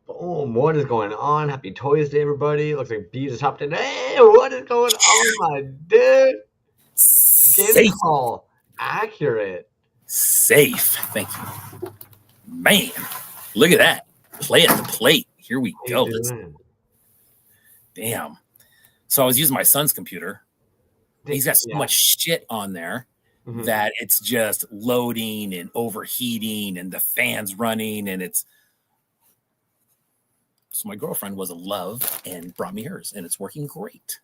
Boom. What is going on? Happy Toys Day, everybody. Looks like Bees is hopped in. Hey, what is going on, my dude? Skin Safe. call. Accurate. Safe. Thank you. Man, look at that. Play at the plate. Here we How you go. Let's, doing? damn. So I was using my son's computer. He's got so Yeah. much shit on there that it's just loading and overheating and the fans running and it's so my girlfriend was a love and brought me hers and it's working great.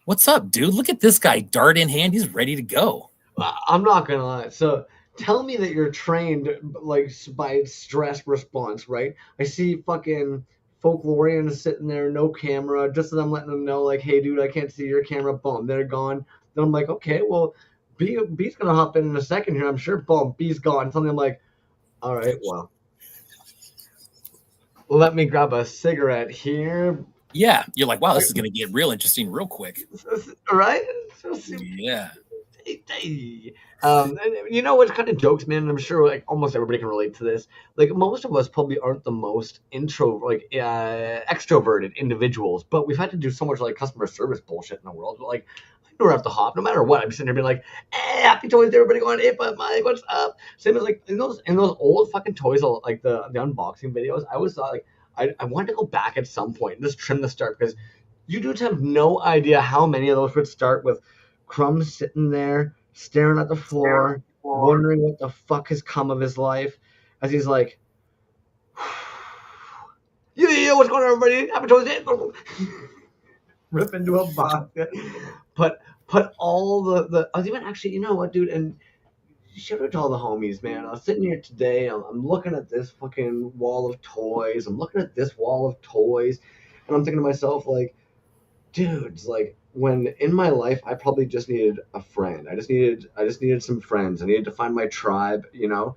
What's up, dude? Look at this guy, dart in hand. He's ready to go. I'm not gonna lie. So tell me that you're trained like by stress response, right? I see fucking folklorians sitting there, no camera, just as I'm letting them know, like, hey, dude, I can't see your camera. Boom, they're gone. Then I'm like, okay, well, B's gonna hop in a second here. I'm sure. Boom, B's gone. Suddenly I'm like, all right, well, let me grab a cigarette here. Yeah, you're like, wow, this is gonna get real interesting real quick. Right? Yeah. You know what's kind of jokes, man? I'm sure like almost everybody can relate to this. Like most of us probably aren't the most extroverted individuals, but we've had to do so much like customer service bullshit in the world. But, like I never have to hop, no matter what. I'm sitting there being like, "Hey, happy toys to everybody going, hey, but Mike, what's up?" Same as like in those old fucking toys, like the unboxing videos. I always thought like I wanted to go back at some point and just trim the start because you dudes have no idea how many of those would start with Crumbs sitting there staring at the floor, wondering what the fuck has come of his life, as he's like, yeah, what's going on, everybody? Happy Tuesday. Rip into a box. Put all the. I was even actually, you know what, dude, and shout out to all the homies, man. I was sitting here today. I'm looking at this fucking wall of toys. I'm looking at this wall of toys, and I'm thinking to myself, like, dudes, like when in my life I probably just needed a friend. I just needed some friends. I needed to find my tribe, you know.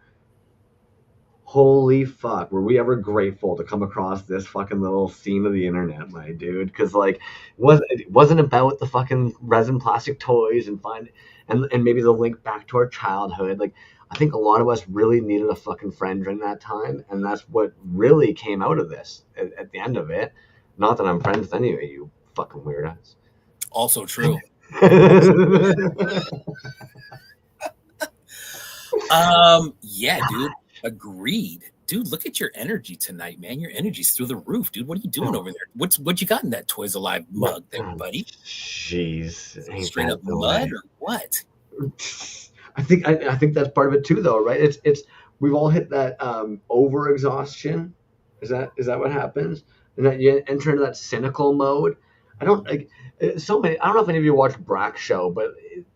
Holy fuck, were we ever grateful to come across this fucking little scene of the internet, my dude? Because like, it wasn't about the fucking resin plastic toys and maybe the link back to our childhood. Like, I think a lot of us really needed a fucking friend during that time, and that's what really came out of this at the end of it. Not that I'm friends with any of you fucking weirdos. Also true. Yeah, dude. Agreed. Dude, look at your energy tonight, man. Your energy's through the roof, dude. What are you doing over there? What you got in that Toys Alive mug there, buddy? Jeez, ain't Straight that up the way? mud or what? I think that's part of it too, though, right? It's we've all hit that over exhaustion. Is that what happens? And that you enter into that cynical mode. I don't like so many. I don't know if any of you watched Brack's show, but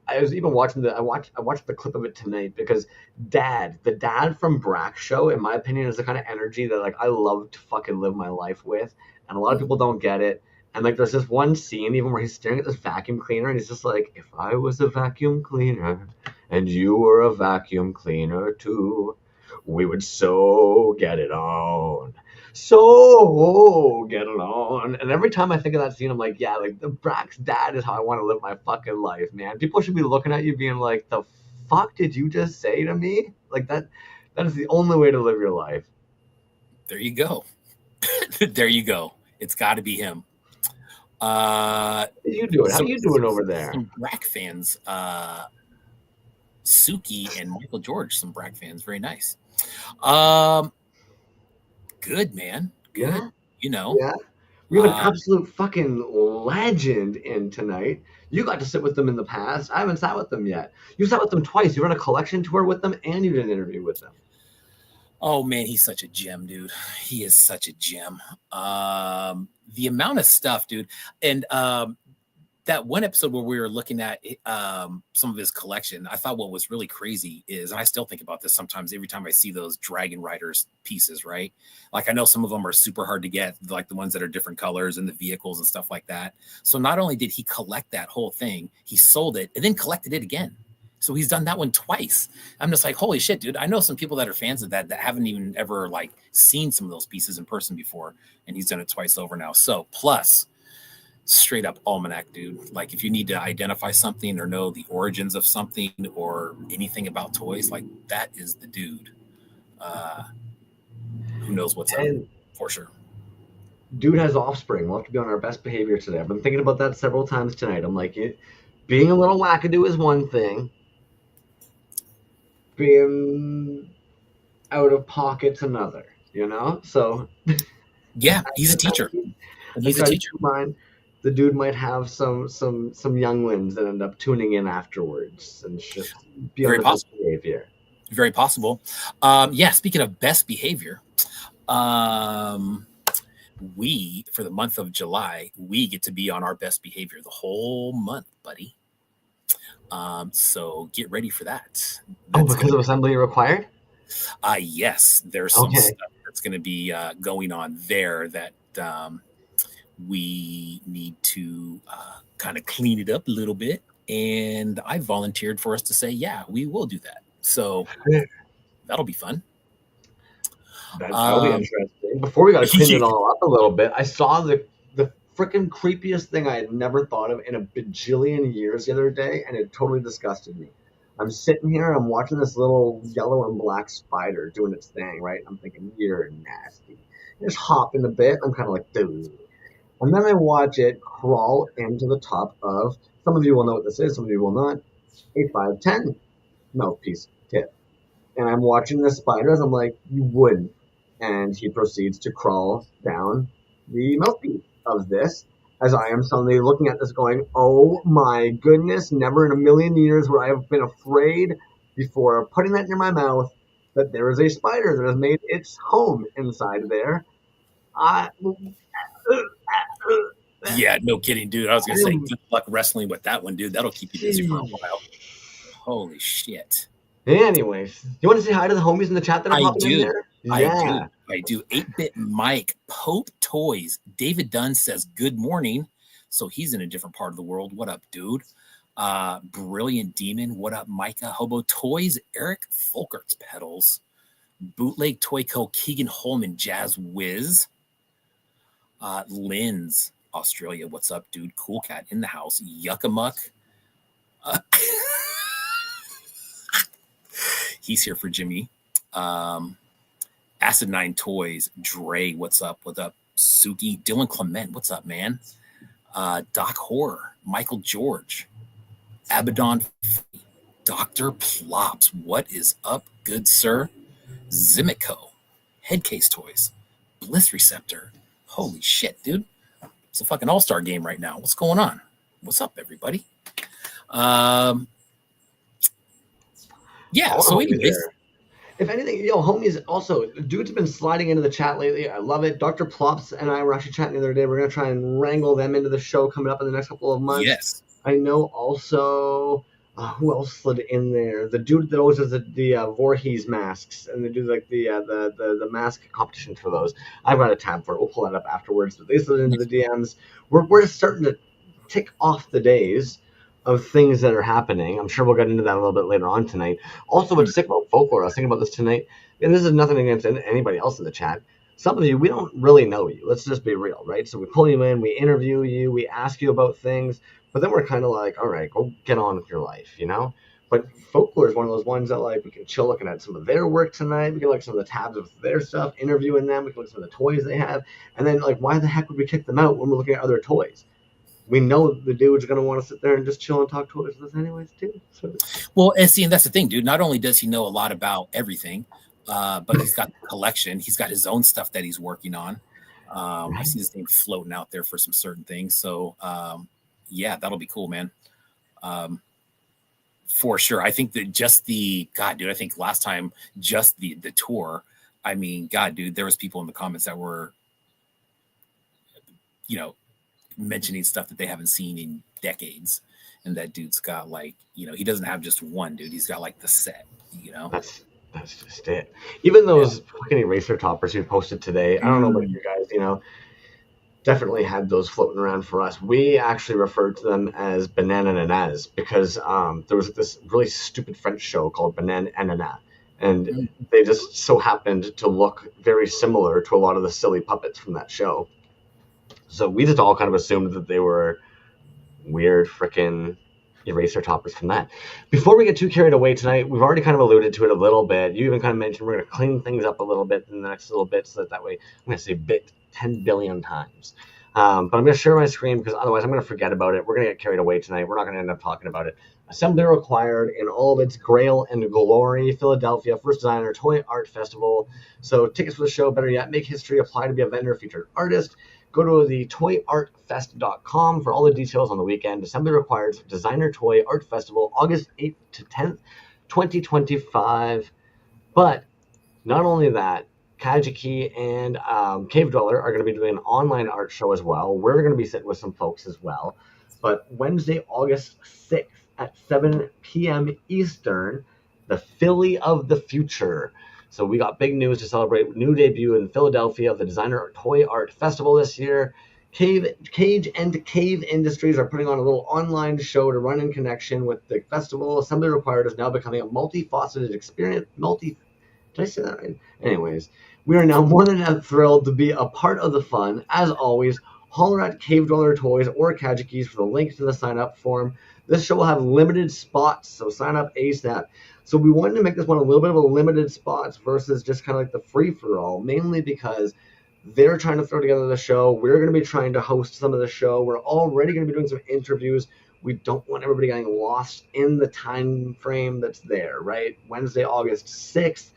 I was even watching I watched the clip of it tonight because the dad from Brack's show, in my opinion, is the kind of energy that like I love to fucking live my life with, and a lot of people don't get it. And like, there's this one scene even where he's staring at this vacuum cleaner, and he's just like, "If I was a vacuum cleaner, and you were a vacuum cleaner too, we would so get it on." So get it on. And every time I think of that scene, I'm like, yeah, like the Brack's dad is how I want to live my fucking life, man. People should be looking at you being like, the fuck did you just say to me? Like that is the only way to live your life. There you go. There you go. It's got to be him. How you doing? How you doing over there? Some Brack fans, Suki and Michael George, some Brack fans. Very nice. Um, Good, man. Good. Yeah, You know, yeah. We have an uh, absolute fucking legend in tonight. You got to sit with them in the past. I haven't sat with them yet. You sat with them twice. You run a collection tour with them, and you did an interview with them. oh man, he's such a gem, dude. He is such a gem. The amount of stuff, dude. And that one episode where we were looking at some of his collection, I thought what was really crazy is, and I still think about this sometimes every time I see those Dragon Riders pieces, right? Like I know some of them are super hard to get, like the ones that are different colors and the vehicles and stuff like that. So not only did he collect that whole thing, he sold it and then collected it again. So he's done that one twice. I'm just like, holy shit, dude. I know some people that are fans of that haven't even ever like seen some of those pieces in person before. And he's done it twice over now. So plus straight up almanac, dude. Like if you need to identify something or know the origins of something or anything about toys, like that is the dude. Uh, who knows what's up. For sure. Dude has offspring. We'll have to be on our best behavior today. I've been thinking about that several times tonight. I'm like, being a little wackadoo is one thing. Being out of pocket's another, you know? So Yeah, he's a teacher. I He's a try to teacher. keep in mind the dude might have some younglings that end up tuning in afterwards and just be on Very the best possible. behavior. Very possible. Yeah, speaking of best behavior, we, for the month of July, we get to be on our best behavior the whole month, buddy. So get ready for that. That's Because of assembly required? yes, there's some Okay. stuff that's going to be going on there that we need to kind of clean it up a little bit. And I volunteered for us to say, yeah, we will do that. So that'll be fun. That'll be interesting. Before we got to clean it all up a little bit, I saw the freaking creepiest thing I had never thought of in a bajillion years the other day, and it totally disgusted me. I'm sitting here, I'm watching this little yellow and black spider doing its thing, right? I'm thinking, you're nasty. Just hopping a bit, I'm kind of like, dude. And then I watch it crawl into the top of, some of you will know what this is, some of you will not, a 510 mouthpiece tip. And I'm watching the spiders, I'm like, you wouldn't. And he proceeds to crawl down the mouthpiece of this as I am suddenly looking at this going, oh my goodness, never in a million years would I have been afraid before putting that near my mouth that there is a spider that has made its home inside there. Yeah, no kidding, dude. I was gonna say, good luck wrestling with that one, dude. That'll keep you busy for a while. Holy shit. Anyways, you want to say hi to the homies in the chat that are popping in there? Yeah. I do. 8-Bit Mike, Pope Toys. David Dunn says, good morning. So he's in a different part of the world. What up, dude? Brilliant Demon. What up, Micah? Hobo Toys. Eric Folkert's Pedals. Bootleg Toy Co. Keegan Holman. Jazz Wiz. Lynn's Australia. What's up, dude? Cool Cat in the house. Yuckamuck. He's here for Jimmy. Acid 9 Toys. Dre, what's up? What's up? Suki. Dylan Clement, what's up, man? Doc Horror. Michael George. Abaddon. Dr. Plops. What is up, good sir? Zimico. Headcase Toys. Bliss Receptor. Holy shit, dude. It's a fucking all-star game right now. What's going on? What's up, everybody? Yeah, so anyways. If anything, homies, also, dudes have been sliding into the chat lately. I love it. Dr. Plops and I were actually chatting the other day. We're going to try and wrangle them into the show coming up in the next couple of months. Yes. I know also, who else slid in there? The dude that always does the Voorhees masks and they do like the mask competitions for those. I've got a tab for it. We'll pull that up afterwards. But they slid into the DMs. We're just starting to tick off the days of things that are happening. I'm sure we'll get into that a little bit later on tonight. Also, what's sick about Folklore, I was thinking about this tonight, and this is nothing against anybody else in the chat. Some of you, we don't really know you. Let's just be real, right? So we pull you in, we interview you, we ask you about things, but then we're kind of like, all right, go get on with your life, you know? But Folklore is one of those ones that, like, we can chill looking at some of their work tonight. We can look at some of the tabs of their stuff, interviewing them. We can look at some of the toys they have. And then, like, why the heck would we kick them out when we're looking at other toys? We know the dude's going to want to sit there and just chill and talk toys with us anyways, too. So. Well, and that's the thing, dude. Not only does he know a lot about everything, but he's got the collection. He's got his own stuff that he's working on. I see his name floating out there for some certain things. So, yeah, that'll be cool, man. For sure. I think that just God, dude, I think last time just the tour, I mean, God, dude, there was people in the comments that were, mentioning stuff that they haven't seen in decades. And that dude's got like, he doesn't have just one, dude. He's got like the set, That's just it. Even those fucking eraser toppers you posted today, I don't know about you guys, definitely had those floating around for us. We actually referred to them as Banana Nanas because there was this really stupid French show called Banana Nana. And they just so happened to look very similar to a lot of the silly puppets from that show. So we just all kind of assumed that they were weird freaking, erase our toppers from that. Before we get too carried away tonight, we've already kind of alluded to it a little bit. You even kind of mentioned we're going to clean things up a little bit in the next little bit, so that way I'm going to say bit 10 billion times. But I'm going to share my screen because otherwise I'm going to forget about it. We're going to get carried away tonight. We're not going to end up talking about it. Assembly Required in all of its grail and glory, Philadelphia, first designer toy art festival. So tickets for the show, better yet, make history, apply to be a vendor, featured artist. Go to the toyartfest.com for all the details on the weekend. Assembly Required Designer Toy Art Festival, August 8th to 10th, 2025. But not only that, Kajiki and Cave Dweller are going to be doing an online art show as well. We're going to be sitting with some folks as well. But Wednesday, August 6th at 7 p.m. Eastern, the Philly of the Future. So we got big news to celebrate new debut in Philadelphia of the Designer Toy Art Festival this year. Cage and Cave Industries are putting on a little online show to run in connection with the festival. Assembly Required is now becoming a multifaceted experience. Did I say that right? Anyways, we are now more than thrilled to be a part of the fun. As always, holler at Cave Dweller Toys or Kajikis for the link to the sign-up form. This show will have limited spots, so sign up ASAP. So we wanted to make this one a little bit of a limited spots versus just kind of like the free-for-all, mainly because they're trying to throw together the show. We're going to be trying to host some of the show. We're already going to be doing some interviews. We don't want everybody getting lost in the time frame that's there, right? Wednesday, August 6th.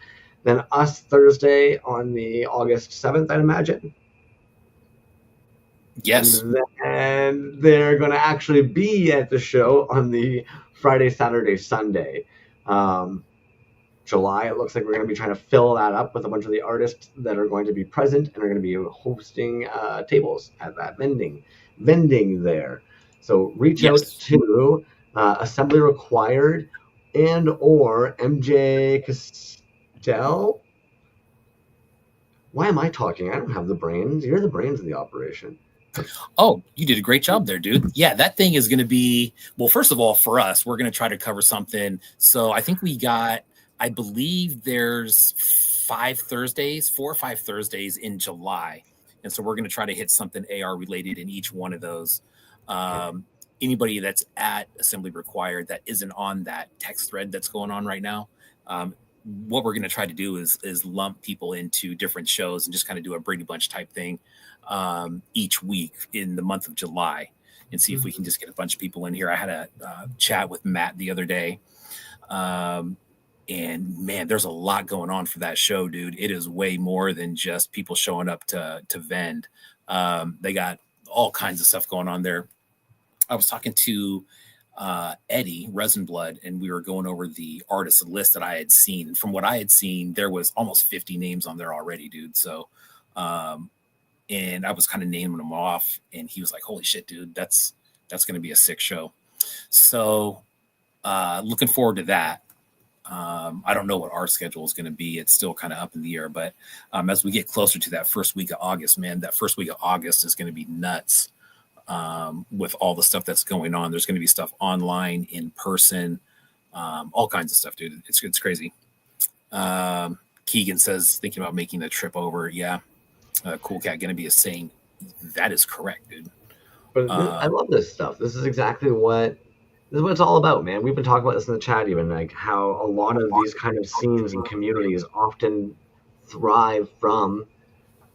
Then us Thursday on the August 7th, I'd imagine. Yes. And then they're going to actually be at the show on the Friday, Saturday, Sunday. July, it looks like we're going to be trying to fill that up with a bunch of the artists that are going to be present and are going to be hosting tables at that vending there. So reach out to Assembly Required and or MJ Castell. Why am I talking? I don't have the brains. You're the brains of the operation. Oh, you did a great job there, dude. Yeah, that thing is going to be, well, first of all, for us, we're going to try to cover something. So I think I believe there's 4 or 5 Thursdays in July. And so we're going to try to hit something AR related in each one of those. Anybody that's at Assembly Required that isn't on that text thread that's going on right now, what we're going to try to do is lump people into different shows and just kind of do a Brady Bunch type thing each week in the month of July and see if we can just get a bunch of people in here. I had a chat with Matt the other day. And man, there's a lot going on for that show, dude. It is way more than just people showing up to vend. They got all kinds of stuff going on there. I was talking to Eddie Resin Blood, and we were going over the artist list that I had seen. And from what I had seen, there was almost 50 names on there already, dude. So, and I was kind of naming them off, and he was like, "Holy shit, dude, that's going to be a sick show." So, looking forward to that. I don't know what our schedule is going to be. It's still kind of up in the air, but as we get closer to that first week of August, man, that first week of August is going to be nuts. With all the stuff that's going on, there's going to be stuff online, in person, all kinds of stuff, dude. It's crazy. Keegan says, thinking about making the trip over. Yeah. Cool Cat going to be a saint. That is correct, dude. But I love this stuff. This is what it's all about, man. We've been talking about this in the chat, even like how a lot of these kind of scenes and communities often thrive from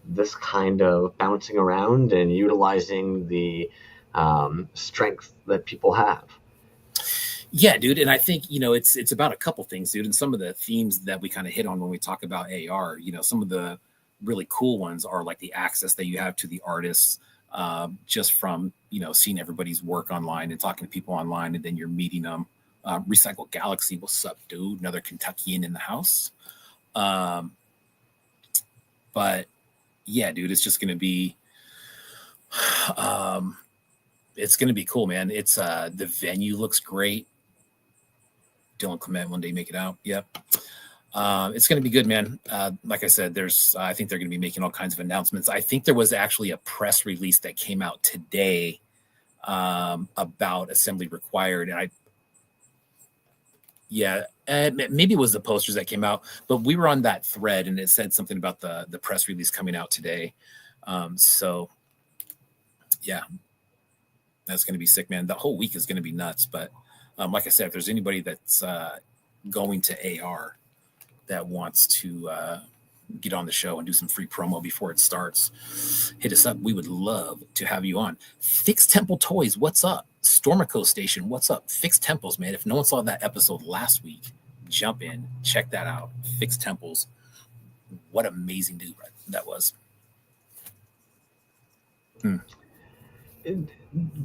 this kind of bouncing around and utilizing the strength that people have. Yeah, dude. And I think, it's about a couple things, dude. And some of the themes that we kind of hit on when we talk about AR, some of the really cool ones are like the access that you have to the artists, just from, seeing everybody's work online and talking to people online, and then you're meeting them. Recycle Galaxy, what's up, dude? Another Kentuckian in the house. But yeah, dude, it's just going to be, it's going to be cool, man. It's the venue looks great. Dylan Clement, one day make it out. Yep. It's going to be good, man. Like I said, I think they're going to be making all kinds of announcements. I think there was actually a press release that came out today about Assembly Required. And maybe it was the posters that came out, but we were on that thread and it said something about the press release coming out today. So yeah, that's going to be sick, man. The whole week is going to be nuts, but Like I said, if there's anybody that's going to AR that wants to get on the show and do some free promo before it starts, hit us up. We would love to have you on. Fixed Temple Toys, what's up? Stormico Station, what's up? Fixed Temples, man. If no one saw that episode last week, jump in, check that out. Fixed Temples, what amazing dude that was.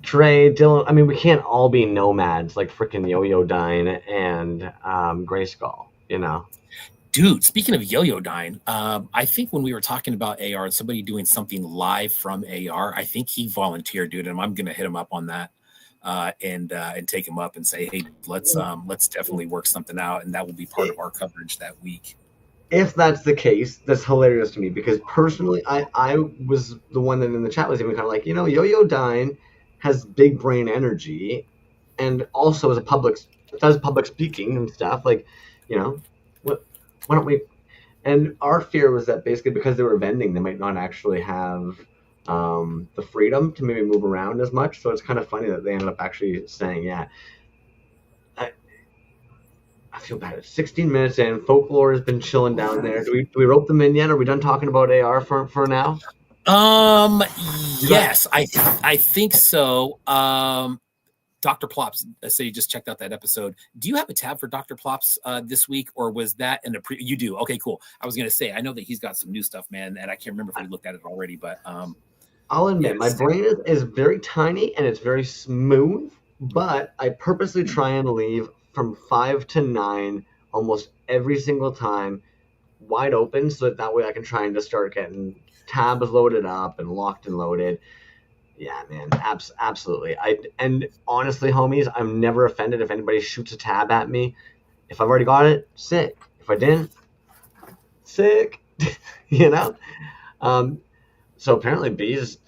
Trey, Dylan, I mean, we can't all be nomads like freaking Yo-Yo Dine and Grayskull, you know? Dude, speaking of Yo-Yo Dine, I think when we were talking about AR, somebody doing something live from AR, I think he volunteered, dude, and I'm going to hit him up on that and take him up and say, hey, let's definitely work something out, and that will be part of our coverage that week. If that's the case, that's hilarious to me because personally, I was the one that in the chat was even kind of like, you know, Yo-Yo Dine has big brain energy and also does public speaking and stuff. Like, you know, why don't we? And our fear was that basically because they were vending, they might not actually have the freedom to maybe move around as much. So it's kind of funny that they ended up actually saying, yeah. I feel bad. It's 16 minutes in. Folklore has been chilling down there. Do we rope them in yet? Are we done talking about AR for now? Yes, I think so. Dr. Plops, say you just checked out that episode. Do you have a tab for Dr. Plops this week, or was that in the you do? Okay, cool. I was gonna say I know that he's got some new stuff, man, and I can't remember if we looked at it already, but I'll admit my brain is very tiny and it's very smooth, but I purposely try and leave from 5 to 9 almost every single time wide open so that way I can try and just start getting tabs loaded up and locked and loaded. Yeah, man, absolutely. And honestly, homies, I'm never offended if anybody shoots a tab at me. If I've already got it, sick. If I didn't, sick. You know? So apparently B's,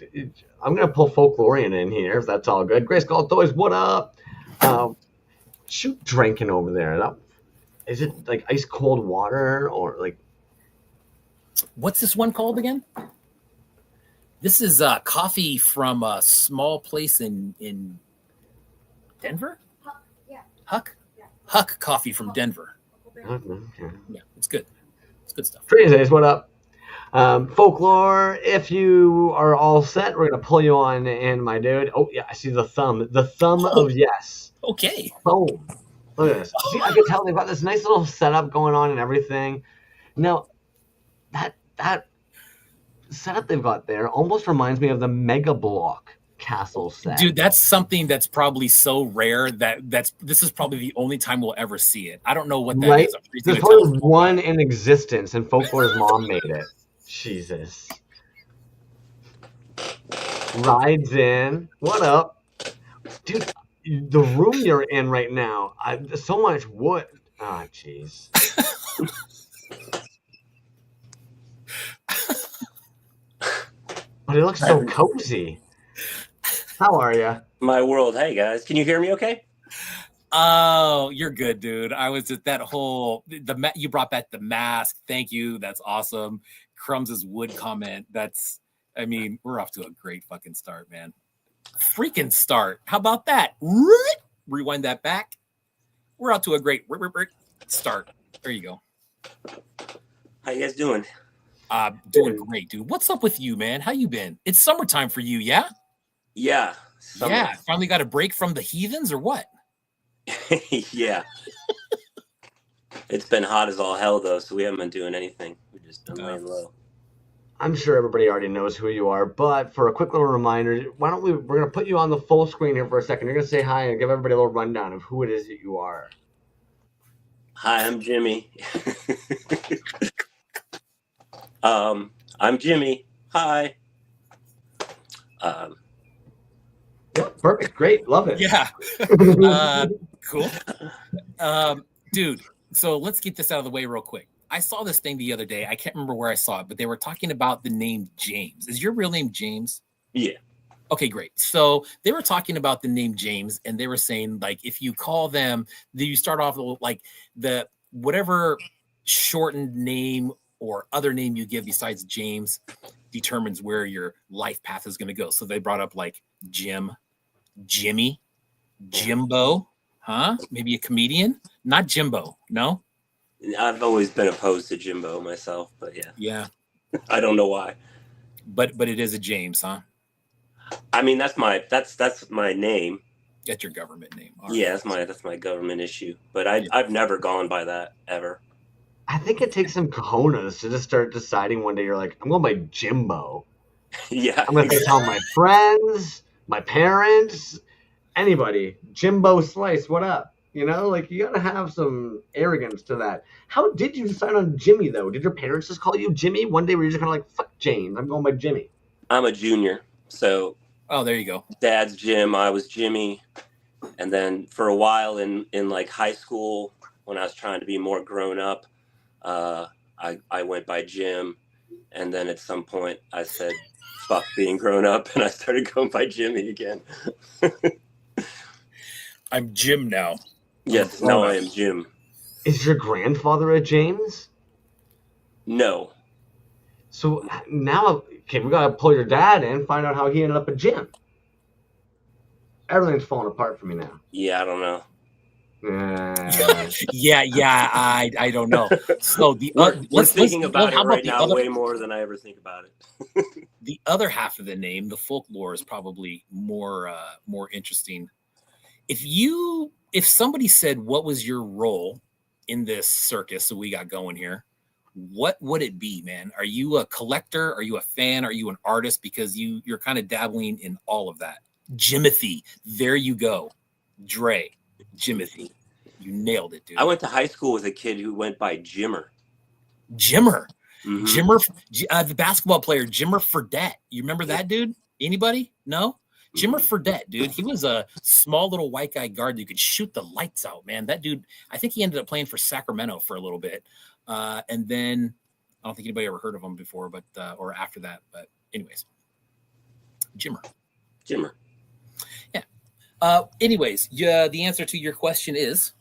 I'm going to pull Folklorian in here if that's all good. Grayskull Toys, what up? Shoot drinking over there. Is it like ice cold water or like? What's this one called again? This is coffee from a small place in Denver. Huck. Huck coffee from Denver. Okay. Yeah, it's good. It's good stuff. Traces, what up? Folklore, if you are all set, we're gonna pull you on in, my dude. Oh yeah, I see the thumb. The thumb of yes. Okay. Boom. Look at this. See, I can tell they've got this nice little setup going on and everything. Now, that setup they've got there almost reminds me of the Mega Block castle set. Dude, that's something that's probably so rare this is probably the only time we'll ever see it. I don't know what that is. There's probably one in existence, and Folklore's mom made it. Jesus. Rides in. What up? Dude, the room you're in right now, so much wood. Ah, jeez. But it looks so cozy. How are you? My world. Hey, guys. Can you hear me okay? Oh, you're good, dude. I was at that whole you brought back the mask. Thank you. That's awesome. Crumbs' wood comment. We're off to a great fucking start, man. Freaking start. How about that? Rewind that back. We're out to a great start. There you go. How you guys doing? Doing great, dude. What's up with you, man? How you been? It's summertime for you, yeah? Yeah. Summer. Yeah. Finally got a break from the heathens or what? Yeah. It's been hot as all hell, though, so we haven't been doing anything. We've just been laying low. I'm sure everybody already knows who you are, but for a quick little reminder, we're going to put you on the full screen here for a second. You're going to say hi and give everybody a little rundown of who it is that you are. Hi, I'm Jimmy. I'm Jimmy. Hi. Yeah, perfect. Great. Love it. Yeah. Cool. Dude, so let's get this out of the way real quick. I saw this thing the other day. I can't remember where I saw it, but they were talking about the name James. Is your real name James? Yeah. Okay, great. So they were talking about the name James, and they were saying, like, if you call them, you start off like the whatever shortened name or other name you give besides James determines where your life path is going to go. So they brought up like Jim, Jimmy, Jimbo, Huh? Maybe a comedian? Not Jimbo. No? I've always been opposed to Jimbo myself, but yeah. Yeah. I don't know why. But it is a James, huh? I mean, that's my name. That's your government name. All Yeah, right. that's my government issue. But I've never gone by that ever. I think it takes some cojones to just start deciding one day you're like, I'm going by Jimbo. Yeah. I'm going to tell my friends, my parents, anybody, Jimbo Slice, what up? You know, like you got to have some arrogance to that. How did you decide on Jimmy, though? Did your parents just call you Jimmy? One day were you just kind of like, fuck James, I'm going by Jimmy? I'm a junior. So. Oh, there you go. Dad's Jim, I was Jimmy. And then for a while in like high school, when I was trying to be more grown up, I went by Jim. And then at some point I said, fuck being grown up, and I started going by Jimmy again. I'm Jim now. Yes, now I am Jim. Is your grandfather a James? No. So now, okay, we got to pull your dad in, find out how he ended up a Jim. Everything's falling apart for me now. Yeah, I don't know. Yeah, I don't know. So we're thinking about it right now way more than I ever think about it. The other half of the name, the folklore, is probably more interesting. If somebody said, what was your role in this circus that we got going here, what would it be, man? Are you a collector? Are you a fan? Are you an artist? Because you're kind of dabbling in all of that. Jimothy, there you go. Dre, Jimothy, you nailed it, dude. I went to high school with a kid who went by Jimmer. Jimmer, mm-hmm. Jimmer, the basketball player, Jimmer Fredette. You remember that dude? Anybody? No? Jimmer Fredette, dude. He was a small little white guy guard that could shoot the lights out, man. That dude, I think he ended up playing for Sacramento for a little bit. And then I don't think anybody ever heard of him before, but or after that. But anyways, Jimmer. Yeah. Anyways, the answer to your question is.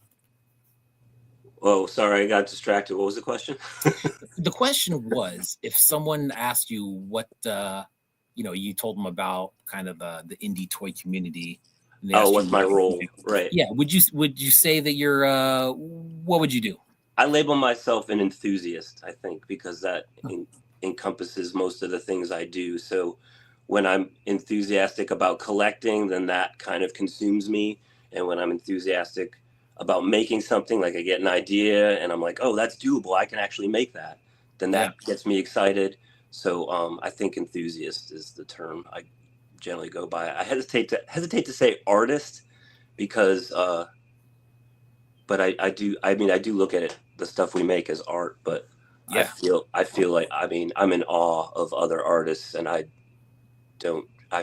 Oh, sorry, I got distracted. What was the question? The question was, if someone asked you what, you told them about kind of the indie toy community. Oh, what's my role? Right. Yeah. Would you say that you're, what would you do? I label myself an enthusiast, I think, because that encompasses most of the things I do. So when I'm enthusiastic about collecting, then that kind of consumes me. And when I'm enthusiastic about making something, like I get an idea and I'm like, oh, that's doable, I can actually make that, then that gets me excited. So I think enthusiast is the term I generally go by. I hesitate to say artist because but I do look at it, the stuff we make, as art, but I feel like, I mean, I'm in awe of other artists, and I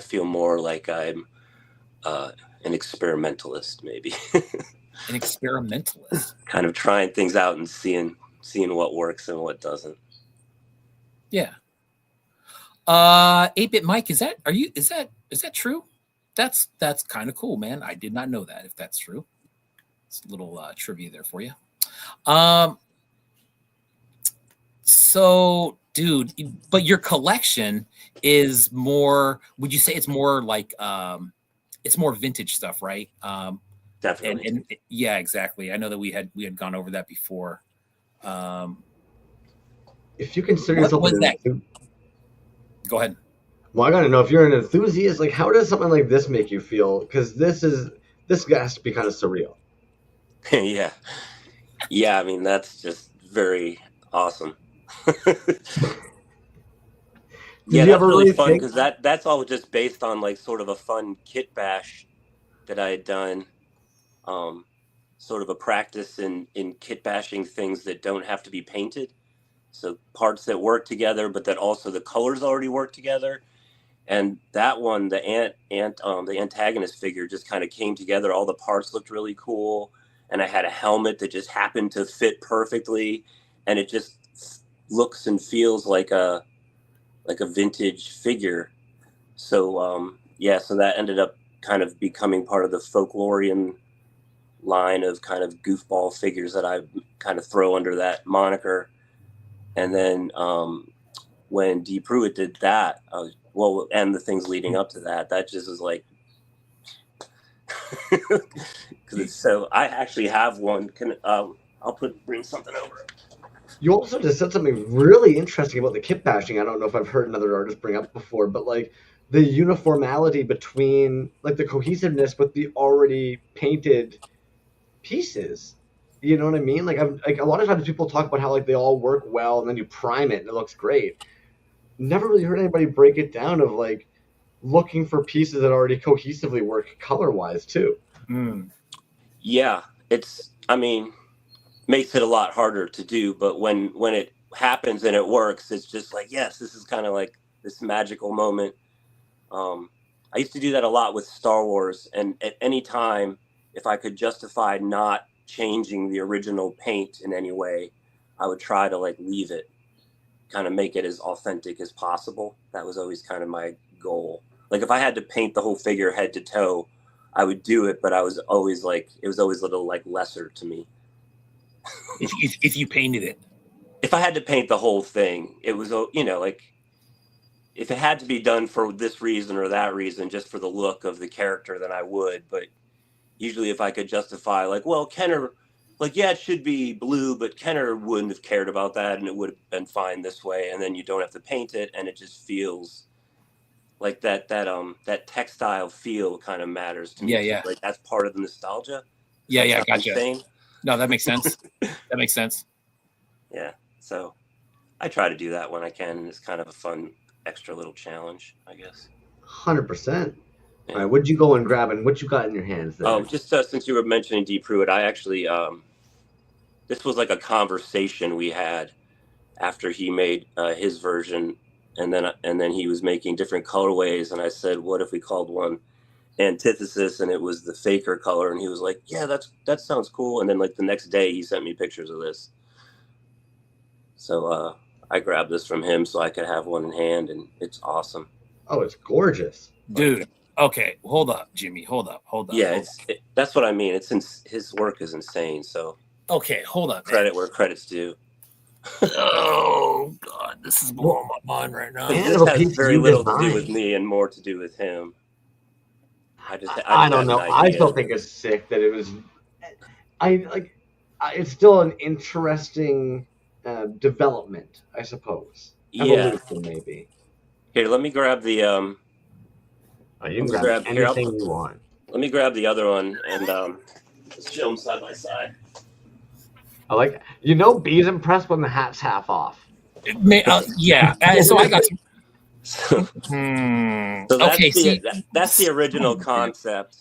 feel more like I'm an experimentalist, maybe. An experimentalist. Kind of trying things out and seeing what works and what doesn't. Yeah. 8-Bit Mike, is that true? That's kind of cool, man. I did not know that, if that's true. It's a little trivia there for you. So, dude, but your collection is more, would you say it's more like, it's more vintage stuff, right? Definitely. And yeah, exactly. I know that we had gone over that before. If you consider yourself Go ahead. Well, I gotta know, if you're an enthusiast, like, how does something like this make you feel? Because this has to be kind of surreal. Yeah. I mean, that's just very awesome. Yeah, that's really fun, because that's all just based on like sort of a fun kit bash that I had done. Sort of a practice in kit bashing things that don't have to be painted. So parts that work together, but that also the colors already work together. And that one, the antagonist figure, just kind of came together. All the parts looked really cool. And I had a helmet that just happened to fit perfectly. And it just looks and feels like a vintage figure. So, so that ended up kind of becoming part of the Folklorian line of kind of goofball figures that I kind of throw under that moniker. And then when D. Pruitt did that, and the things leading up to that, that just was like, because it's so. I actually have one. I'll bring something over. You also just said something really interesting about the kit bashing. I don't know if I've heard another artist bring up before, but like the uniformity between like the cohesiveness with the already painted pieces. You know what I mean? Like a lot of times people talk about how like they all work well and then you prime it and it looks great. Never really heard anybody break it down of like looking for pieces that already cohesively work color wise too. Yeah, I mean, makes it a lot harder to do, but when it happens and it works, it's just like, yes, this is kind of like this magical moment. I used to do that a lot with Star Wars, and at any time, if I could justify not changing the original paint in any way, I would try to like leave it, kind of make it as authentic as possible. That was always kind of my goal. Like if I had to paint the whole figure head to toe, I would do it, but I was always like, it was always a little like lesser to me. If you painted it, if I had to paint the whole thing, it was, you know, like if it had to be done for this reason or that reason, just for the look of the character, then I would. But usually if I could justify like, well, Kenner, like, yeah, it should be blue, but Kenner wouldn't have cared about that and it would have been fine this way. And then you don't have to paint it. And it just feels like that textile feel kind of matters to me. Yeah. Like that's part of the nostalgia. Yeah. Gotcha. No, that makes sense. That makes sense. Yeah. So I try to do that when I can. It's kind of a fun, extra little challenge, I guess. 100%. Yeah. All right, what'd you go and grab and what you got in your hands there? Oh, just since you were mentioning Dee Pruitt, I actually, this was like a conversation we had after he made his version, and then he was making different colorways, and I said, what if we called one Antithesis, and it was the Faker color, and he was like, yeah, that sounds cool. And then like the next day he sent me pictures of this. So I grabbed this from him so I could have one in hand, and it's awesome. Oh, it's gorgeous. Dude. Okay, hold up, Jimmy. Hold up. Yeah, that's what I mean. His work is insane. So okay, hold up. Credit where credit's due. Oh God, this is blowing my mind right now. This has very little to do with me and more to do with him. I don't know. I still think it's sick that it was. It's still an interesting development, I suppose. Evolution, maybe. Here, let me grab the. You can grab anything you want. Let me grab the other one and let's show them side by side. I like. B's impressed when the hat's half off. Yeah. So I got. So that's the original concept.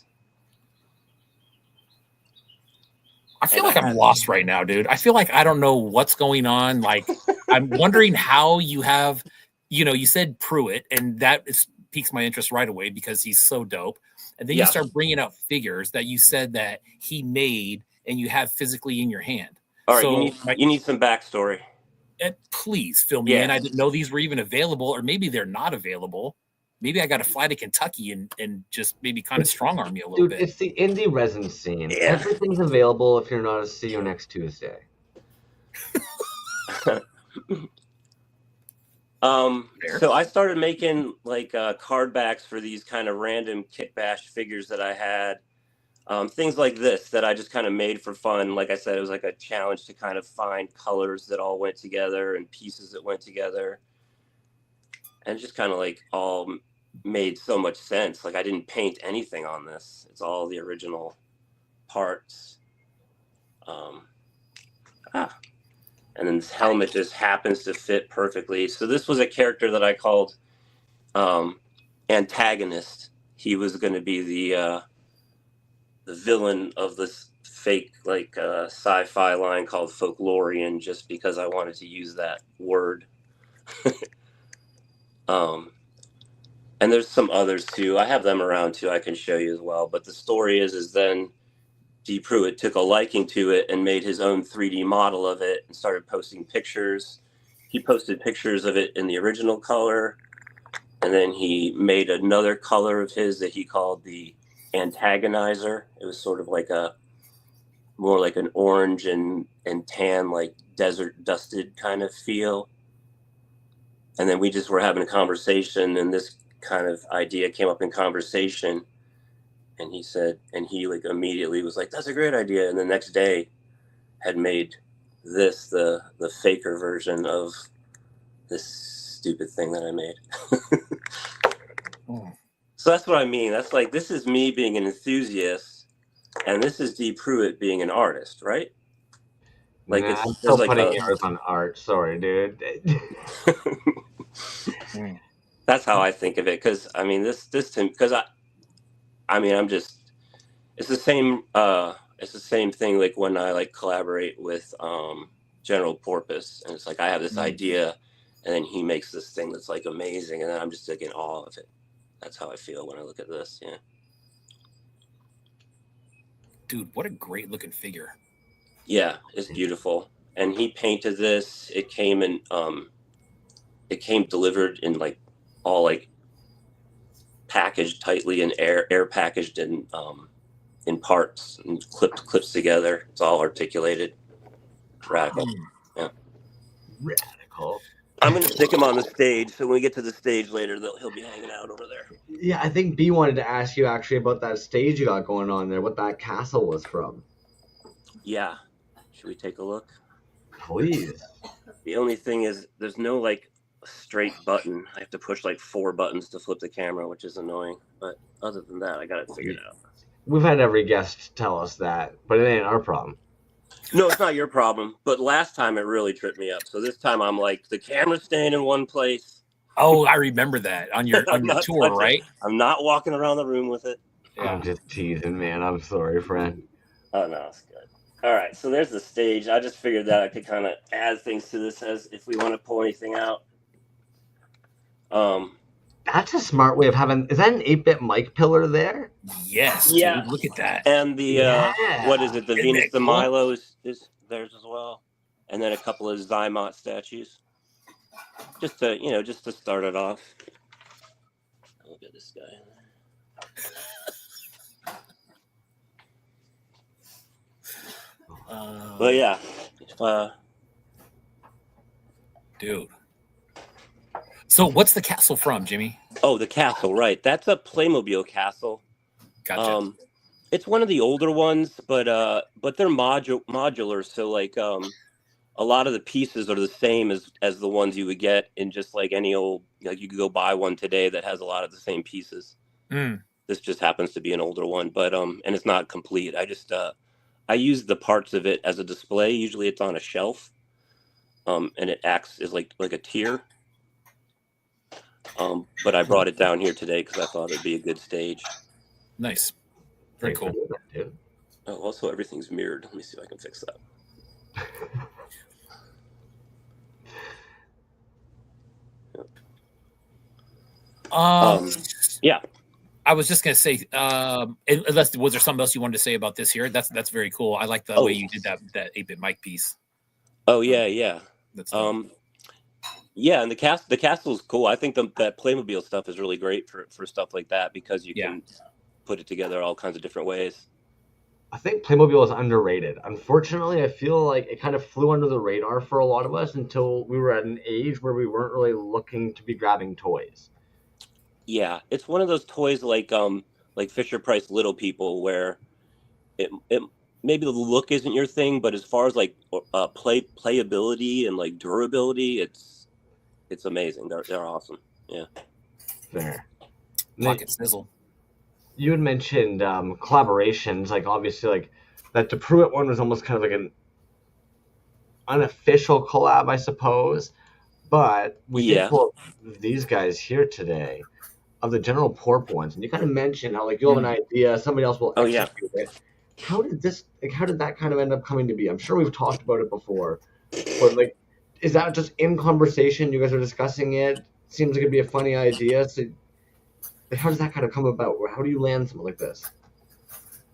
I feel like I'm lost right now, dude. I feel like I don't know what's going on. Like I'm wondering how you have, you said Pruitt, and that piques my interest right away because he's so dope. And then you start bringing up figures that you said that he made and you have physically in your hand. All right, so, you need some backstory. Please fill me in. I didn't know these were even available, or maybe they're not available. Maybe I got to fly to Kentucky and just maybe kind of strong arm you a little bit. It's the indie resin scene. Yeah. Everything's available if you're not. See you next Tuesday. So I started making like card backs for these kind of random kit bash figures that I had. Things like this that I just kind of made for fun. Like I said, it was like a challenge to kind of find colors that all went together and pieces that went together. And just kind of like all made so much sense. Like I didn't paint anything on this. It's all the original parts. And then this helmet just happens to fit perfectly. So this was a character that I called Antagonist. He was going to be the villain of this fake like sci-fi line called Folklorian, just because I wanted to use that word. And there's some others too. I have them around too. I can show you as well. But the story is then Dee Pruitt took a liking to it and made his own 3D model of it and started posting pictures. He posted pictures of it in the original color, and then he made another color of his that he called the Antagonizer. It was sort of like more like an orange and tan, like desert dusted kind of feel. And then we just were having a conversation, and this kind of idea came up in conversation. And he said, and he like immediately was like, that's a great idea. And the next day had made this, the faker version of this stupid thing that I made. So that's what I mean. That's like, this is me being an enthusiast, and this is Dee Pruitt being an artist, right? Like, nah, it's I'm still like putting yours on art. Sorry, dude. That's how I think of it. Because I mean, this because I mean, I'm just, it's the same thing. Like when I like collaborate with General Porpoise, and it's like I have this idea, and then he makes this thing that's like amazing, and then I'm just like in awe of it. That's how I feel when I look at this. Yeah. Dude, what a great looking figure. Yeah, it's beautiful. And he painted this. It came in it came delivered in like all like packaged tightly and air packaged in parts and clips together. It's all articulated. Radical. Yeah. Radical. I'm gonna stick him on the stage, so when we get to the stage later, he'll be hanging out over there. Yeah, I think B wanted to ask you actually about that stage you got going on there, what that castle was from. Yeah. Should we take a look? Please. The only thing is there's no like straight button. I have to push like 4 buttons to flip the camera, which is annoying. But other than that, I got it figured out. We've had every guest tell us that, but it ain't our problem. No, it's not your problem. But last time it really tripped me up. So this time I'm like, the camera's staying in one place. Oh, I remember that on your tour, right? I'm not walking around the room with it. Yeah. I'm just teasing, man. I'm sorry, friend. Oh, no, it's good. All right, so there's the stage. I just figured that I could kind of add things to this as if we want to pull anything out. That's a smart way of having. Is that an 8-bit mic pillar there? Yes. Yeah. Dude, look at that. And the what is it? The Isn't Venus that de cool? Milo is theirs as well, and then a couple of Zymot statues. Just to start it off. Look at this guy. But yeah, dude. So what's the castle from, Jimmy? Oh, the castle, right? That's a Playmobil castle. Gotcha. It's one of the older ones, but they're modular. So like a lot of the pieces are the same as the ones you would get in just like any old, like you could go buy one today that has a lot of the same pieces. This just happens to be an older one, but and it's not complete. I use the parts of it as a display. Usually it's on a shelf, and it acts as like a tier. But I brought it down here today because I thought it'd be a good stage. Nice. Very cool. Oh, also everything's mirrored. Let me see if I can fix that. Yeah. I was just gonna say, unless was there something else you wanted to say about this here? That's very cool. I like the way you did that 8-bit mic piece. Oh yeah. That's yeah, and the castle is cool. I think that Playmobil stuff is really great for stuff like that because you can put it together all kinds of different ways. I think Playmobil is underrated. Unfortunately, I feel like it kind of flew under the radar for a lot of us until we were at an age where we weren't really looking to be grabbing toys. Yeah, it's one of those toys like Fisher-Price Little People where it maybe the look isn't your thing, but as far as like playability and like durability, it's amazing. They're awesome. Yeah. Fair. Pocket sizzle. You had mentioned collaborations, like obviously like that DePruitt one was almost kind of like an unofficial collab, I suppose. But we did pull these guys here today of the General Porp ones, and you kind of mentioned how like you'll have an idea, somebody else will execute it. How did that kind of end up coming to be? I'm sure we've talked about it before, but like, is that just in conversation? You guys are discussing it. Seems like it'd be a funny idea. So, how does that kind of come about? How do you land something like this?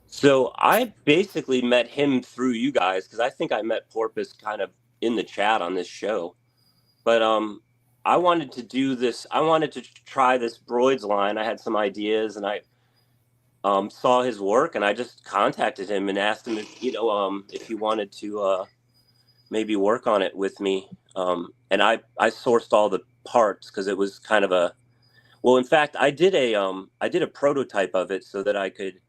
So I basically met him through you guys because I think I met Porpoise kind of in the chat on this show, but I wanted to do this. I wanted to try this Broids line. I had some ideas, and I saw his work, and I just contacted him and asked him if if he wanted to maybe work on it with me. And I sourced all the parts because it was kind of in fact, I did a prototype of it so that I could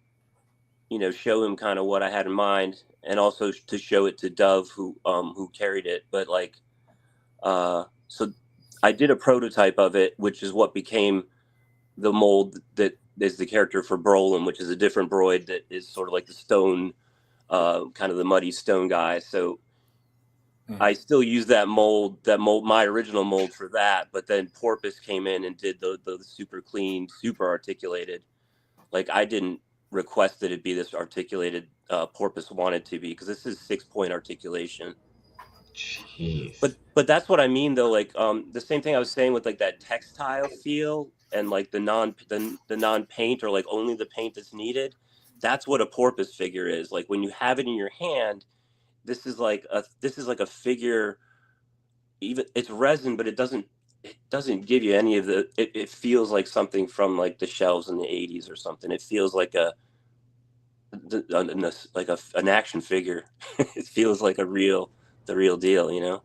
show him kind of what I had in mind, and also to show it to Dove, who carried it. But like, so I did a prototype of it, which is what became the mold that is the character for Brolin, which is a different Broid that is sort of like the stone, kind of the muddy stone guy. So I still use that mold, my original mold for that. But then Porpoise came in and did the super clean, super articulated. Like, I didn't request that it be this articulated. Porpoise wanted to be, because this is 6-point articulation. Jeez. But that's what I mean, though. Like, the same thing I was saying with like that textile feel and like the non paint, or like only the paint that's needed. That's what a Porpoise figure is. Like, when you have it in your hand, this is like a figure. Even it's resin, but it doesn't give you any of the. It feels like something from like the shelves in the 80s or something. It feels like an action figure. It feels like the real deal.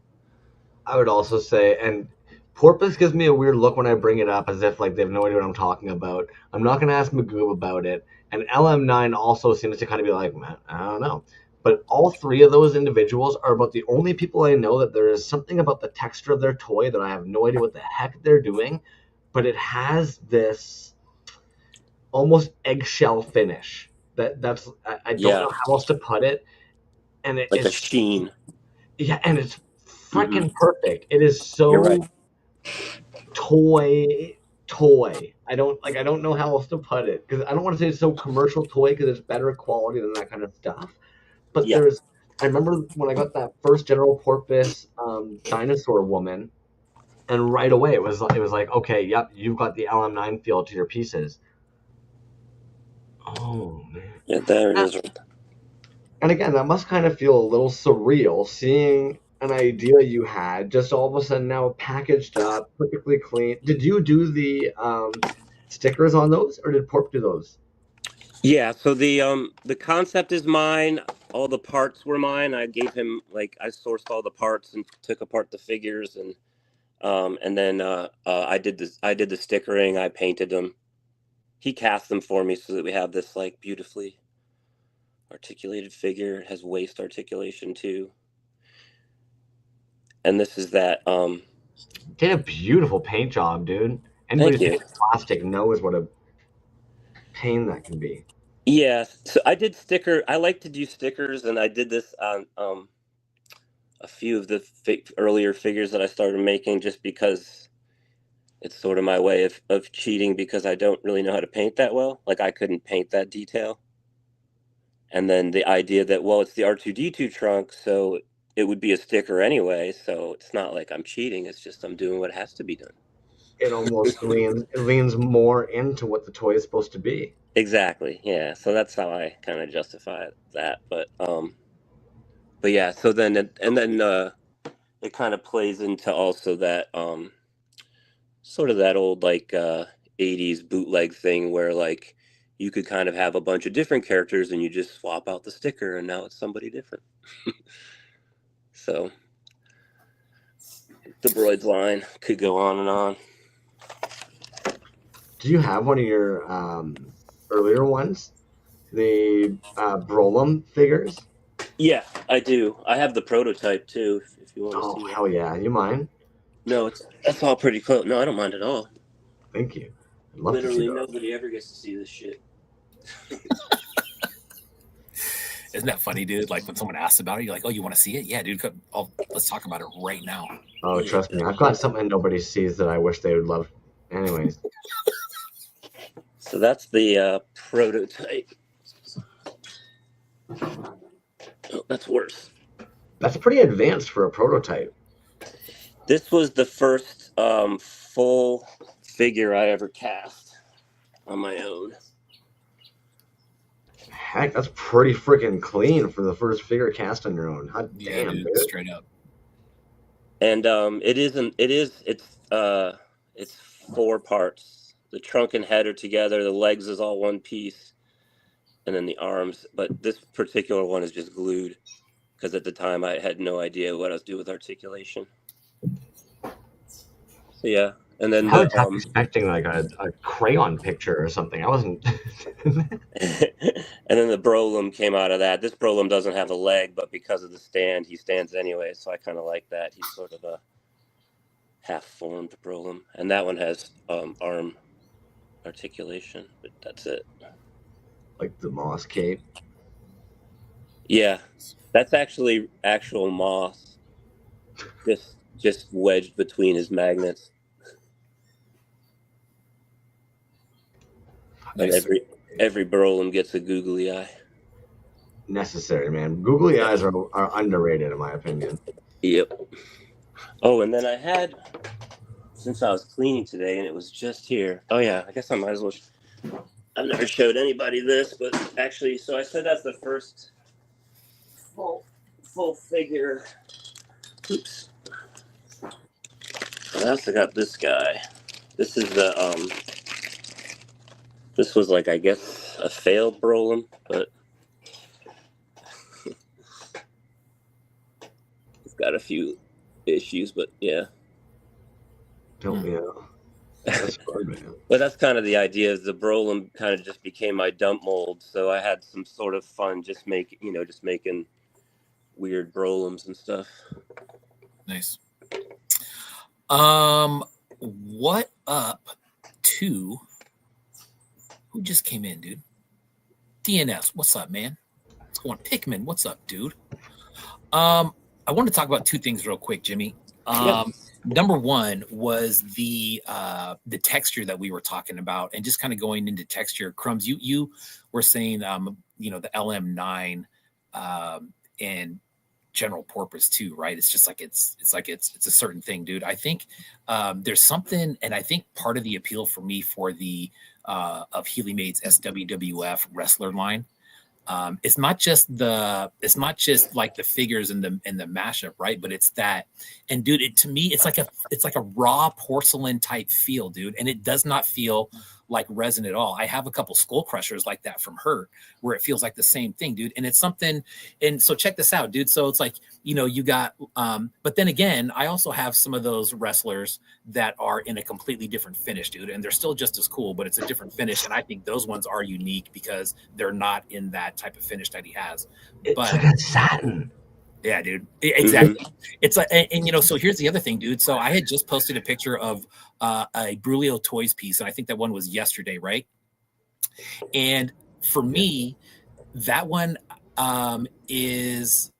I would also say, and Porpoise gives me a weird look when I bring it up, as if like they have no idea what I'm talking about. I'm not gonna ask Magoob about it, and LM9 also seems to kind of be like, man, I don't know. But all three of those individuals are about the only people I know that there is something about the texture of their toy that I have no idea what the heck they're doing, but it has this almost eggshell finish. I don't know how else to put it, and it like a is sheen. Yeah, and it's freaking perfect. It is so You're right. toy. I don't know how else to put it, because I don't want to say it's so commercial toy, because it's better quality than that kind of stuff. But Yeah. I remember when I got that first General Porpoise dinosaur woman, and right away it was like, okay, yep, you've got the LM9 feel to your pieces. Oh man. Yeah, there it is. And again, that must kind of feel a little surreal, seeing an idea you had just all of a sudden now packaged up, perfectly clean. Did you do the stickers on those, or did Porp do those? Yeah, so the concept is mine. All the parts were mine. I gave him, like, I sourced all the parts and took apart the figures, and then I did the stickering. I painted them. He cast them for me so that we have this like beautifully articulated figure. It has waist articulation too. And this is that. Did a beautiful paint job, dude. Anybody Thank who's you. painted plastic knows what a pain that can be. Yeah, so I did sticker. I like to do stickers, and I did this on a few of the earlier figures that I started making, just because it's sort of my way of cheating, because I don't really know how to paint that well. Like, I couldn't paint that detail. And then the idea that, well, it's the R2D2 trunk, so it would be a sticker anyway, so it's not like I'm cheating. It's just I'm doing what has to be done. It almost leans more into what the toy is supposed to be. Exactly. Yeah. So that's how I kind of justify that. But yeah. So then it kind of plays into also that sort of that old like 80s bootleg thing where like you could kind of have a bunch of different characters and you just swap out the sticker and now it's somebody different. So the Broids line could go on and on. Do you have one of your earlier ones? The Brolem figures? Yeah, I do. I have the prototype too, if you want to see it. Hell yeah. You mind? No, that's all pretty close. No, I don't mind at all. Thank you. I'd love Literally to see nobody ever gets to see this shit. Isn't that funny, dude? Like, when someone asks about it, you're like, "Oh, you want to see it? Yeah, dude. Let's talk about it right now." Oh, trust me, I've got something nobody sees that I wish they would love. Anyways. So that's the prototype. Oh, that's worse. That's pretty advanced for a prototype. This was the first full figure I ever cast on my own. Heck, that's pretty freaking clean for the first figure cast on your own. Hot damn, dude. Straight up. And it's 4 parts. The trunk and head are together. The legs is all one piece, and then the arms. But this particular one is just glued, because at the time I had no idea what I was doing with articulation. So yeah, And then I was expecting like a crayon picture or something. I wasn't. and then the Brolem came out of that. This Brolem doesn't have a leg, but because of the stand, he stands anyway. So I kind of like that. He's sort of a half-formed Brolem, and that one has arm articulation, but that's it. Like the moss cape. Yeah, that's actually actual moss, just wedged between his magnets. Nice. And every Brolem gets a googly eye. Necessary, man. Googly eyes are underrated in my opinion. Yep. Oh, and then I had, since I was cleaning today and it was just here. Oh yeah, I guess I might as well. I've never showed anybody this, but actually, so I said that's the first full figure. Oops. I also got this guy. This is the this was like, I guess, a failed Brolem, but it's got a few issues, but yeah. Yeah. That's fun, man. But that's kind of the idea, is the Brolem kind of just became my dump mold, so I had some sort of fun just making weird Brolems and stuff. Nice. What up to who just came in, dude? DNS, what's up, man? What's going on? Pikmin, what's up, dude? I want to talk about two things real quick, Jimmy. Number one was the texture that we were talking about, and just kind of going into texture. Crumbs, you were saying the LM9 and general porpoise too, right? It's just like it's a certain thing, dude. I think there's something, and I think part of the appeal for me for the of Healy Made's SWWF wrestler line. It's not just like the figures and the mashup, right? But it's that, and dude, to me, it's like a raw porcelain type feel, dude, and it does not feel like resin at all. I have a couple Skull Crushers like that from her, where it feels like the same thing, dude. And it's something. And so check this out, dude. So it's like, you got, but then again, I also have some of those wrestlers that are in a completely different finish, dude, and they're still just as cool, but it's a different finish. And I think those ones are unique because they're not in that type of finish that he has. It's like a satin. Yeah, dude. Exactly. Mm-hmm. It's like, and so here's the other thing, dude. So I had just posted a picture of a Brulio Toys piece, and I think that one was yesterday, right? And for me, that one is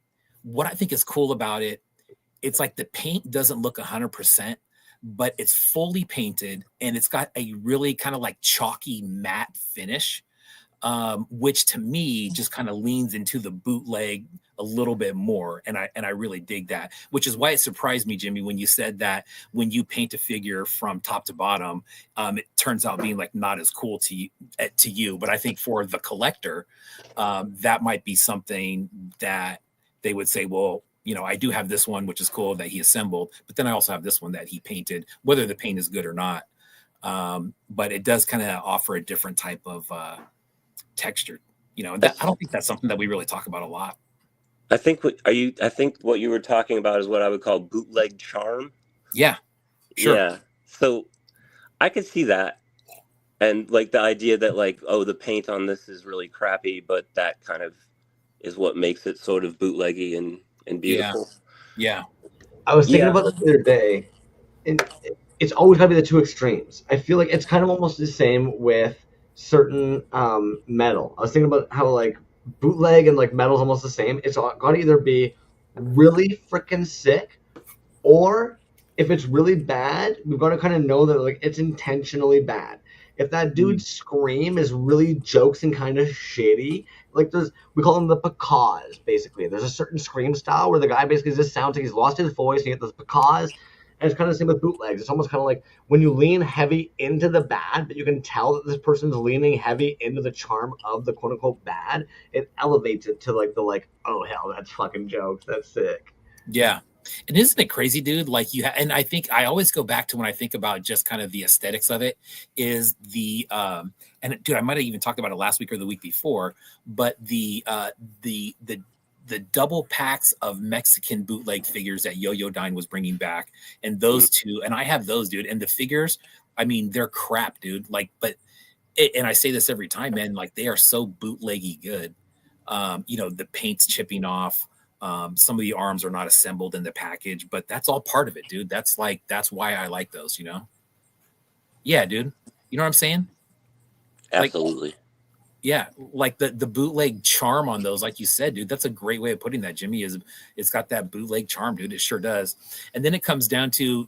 what I think is cool about it. It's like the paint doesn't look 100%, but it's fully painted, and it's got a really kind of like chalky matte finish, which to me just kind of leans into the bootleg a little bit more, and I really dig that, which is why it surprised me, Jimmy, when you said that when you paint a figure from top to bottom, it turns out being like not as cool to you. But I think for the collector, that might be something that they would say, well, I do have this one, which is cool that he assembled, but then I also have this one that he painted, whether the paint is good or not. But it does kind of offer a different type of texture, that I don't think that's something that we really talk about a lot. I think what you were talking about is what I would call bootleg charm. Yeah, sure. Yeah, so I could see that, and like the idea that like, oh, the paint on this is really crappy, but that kind of is what makes it sort of bootleggy and beautiful. Yeah. I was thinking about this the other day, and it's always got to be the two extremes. I feel like it's kind of almost the same with certain metal. I was thinking about how like bootleg and like metal is almost the same. It's got to either be really freaking sick, or if it's really bad, we've got to kind of know that like it's intentionally bad. If that dude's scream is really jokes and kind of shitty, like we call them the pacaws, basically. There's a certain scream style where the guy basically just sounds like he's lost his voice, and you get those pacaws. And it's kind of the same with bootlegs. It's almost kind of like when you lean heavy into the bad, but you can tell that this person's leaning heavy into the charm of the quote unquote bad, it elevates it to like oh hell, that's fucking jokes. That's sick. Yeah. And isn't it crazy, dude? Like and I think I always go back to when I think about just kind of the aesthetics of it is the and dude, I might have even talked about it last week or the week before, but the the double packs of Mexican bootleg figures that Yo-Yo Dine was bringing back, and those two, and I have those, dude. And the figures, I mean, they're crap, dude. Like, but and I say this every time, man. Like, they are so bootleggy good. The paint's chipping off. Some of the arms are not assembled in the package, but that's all part of it, dude. That's why I like those. Yeah, dude. You know what I'm saying? Absolutely. Like, yeah, like the bootleg charm on those, like you said, dude. That's a great way of putting that, Jimmy. It's got that bootleg charm, dude. It sure does. And then it comes down to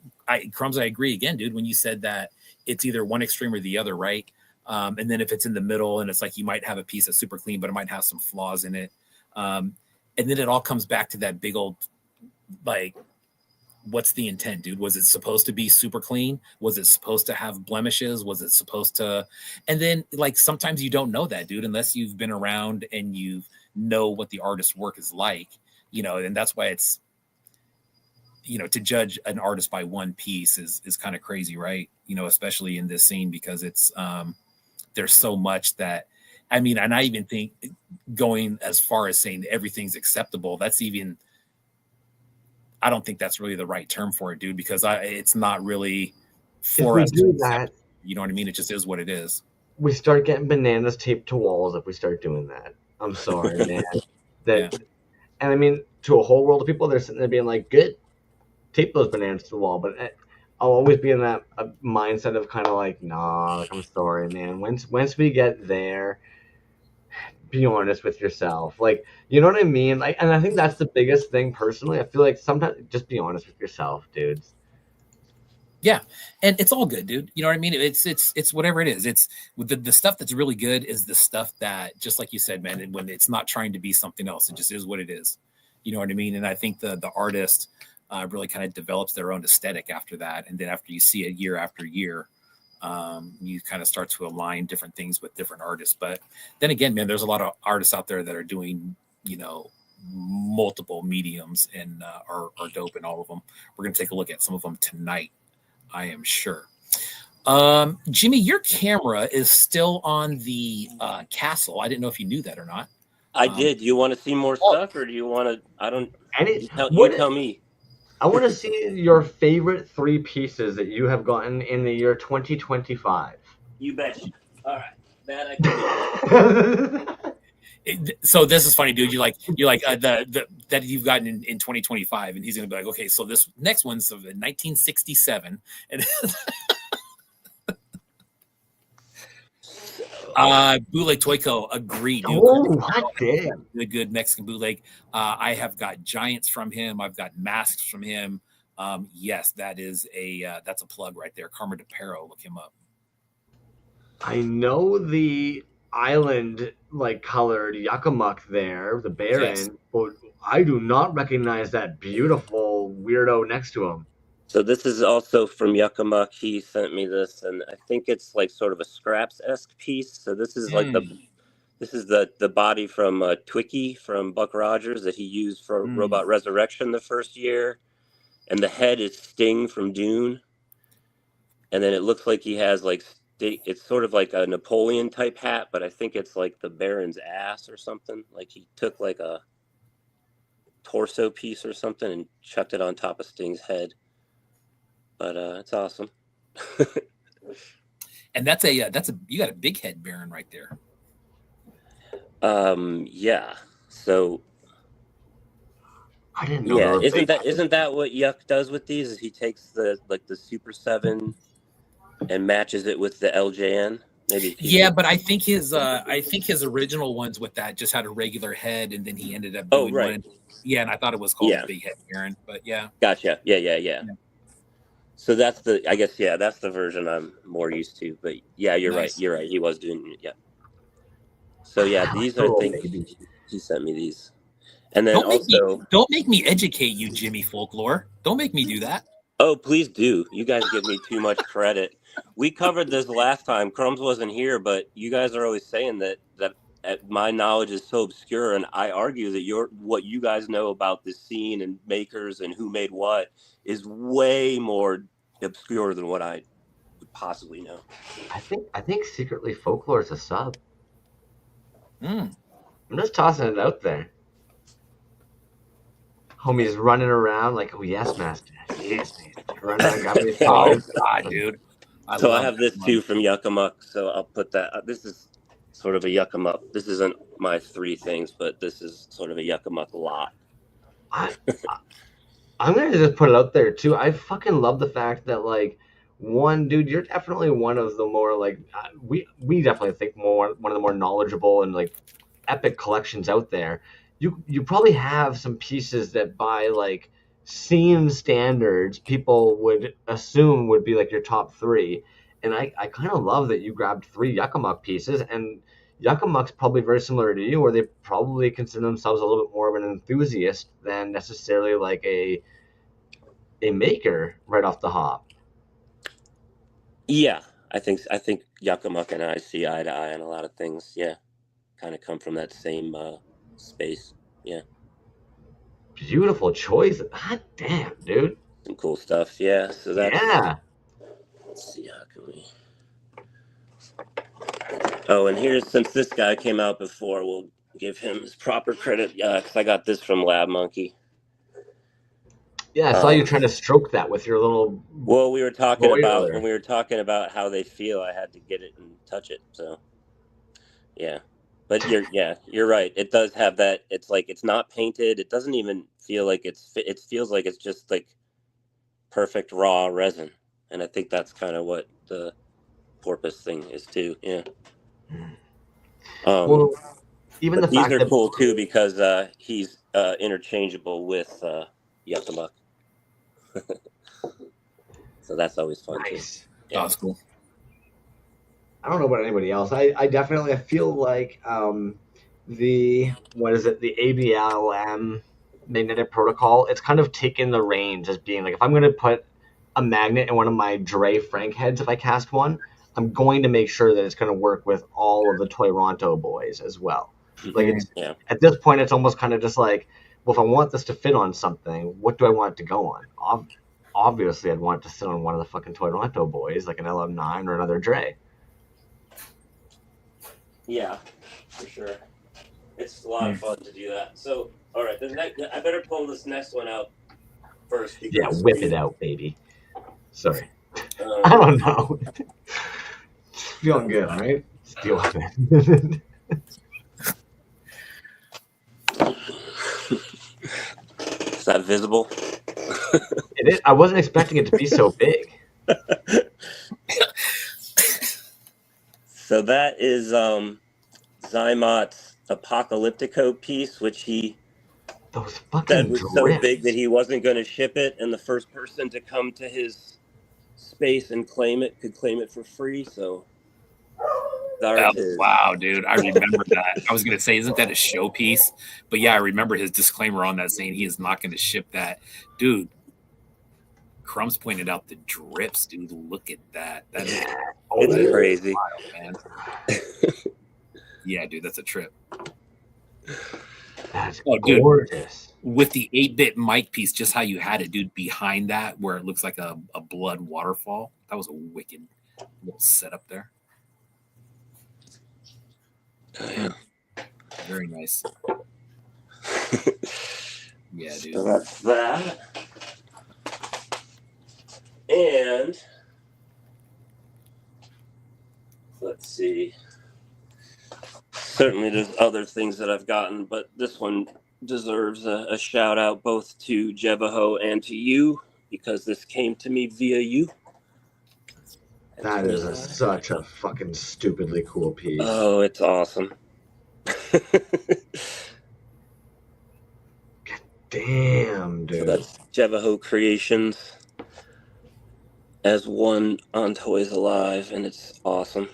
Crumbs. I agree again, dude. When you said that it's either one extreme or the other, right? And then if it's in the middle, and it's like you might have a piece that's super clean, but it might have some flaws in it. And then it all comes back to that big old, like, what's the intent, dude? Was it supposed to be super clean? Was it supposed to have blemishes? Was it supposed to? And then, like, sometimes you don't know that, dude, unless you've been around and you know what the artist's work is like, and that's why it's, to judge an artist by one piece is kind of crazy, right? Especially in this scene, because it's, there's so much that, I mean, and I even think going as far as saying everything's acceptable, that's even, I don't think that's really the right term for it, dude, because it's not really for us to accept. You know what I mean? It just is what it is. We start getting bananas taped to walls if we start doing that. I'm sorry, man. And I mean, to a whole world of people, they're sitting there being like, good, tape those bananas to the wall. But I'll always be in that mindset of kind of like, nah, like, I'm sorry, man. Once we get there, be honest with yourself. Like, you know what I mean? Like, and I think that's the biggest thing personally. I feel like sometimes just be honest with yourself, dudes. Yeah, and it's all good, dude. You know what I mean? It's whatever it is. It's the stuff that's really good is the stuff that, just like you said, man, when it's not trying to be something else, it just is what it is. You know what I mean? And I think the artist really kind of develops their own aesthetic after that, and then after you see it year after year, you kind of start to align different things with different artists. But then again, man, there's a lot of artists out there that are doing, multiple mediums and are dope in all of them. We're going to take a look at some of them tonight, I am sure. Jimmy, your camera is still on the castle. I didn't know if you knew that or not. I did. You want to see more stuff, or do you want to? I don't. You tell me. I want to see your favorite 3 pieces that you have gotten in the year 2025. You betcha. All right, that I can do. So this is funny, dude. You're like the that you've gotten in 2025, and he's gonna be like, okay, so this next one's of 1967, and bootleg Toyco, agreed, dude. The good Mexican bootleg. I have got giants from him. I've got masks from him. Yes, that is that's a plug right there. Karma de Pero, look him up. I know the island colored Yakimuk there, the Baron, but I do not recognize that beautiful weirdo next to him. So this is also from Yakimuk. He sent me this, and I think it's like sort of a scraps-esque piece. So this is like the body from Twicky from Buck Rogers that he used for Robot Resurrection the first year, and the head is Sting from Dune, and then it looks like he has it's sort of like a Napoleon type hat, but I think it's like the Baron's ass or something. Like he took like a torso piece or something and chucked it on top of Sting's head. But it's awesome. And that's you got a big head Baron right there. Yeah. So I didn't know. Yeah, isn't that what Yuck does with these? Is he takes the Super 7 and matches it with the LJN? Maybe. Yeah, but I think his original ones with that just had a regular head, and then he ended up doing one. Yeah, and I thought it was called Big Head Baron, but yeah. Gotcha. Yeah. So that's that's the version I'm more used to. But yeah, you're right. You're right. He was doing it. Yeah. So yeah, these are things he sent me these. And then don't make me educate you, Jimmy Folklore. Don't make me do that. Oh, please do. You guys give me too much credit. We covered this last time. Crumbs wasn't here, but you guys are always saying that my knowledge is so obscure, and I argue that what you guys know about this scene and makers and who made what is way more obscure than what I would possibly know. I think secretly Folklore is a sub. I'm just tossing it out there. Homie's running around like, oh yes, master, yes, master. Running around, grabbing his Oh toys. God, dude. I have this too from Yucca Muck, so I'll put that. This is sort of a Yucca Muck. This isn't my 3 things, but this is sort of a Yucca Muck lot. I'm gonna just put it out there too. I fucking love the fact that like, one dude, you're definitely one of the more like we definitely think one of the more knowledgeable and like epic collections out there. You probably have some pieces that by like scene standards people would assume would be like your top 3, and I kind of love that you grabbed 3 Yucca Muck pieces, and Yucca Muck's probably very similar to you, where they probably consider themselves a little bit more of an enthusiast than necessarily like a maker right off the hop. Yeah, I think Yucca Muck and I see eye to eye on a lot of things. Yeah, kind of come from that same space. Yeah. Beautiful choice. God damn, dude. Some cool stuff. Yeah. So that's. Yeah. Let's see, how can we? Oh, and here's, since this guy came out before, we'll give him his proper credit. Because I got this from Lab Monkey. Yeah, I saw you trying to stroke that with your little. Well, we were talking about when we were talking about how they feel. I had to get it and touch it. So, yeah, but you're right. It does have that. It's like it's not painted. It doesn't even feel like it feels like it's just like perfect raw resin, and I think that's kind of what the porpoise thing is too. Yeah. Well, even the these fact are that cool too because he's interchangeable with Yucca Muck. So that's always fun. Nice. Too. Yeah. That's cool. I don't know about anybody else. I definitely feel like the ABLM magnetic protocol, it's kind of taken the reins as being like, if I'm going to put a magnet in one of my Dre Frank heads, if I cast one, I'm going to make sure that it's going to work with all of the Toronto boys as well. Like it's, at this point, it's almost kind of just like, well, if I want this to fit on something, what do I want it to go on? Obviously, I'd want it to sit on one of the fucking Toronto boys, like an LM9 or another Dre. Yeah, for sure. It's a lot of fun to do that. So, all right, I better pull this next one out first. Yeah, whip it out, baby. Sorry. I don't know. It's feeling good, right? Let's deal with it. Is that visible? It is. I wasn't expecting it to be so big. So that is Zymot's Apocalyptico piece, which he said was so big that he wasn't going to ship it, and the first person to come to his space and claim it could claim it for free. So wow, dude, I remember that. I was going to say, isn't that a showpiece? But yeah, I remember his disclaimer on that saying he is not going to ship that. Dude, Crumbs pointed out the drips, dude. Look at that. That is it's crazy. Wild, man. Yeah, dude, that's a trip. That's gorgeous. With the 8-bit mic piece, just how you had it, dude, behind that, where it looks like a blood waterfall. That was a wicked little setup there. Yeah. Very nice. Yeah, dude. So that's that. And let's see. Certainly there's other things that I've gotten, but this one deserves a shout out both to Jevaho and to you, because this came to me via you. That is such a fucking stupidly cool piece. Oh, it's awesome. God damn, dude. So that's Jevaho Creations as one on Toys Alive, and it's awesome.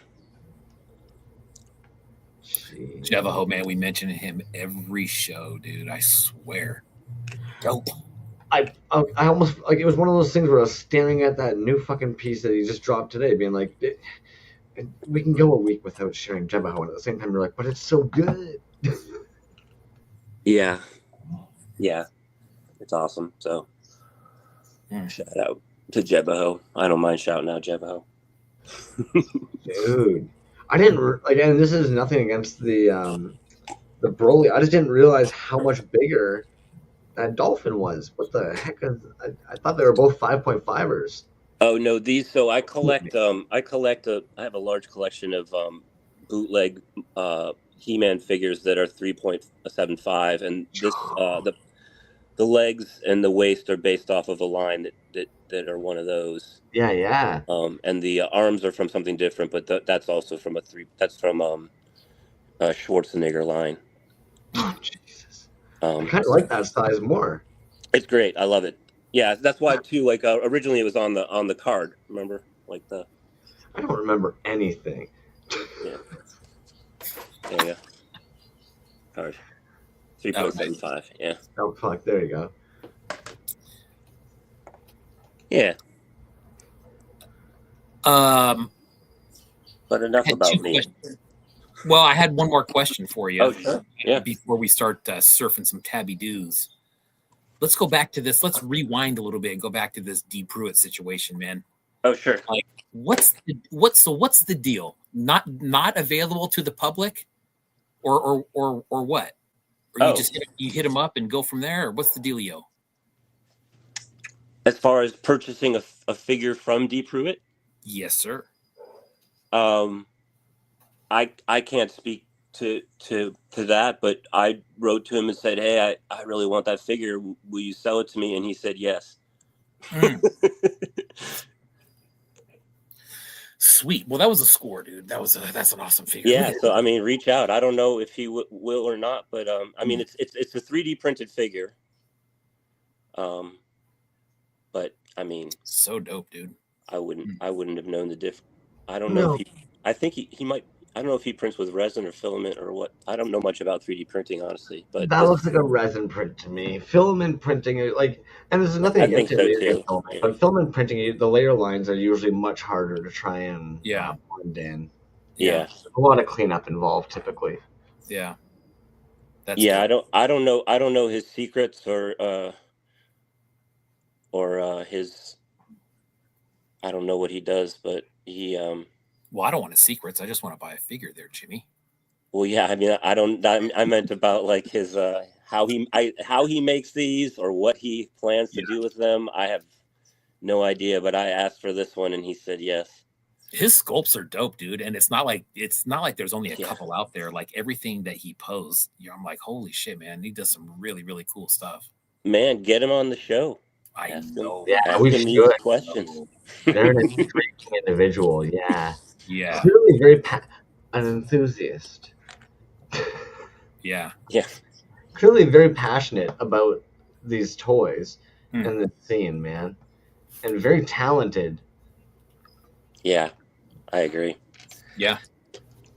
Jevaho, man, we mention him every show, dude. I swear. Dope. I almost, like, it was one of those things where I was staring at that new fucking piece that he just dropped today, being like, we can go a week without sharing Jevaho, and at the same time you're like, but it's so good. Yeah, it's awesome. So shout out to Jevaho. I don't mind shouting out Jevaho. Dude, I didn't, again, this is nothing against the Broly. I just didn't realize how much bigger dolphin was. What the heck? I thought they were both 5.5ers. Oh no, these. So I collect. I have a large collection of bootleg He-Man figures that are 3.75, and this the legs and the waist are based off of a line that are one of those. Yeah. And the arms are from something different, but that's also from That's from a Schwarzenegger line. Oh Jesus! I kind of like that size more. It's great. I love it. Yeah, that's why too. Like originally, it was on the card. Remember, like the. I don't remember anything. Yeah. There you go. Card. 3.75. Yeah. Oh fuck! There you go. Yeah. But enough about me. Well, I had one more question for you. Oh, sure. Yeah. Before we start surfing some tabby doos, let's go back to this. Let's rewind a little bit and go back to this D. Pruitt situation, man. Oh, sure. Like, what's the deal? Not available to the public, or what? Or you just hit him up and go from there, or what's the dealio? As far as purchasing a figure from D. Pruitt? Yes, sir. I can't speak to that, but I wrote to him and said, "Hey, I really want that figure. Will you sell it to me?" And he said yes. Sweet. Well, that was a score, dude. That's an awesome figure. Yeah. So I mean, reach out. I don't know if he will or not, but I mean, it's a 3D printed figure. But I mean, so dope, dude. I wouldn't have known the diff. I don't know if I think he might. I don't know if he prints with resin or filament or what. I don't know much about 3D printing, honestly. But that looks like a resin print to me. Filament printing, and there's nothing against it. But filament printing, the layer lines are usually much harder to try and blend in. Yeah, a lot of cleanup involved typically. Yeah. I don't know his secrets or his. I don't know what he does, but he. Well, I don't want his secrets. I just want to buy a figure there, Jimmy. Well, yeah. I mean, I meant about like his how he makes these or what he plans to do with them. I have no idea, but I asked for this one and he said yes. His sculpts are dope, dude, and it's not like there's only a couple out there. Like everything that he posts, I'm like, holy shit, man! He does some really, really cool stuff. Man, get him on the show. I know. We should do it. Questions. They're an intriguing individual. Yeah. Yeah. Clearly very an enthusiast. Yeah. Clearly very passionate about these toys and the scene, man, and very talented. Yeah, I agree. Yeah,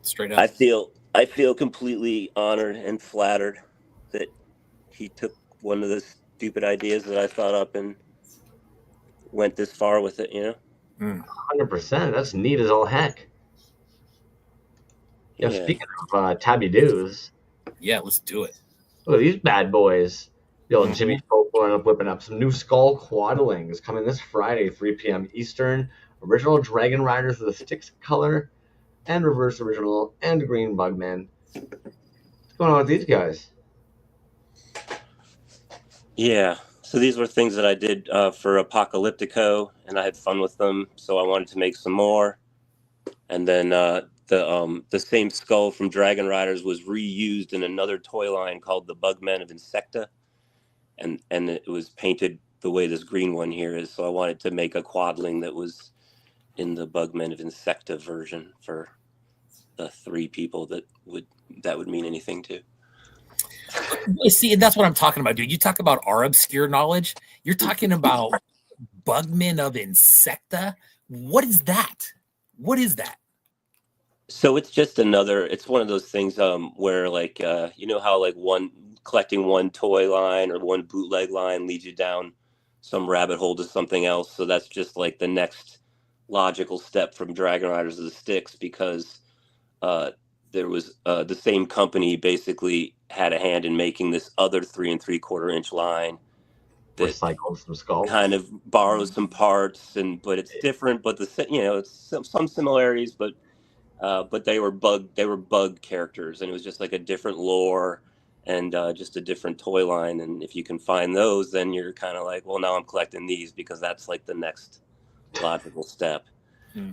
straight up. I feel completely honored and flattered that he took one of the stupid ideas that I thought up and went this far with it. 100%. That's neat as all heck. Yeah. Speaking of tabby doos. Yeah, let's do it. Look at these bad boys. The old Jimmy Folklore whipping up some new Skull Quadlings coming this Friday, 3 p.m. Eastern. Original Dragon Riders of the Styx color and reverse original and green Bugmen. What's going on with these guys? Yeah. So these were things that I did for Apocalyptico, and I had fun with them. So I wanted to make some more. And then the same skull from Dragon Riders was reused in another toy line called the Bugmen of Insecta, and it was painted the way this green one here is. So I wanted to make a quadling that was in the Bugmen of Insecta version for the 3 people that would mean anything to. See, and that's what I'm talking about, dude. You talk about our obscure knowledge. You're talking about Bugmen of Insecta. What is that? What is that? So it's just it's one of those things where like how like collecting one toy line or one bootleg line leads you down some rabbit hole to something else. So that's just like the next logical step from Dragon Riders of the Styx, because there was the same company basically had a hand in making this other 3 3/4 inch line that recycles some skulls, kind of borrows some parts, but it's different, but it's some similarities, but they were bug characters, and it was just like a different lore, and just a different toy line. And if you can find those, then you're kind of like, well, now I'm collecting these because that's like the next logical step.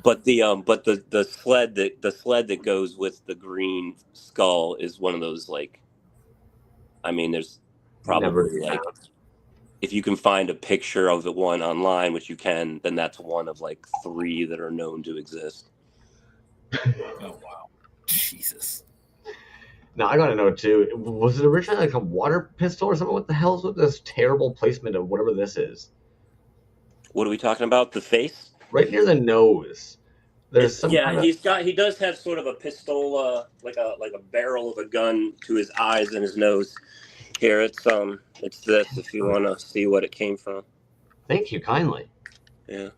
But the sled that goes with the green skull is one of those, like, I mean, there's probably like, if you can find a picture of the one online, which you can, then that's one of like 3 that are known to exist. Oh wow, Jesus! Now I gotta know too. Was it originally like a water pistol or something? What the hell's with this terrible placement of whatever this is? What are we talking about? The face? Right near the nose. There's some yeah, kind of... he does have sort of a pistola, like a barrel of a gun to his eyes and his nose. Here, it's this, if you want to see what it came from. Thank you kindly. Yeah.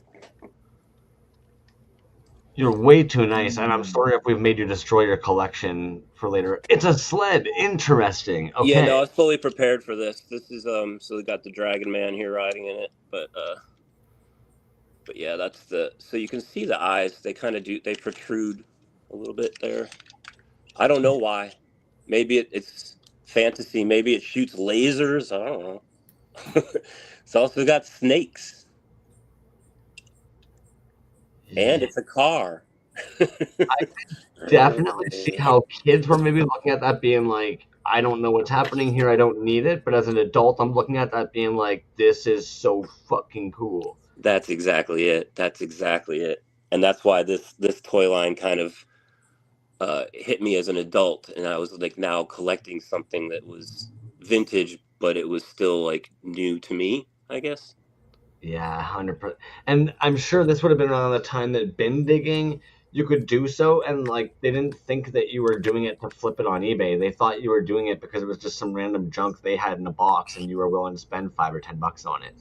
You're way too nice, and I'm sorry if we've made you destroy your collection for later. It's a sled. Interesting. Okay. Yeah, no, I was fully prepared for this. This is so we got the Dragon Man here riding in it, but yeah, that's so you can see the eyes. They kind of they protrude a little bit there. I don't know why. Maybe it's fantasy. Maybe it shoots lasers. I don't know. It's also got snakes. Yeah. And it's a car. I definitely see how kids were maybe looking at that being like, I don't know what's happening here, I don't need it. But as an adult, I'm looking at that being like, this is so fucking cool. That's exactly it. That's exactly it. And that's why this toy line kind of hit me as an adult. And I was like now collecting something that was vintage, but it was still like new to me, I guess. Yeah, 100%. And I'm sure this would have been around the time that bin digging, you could do so, and like they didn't think that you were doing it to flip it on eBay. They thought you were doing it because it was just some random junk they had in a box, and you were willing to spend $5 or $10 on it.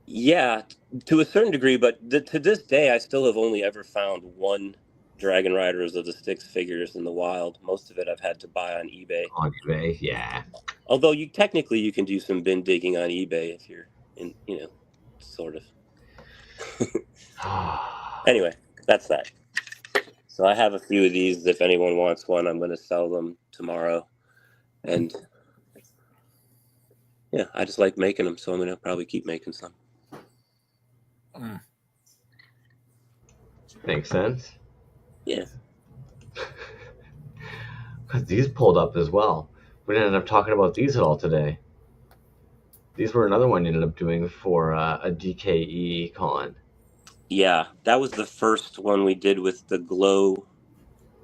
Yeah, to a certain degree, but to this day, I still have only ever found 1 Dragon Riders of the Styx figures in the wild. Most of it I've had to buy on eBay. On eBay, yeah. Although you technically can do some bin digging on eBay if you're in, sort of. Anyway, that's that. So I have a few of these. If anyone wants one, I'm going to sell them tomorrow. And yeah, I just like making them, so I'm going to probably keep making some. Makes sense. Yeah. Because these pulled up as well. We didn't end up talking about these at all today. These were another one you ended up doing for a DKE con. Yeah, that was the first one we did with the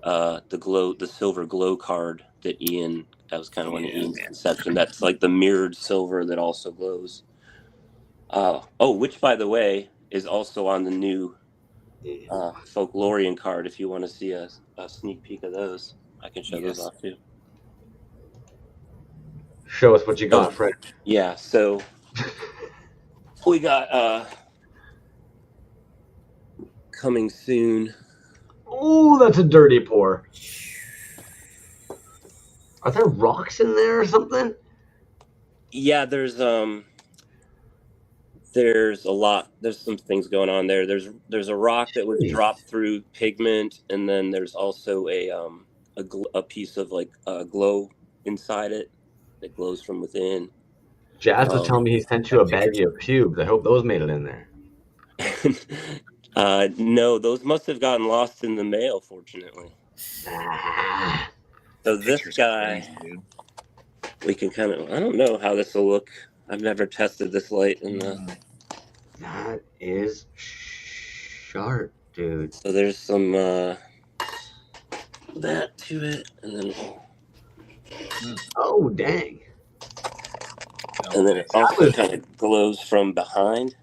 the silver glow card that Ian. That was kind of one of Ian's conception. That's like the mirrored silver that also glows. Which by the way is also on the new Folklorian card. If you want to see a sneak peek of those, I can show those off too. Show us what you got, Fred. Yeah, so we got coming soon. Oh, that's a dirty pour. Are there rocks in there or something? Yeah, there's a lot. There's some things going on there. There's a rock that was dropped through pigment, and then there's also a piece of like glow inside it that glows from within. Jazz was telling me he sent you a baggie of pubes. I hope those made it in there. No, those must have gotten lost in the mail, fortunately. So this guy, we can kind of, I don't know how this will look. I've never tested this light in the... That is sharp, dude. So there's some that to it, and then... Oh, dang. And then it also kind of glows from behind.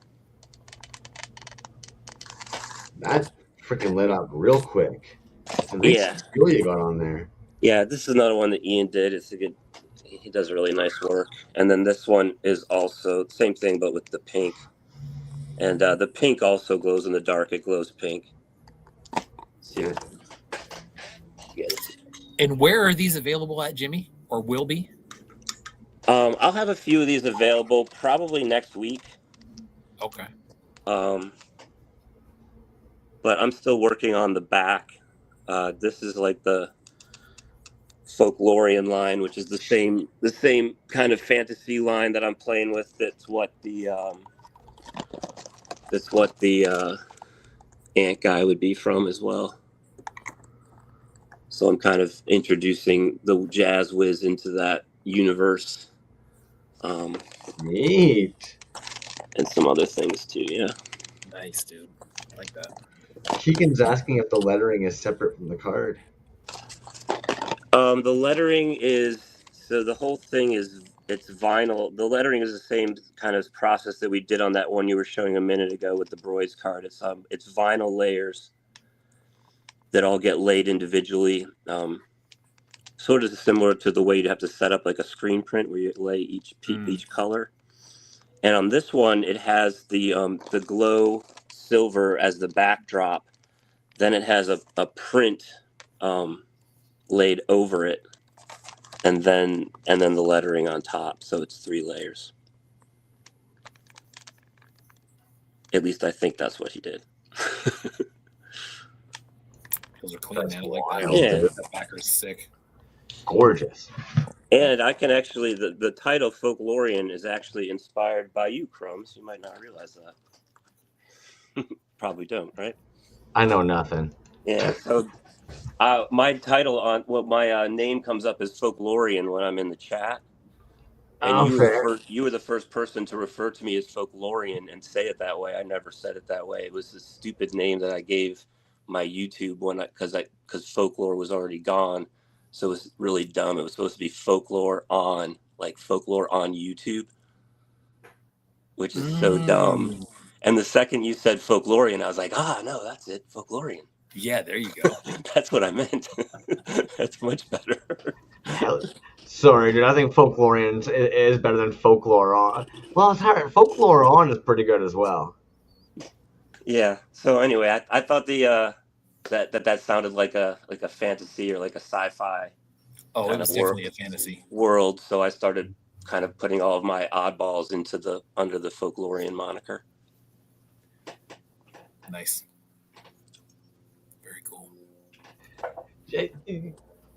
That freaking lit up real quick. Yeah. What you got on there? Yeah, this is another one that Ian did. He does really nice work. And then this one is also the same thing, but with the pink. And the pink also glows in the dark. It glows pink. See. And where are these available at, Jimmy? Or will be? I'll have a few of these available probably next week. Okay. But I'm still working on the back. This is like Folklorian line, which is the same kind of fantasy line that I'm playing with. That's what the ant guy would be from as well. So I'm kind of introducing the Jazz Whiz into that universe. Neat. And some other things too, yeah. Nice, dude. I like that. Keegan's asking if the lettering is separate from the card. The lettering is, so the whole thing is, it's vinyl. The lettering is the same kind of process that we did on that one you were showing a minute ago with the Broyds card. It's vinyl layers that all get laid individually. Sort of similar to the way you'd have to set up like a screen print where you lay each color. And on this one, it has the glow silver as the backdrop. Then it has a print laid over it, and then the lettering on top. So it's 3 layers. At least I think that's what he did. Those are clean, man. I like that. Yeah. That backer's sick. Gorgeous. And I can actually, the title Folklorian is actually inspired by you, Crumbs. You might not realize that. Probably don't, right? I know nothing. Yeah, so my title on, my name comes up as Folklorian when I'm in the chat. And you were the first person to refer to me as Folklorian and say it that way. I never said it that way. It was a stupid name that I gave my YouTube because Folklore was already gone. So it was really dumb. It was supposed to be Folklore on YouTube, which is so dumb. And the second you said Folklorian, I was like, no, that's it, Folklorian. Yeah, there you go. That's what I meant. That's much better. Sorry, dude. I think Folklorian is better than Folklore on. Well, it's hard. Folklore on is pretty good as well. Yeah. So anyway, I thought that sounded like a fantasy or like a sci-fi. Oh, it was definitely a fantasy world. So I started kind of putting all of my oddballs under the Folklorian moniker. Nice. Very cool.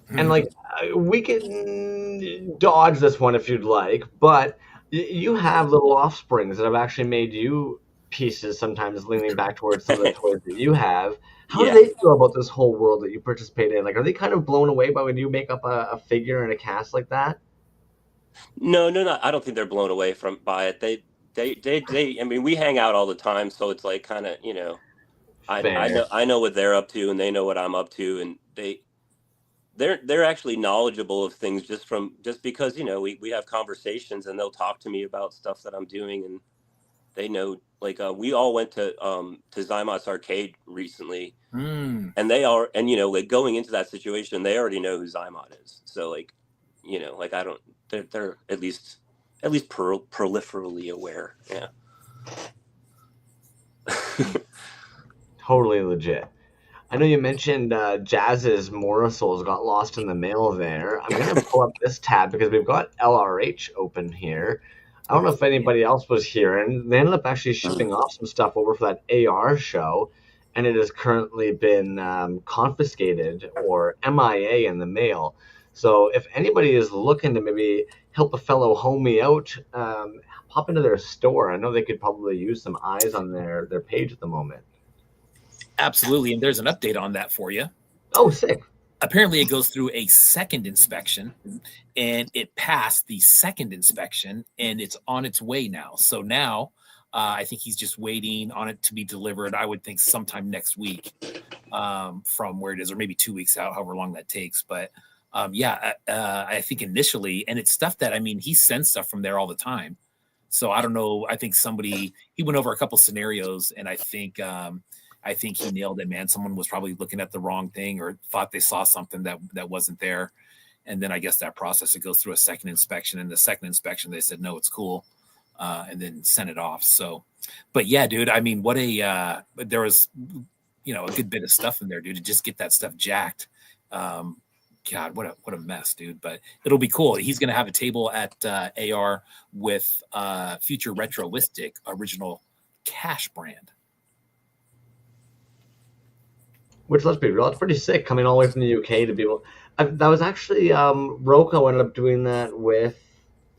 And like we can dodge this one if you'd like, but you have little offsprings that have actually made you pieces, sometimes leaning back towards some of the toys that you have. How do they feel about this whole world that you participate in? Like, are they kind of blown away by when you make up a figure and a cast like that? No, I don't think they're blown away by it. They I mean, we hang out all the time, so it's like kind of, I know what they're up to and they know what I'm up to, and they're actually knowledgeable of things just because, we have conversations and they'll talk to me about stuff that I'm doing, and they know, like, we all went to Zymott's Arcade recently, and like going into that situation, they already know who Zymott is. So like, I don't, they're at least proliferally aware. Yeah. Totally legit. I know you mentioned Jazz's Morsels got lost in the mail there. I'm going to pull up this tab because we've got LRH open here. I don't know if anybody else was here, and they ended up actually shipping off some stuff over for that AR show, and it has currently been confiscated or MIA in the mail. So if anybody is looking to maybe help a fellow homie out, pop into their store. I know they could probably use some eyes on their page at the moment. Absolutely, and there's an update on that for you. Oh, sick. Apparently, it goes through a second inspection, and it passed the second inspection, and it's on its way now. So now, I think he's just waiting on it to be delivered. I would think sometime next week from where it is, or maybe 2 weeks out, however long that takes. But I think initially, and it's stuff that, I mean, he sends stuff from there all the time. So I don't know. I think he went over a couple scenarios, and I think he nailed it, man. Someone was probably looking at the wrong thing or thought they saw something that wasn't there. And then I guess that process, it goes through a second inspection, and the second inspection, they said, no, it's cool. And then sent it off. So, but yeah, dude, I mean, there was, a good bit of stuff in there, dude, to just get that stuff jacked. God, what a mess, dude. But it'll be cool. He's going to have a table at AR with future retroistic original Cash brand. Which, let's be real, it's pretty sick coming all the way from the UK to be able. That was actually Roko ended up doing that with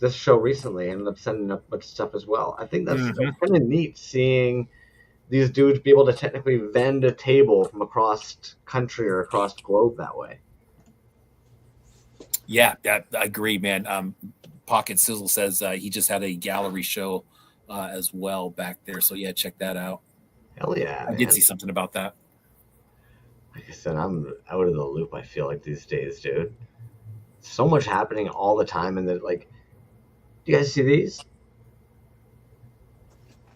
this show recently. Ended up sending up much stuff as well. I think that's kind of neat seeing these dudes be able to technically vend a table from across country or across the globe that way. Yeah, I agree, man. Pocket Sizzle says he just had a gallery show as well back there. So yeah, check that out. Hell yeah, I did see something about that. Like I said, I'm out of the loop, I feel like, these days, dude. So much happening all the time, and that, like, do you guys see these?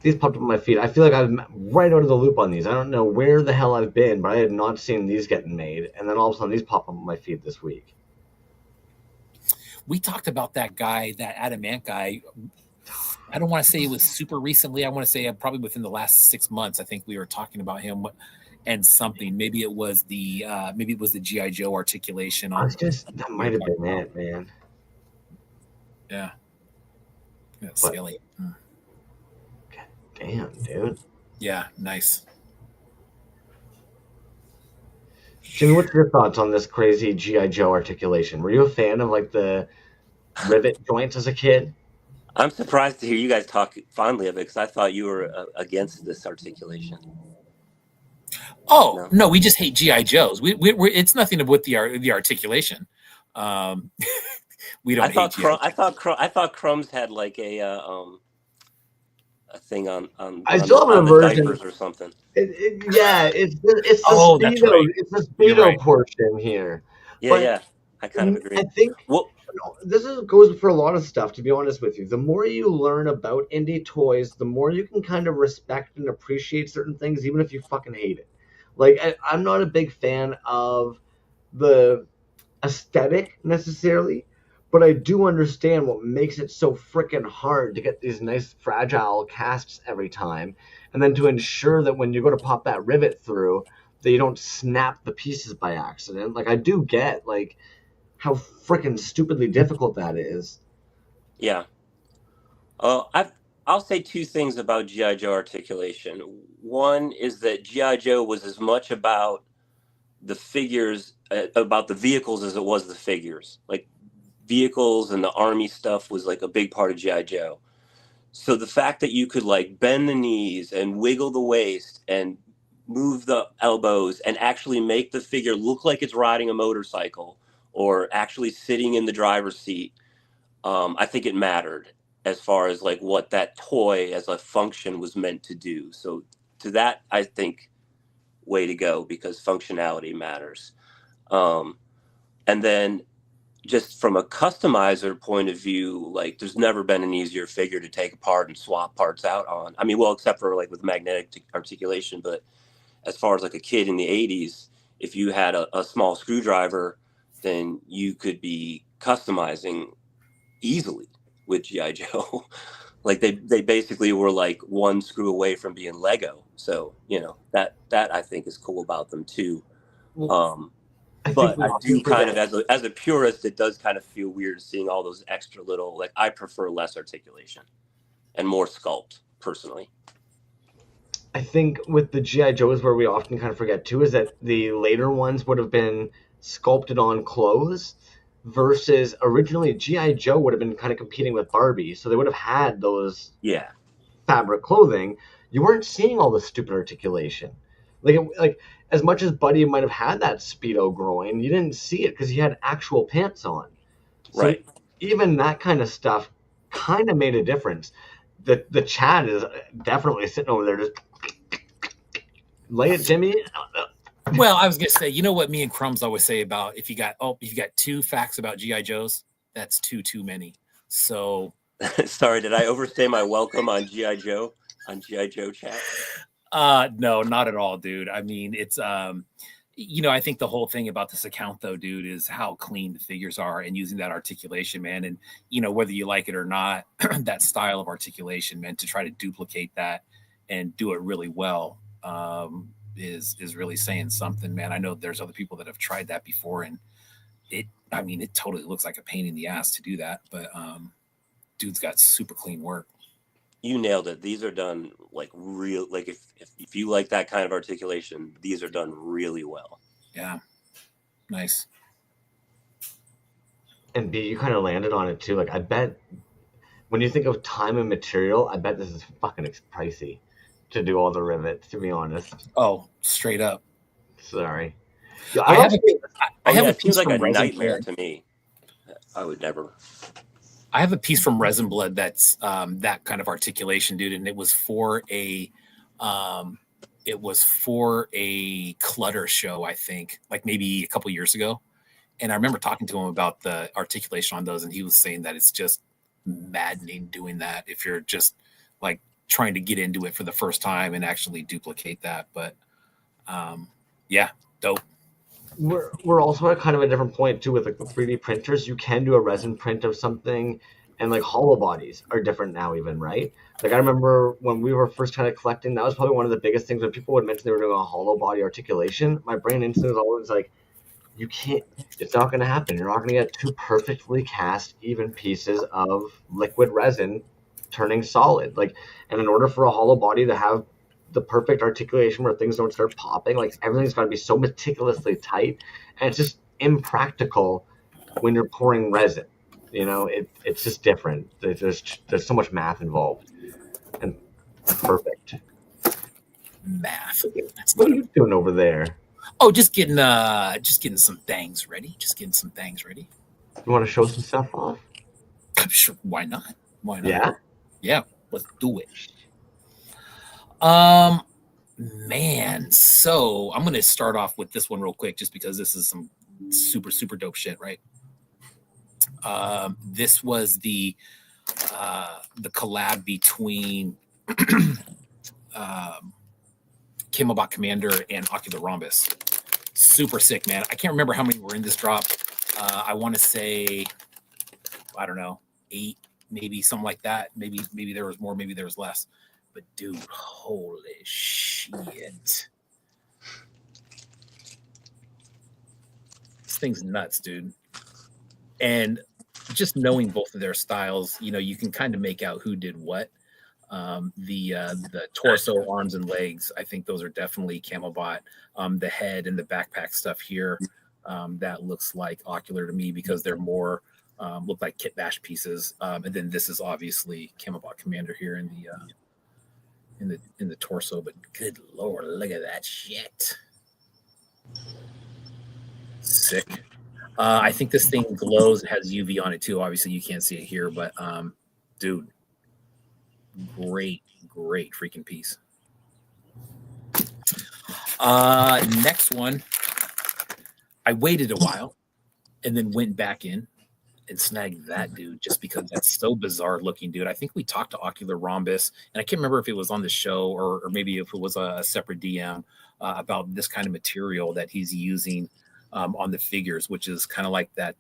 These popped up on my feed. I feel like I'm right out of the loop on these. I don't know where the hell I've been, but I had not seen these getting made, and then all of a sudden these pop up on my feed this week. We talked about that guy, that Adamant guy. I don't want to say it was super recently. I want to say probably within the last 6 months. I think we were talking about him and something. Maybe it was the G.I. Joe articulation. That might have been it, man. Yeah. Silly. God damn, dude. Yeah, nice. Jimmy, what's your thoughts on this crazy G.I. Joe articulation? Were you a fan of, like, the rivet joints as a kid? I'm surprised to hear you guys talk fondly of it, because I thought you were against this articulation. Oh no, we just hate GI Joes. We're it's nothing with the articulation. We don't. I thought Crumbs had like a thing on I still have a version diapers or something. It's the oh, that's right. It's the speedo portion here. Yeah, I kind of agree. I think this goes for a lot of stuff, to be honest with you. The more you learn about indie toys, the more you can kind of respect and appreciate certain things, even if you fucking hate it. Like, I'm not a big fan of the aesthetic necessarily, but I do understand what makes it so freaking hard to get these nice fragile casts every time, and then to ensure that when you go to pop that rivet through, that you don't snap the pieces by accident. Like, I do get, like, how freaking stupidly difficult that is. Yeah. I'll say two things about G.I. Joe articulation. One is that G.I. Joe was as much about the figures, about the vehicles, as it was the figures. Like, vehicles and the army stuff was like a big part of G.I. Joe. So the fact that you could like bend the knees and wiggle the waist and move the elbows and actually make the figure look like it's riding a motorcycle or actually sitting in the driver's seat, I think it mattered as far as like what that toy as a function was meant to do. So to that, I think, way to go, because functionality matters. And then just from a customizer point of view, like, there's never been an easier figure to take apart and swap parts out on. I mean, well, except for like with magnetic articulation, but as far as like a kid in the 80s, if you had a small screwdriver, then you could be customizing easily with G.I. Joe. Like, they basically were like one screw away from being Lego. So, you know, that I think is cool about them too. But I do kind of, as a purist, it does kind of feel weird seeing all those extra little, like, I prefer less articulation and more sculpt, personally. I think with the G.I. Joes, where we often kind of forget too, is that the later ones would have been sculpted on clothes, versus originally G.I. Joe would have been kind of competing with Barbie, so they would have had those fabric clothing. You weren't seeing all the stupid articulation. Like as much as Buddy might have had that Speedo groin, you didn't see it because he had actual pants on. So right. Even that kind of stuff kind of made a difference. The Chad is definitely sitting over there just lay it, Jimmy. Well, I was gonna say, you know what me and Crumbs always say about if you got two facts about G.I. Joes, that's too many. So sorry, did I overstay my welcome on G.I. Joe chat? No, not at all, dude. I mean, it's I think the whole thing about this account, though, dude, is how clean the figures are and using that articulation, man. And whether you like it or not, that style of articulation, man, to try to duplicate that and do it really well, is really saying something, man. I know there's other people that have tried that before, and it totally looks like a pain in the ass to do that, but dude's got super clean work. You nailed it. These are done like real, like if you like that kind of articulation, these are done really well. Yeah. Nice. And B, you kind of landed on it too. Like, I bet when you think of time and material, I bet this is fucking pricey to do all the rivets, to be honest. Oh, straight up. Sorry. Yeah, I have it seems like a nightmare to me. I would never. I have a piece from Resin Blood that's that kind of articulation, dude, and it was for a clutter show, I think, like maybe a couple years ago. And I remember talking to him about the articulation on those, and he was saying that it's just maddening doing that if you're just like trying to get into it for the first time and actually duplicate that. But yeah, dope. We're also at kind of a different point too with like the 3D printers. You can do a resin print of something, and like hollow bodies are different now, even, right? Like I remember when we were first kind of collecting, that was probably one of the biggest things when people would mention they were doing a hollow body articulation. My brain instantly was always like, you can't, it's not going to happen. You're not going to get two perfectly cast even pieces of liquid resin turning solid. Like, and in order for a hollow body to have the perfect articulation where things don't start popping, like everything's got to be so meticulously tight, and it's just impractical when you're pouring resin. You know, it's just different. There's so much math involved, and perfect math. What are you doing over there? Oh, just getting some things ready. You want to show some stuff off? Sure, why not? Yeah, let's do it. Man, so I'm gonna start off with this one real quick, just because this is some super dope shit, right? This was the collab between Camelbot Commander and Ocular Rhombus. Super sick, man. I can't remember how many were in this drop. I want to say, I don't know, 8, maybe something like that. Maybe there was more, maybe there was less. But dude, holy shit. This thing's nuts, dude. And just knowing both of their styles, you know, you can kind of make out who did what. The torso, arms, and legs, I think those are definitely Camelbot. The head and the backpack stuff here, that looks like Ocular to me, because they're more look like kit bash pieces. And then this is obviously Camelbot Commander here in the torso. But good lord, look at that shit. Sick. I think this thing glows and has UV on it too. Obviously, you can't see it here, but dude, great freaking piece. Next one, I waited a while and then went back in and snagged that dude, just because that's so bizarre looking, dude. I think we talked to Ocular Rhombus, and I can't remember if it was on the show or maybe if it was a separate DM about this kind of material that he's using on the figures, which is kind of like that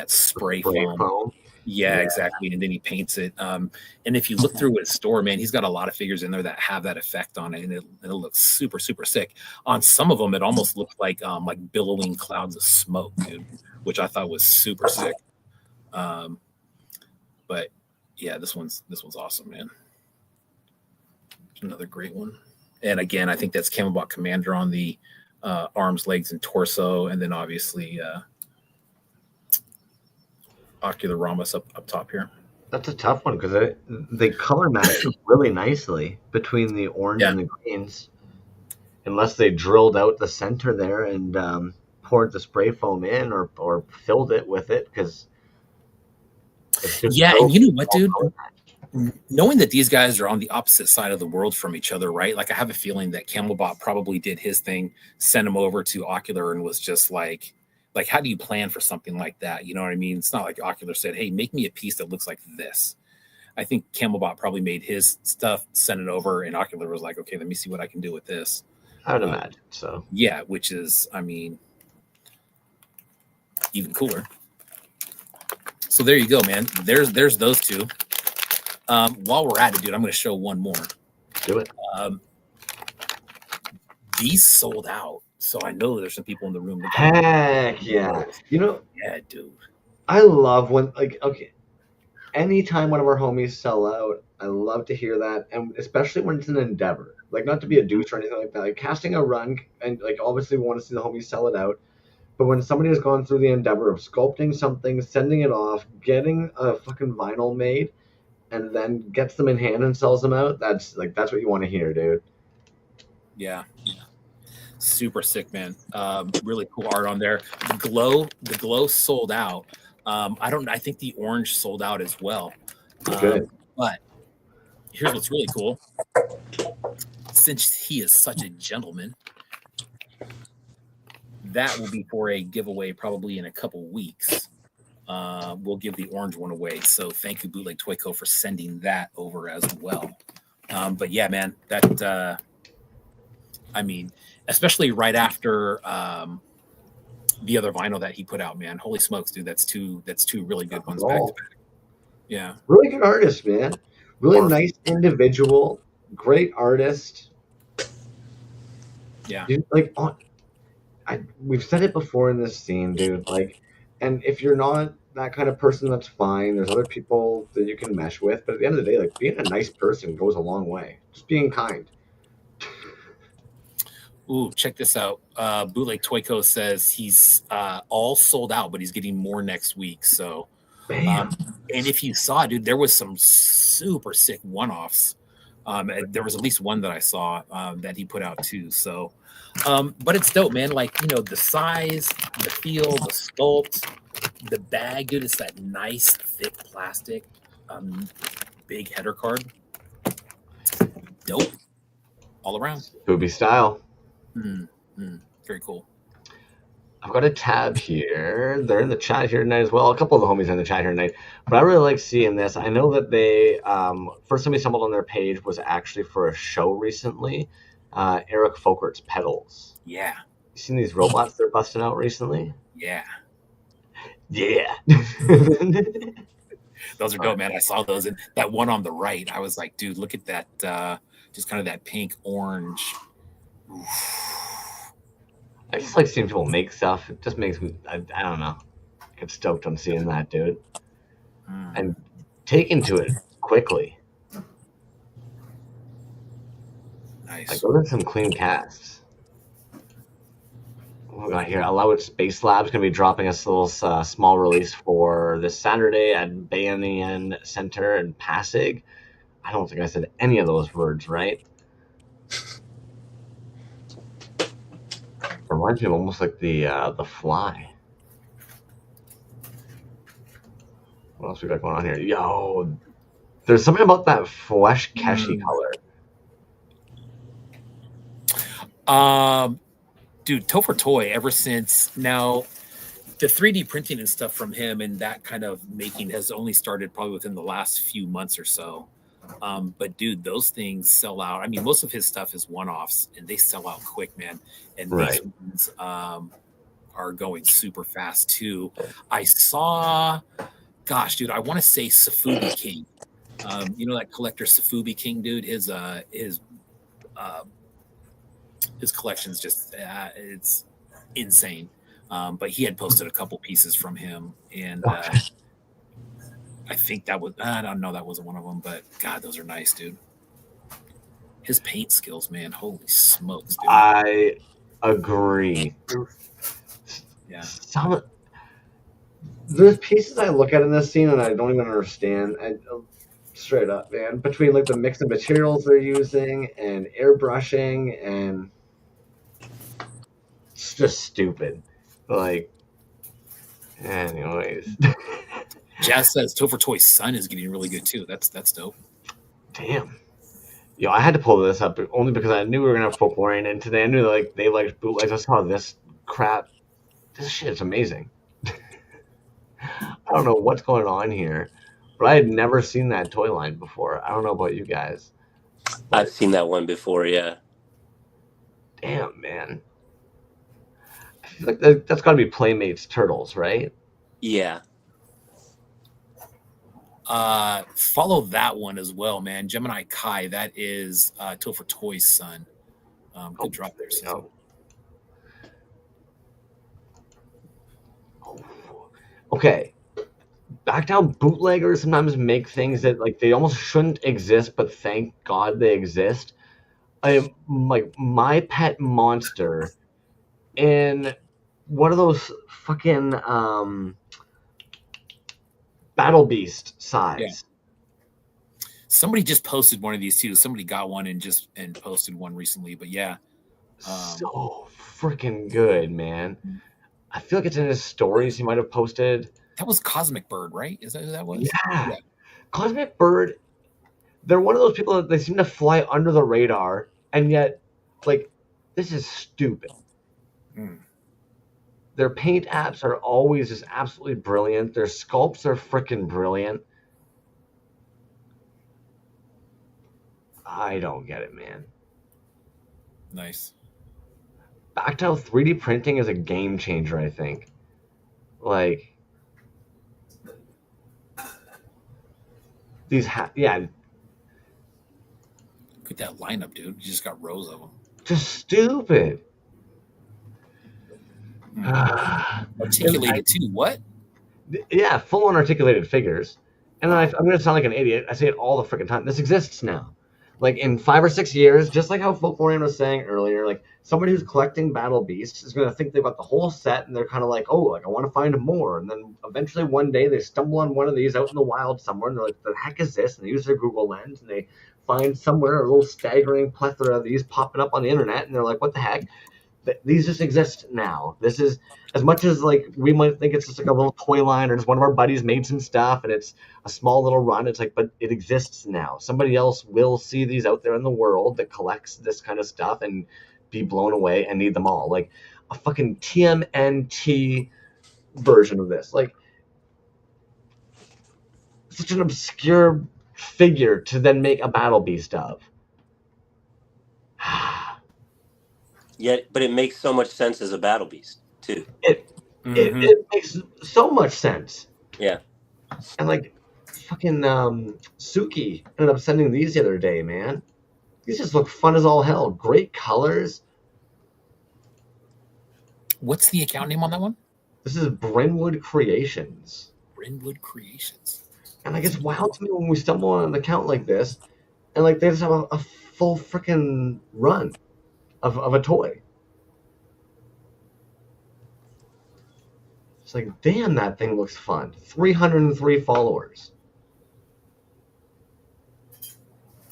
spray foam. Yeah, exactly. And then he paints it. And if you look through his store, man, he's got a lot of figures in there that have that effect on it, and it looks super sick. On some of them, it almost looks like billowing clouds of smoke, dude, which I thought was super sick. But yeah, this one's awesome, man. Another great one. And again, I think that's Camelbot Commander on the arms, legs, and torso, and then obviously Ocular Rhombus up top here. That's a tough one, because they color match really nicely between the orange and the greens, unless they drilled out the center there and poured the spray foam in or filled it with it, because and you know what, dude? Knowing that these guys are on the opposite side of the world from each other, right? Like, I have a feeling that Camelbot probably did his thing, sent him over to Ocular, and was just like, how do you plan for something like that? You know what I mean? It's not like Ocular said, hey, make me a piece that looks like this. I think Camelbot probably made his stuff, sent it over, and Ocular was like, okay, let me see what I can do with this. I would imagine so. Yeah, which is, I mean, even cooler. So there you go, man. There's those two. While we're at it, dude, I'm going to show one more. Do it. These sold out. So I know there's some people in the room. Heck yeah. You know, yeah, dude. I love when, like, okay, anytime one of our homies sell out, I love to hear that, and especially when it's an endeavor. Like, not to be a douche or anything like that. Like, casting a run, and like obviously we want to see the homies sell it out. But when somebody has gone through the endeavor of sculpting something, sending it off, getting a fucking vinyl made, and then gets them in hand and sells them out, that's what you want to hear, dude. Yeah. Super sick, man. Really cool art on there. The glow sold out. I think the orange sold out as well. Good. But here's what's really cool. Since he is such a gentleman, that will be for a giveaway probably in a couple weeks. We'll give the orange one away. So thank you, Bootleg Toy Co., for sending that over as well. But yeah, man, that I mean, especially right after the other vinyl that he put out, man. Holy smokes, dude! That's two really good ones back to back. Yeah, really good artist, man. Really nice individual, great artist. Yeah, Dude, like we've said it before in this scene, dude. Like, and if you're not that kind of person, that's fine. There's other people that you can mesh with, but at the end of the day, like being a nice person goes a long way. Just being kind. Ooh, check this out. Bootleg Toyco says he's all sold out, but he's getting more next week. So, and if you saw, dude, there was some super sick one-offs. There was at least one that I saw that he put out too. So, but it's dope, man. Like, the size, the feel, the sculpt, the bag, dude. It's that nice, thick plastic, big header card. Dope, all around. Booby style. Very cool. I've got a tab here. They're in the chat here tonight as well. A couple of the homies are in the chat here tonight. But I really like seeing this. I know that they first time we stumbled on their page was actually for a show recently. Eric Folkert's Pedals. Yeah. You seen these robots they're busting out recently? Yeah. Yeah. Those are dope, man. I saw those, and that one on the right, I was like, dude, look at that, just kind of that pink orange. Oof. I just like seeing people make stuff. It just makes me, I don't know, I get stoked on seeing that, dude. And taking to it quickly. Nice. Like, those are some clean casts. What we got here? Allow It Space Lab's going to be dropping us a little small release for this Saturday at Bayanian Center in Pasig. I don't think I said any of those words right. Reminds me of almost like the Fly. What else we got going on here? Yo, there's something about that flesh Keshi color. Dude, Topher Toy, ever since now, the 3D printing and stuff from him and that kind of making has only started probably within the last few months or so. But dude, those things sell out. I mean, most of his stuff is one-offs and they sell out quick, man. And these ones are going super fast too. I saw, gosh, dude, I want to say Safubi King. That collector Safubi King, dude, his collection's just it's insane. But he had posted a couple pieces from him, and I think that was, I don't know, that wasn't one of them, but God, those are nice, dude. His paint skills, man, holy smokes, dude. I agree. Yeah. There's pieces I look at in this scene and I don't even understand. Straight up, man. Between like the mix of materials they're using and airbrushing, and it's just stupid. Like, anyways. Jazz says Topher Toy's son is getting really good too. That's dope. Damn. Yo, I had to pull this up only because I knew we were gonna have Folklore in today. I knew they liked bootlegs. I saw this crap. This shit is amazing. I don't know what's going on here, but I had never seen that toy line before. I don't know about you guys. I've seen that one before, yeah. Damn, man. I feel like that's got to be Playmates Turtles, right? Yeah. Follow that one as well, man. Gemini Kai, that is Topher Toy's son. Good drop there. So. Okay. Backdown bootleggers sometimes make things that like they almost shouldn't exist, but thank God they exist. I like my pet monster in one of those fucking Battle Beast size. Somebody just posted one of these too. Somebody got one and posted one recently. But yeah, so freaking good, man. I feel like it's in his stories he might have posted. That was Cosmic Bird, right? Is that who that was? Yeah. Cosmic Bird. They're one of those people that they seem to fly under the radar, and yet, like, this is stupid. Their paint apps are always just absolutely brilliant. Their sculpts are freaking brilliant. I don't get it, man. Nice. Back-to 3D printing is a game changer, I think. Like, these, yeah. Look at that lineup, dude. You just got rows of them. Just stupid. Articulated too. What? Yeah, full-on articulated figures. And then I'm going to sound like an idiot. I say it all the freaking time. This exists now. Like in 5 or 6 years, just like how Folklore was saying earlier, like somebody who's collecting Battle Beasts is going to think they've got the whole set, and they're kind of like, oh, like I want to find more. And then eventually one day they stumble on one of these out in the wild somewhere, and they're like, the heck is this? And they use their Google Lens, and they find somewhere a little staggering plethora of these popping up on the internet, and they're like, what the heck? These just exist now. This is, as much as like we might think it's just like a little toy line or just one of our buddies made some stuff and it's a small little run, it's like, but it exists now. Somebody else will see these out there in the world that collects this kind of stuff and be blown away and need them all. Like a fucking TMNT version of this. Like such an obscure figure to then make a Battle Beast of. But it makes so much sense as a Battle Beast too. It makes so much sense. Yeah. And like fucking Suki ended up sending these the other day, man. These just look fun as all hell. Great colors. What's the account name on that one? This is Brynwood Creations. Brynwood Creations. And like it's wild to me when we stumble on an account like this, and like they just have a full freaking run of a toy. It's like, damn, that thing looks fun. 303 followers.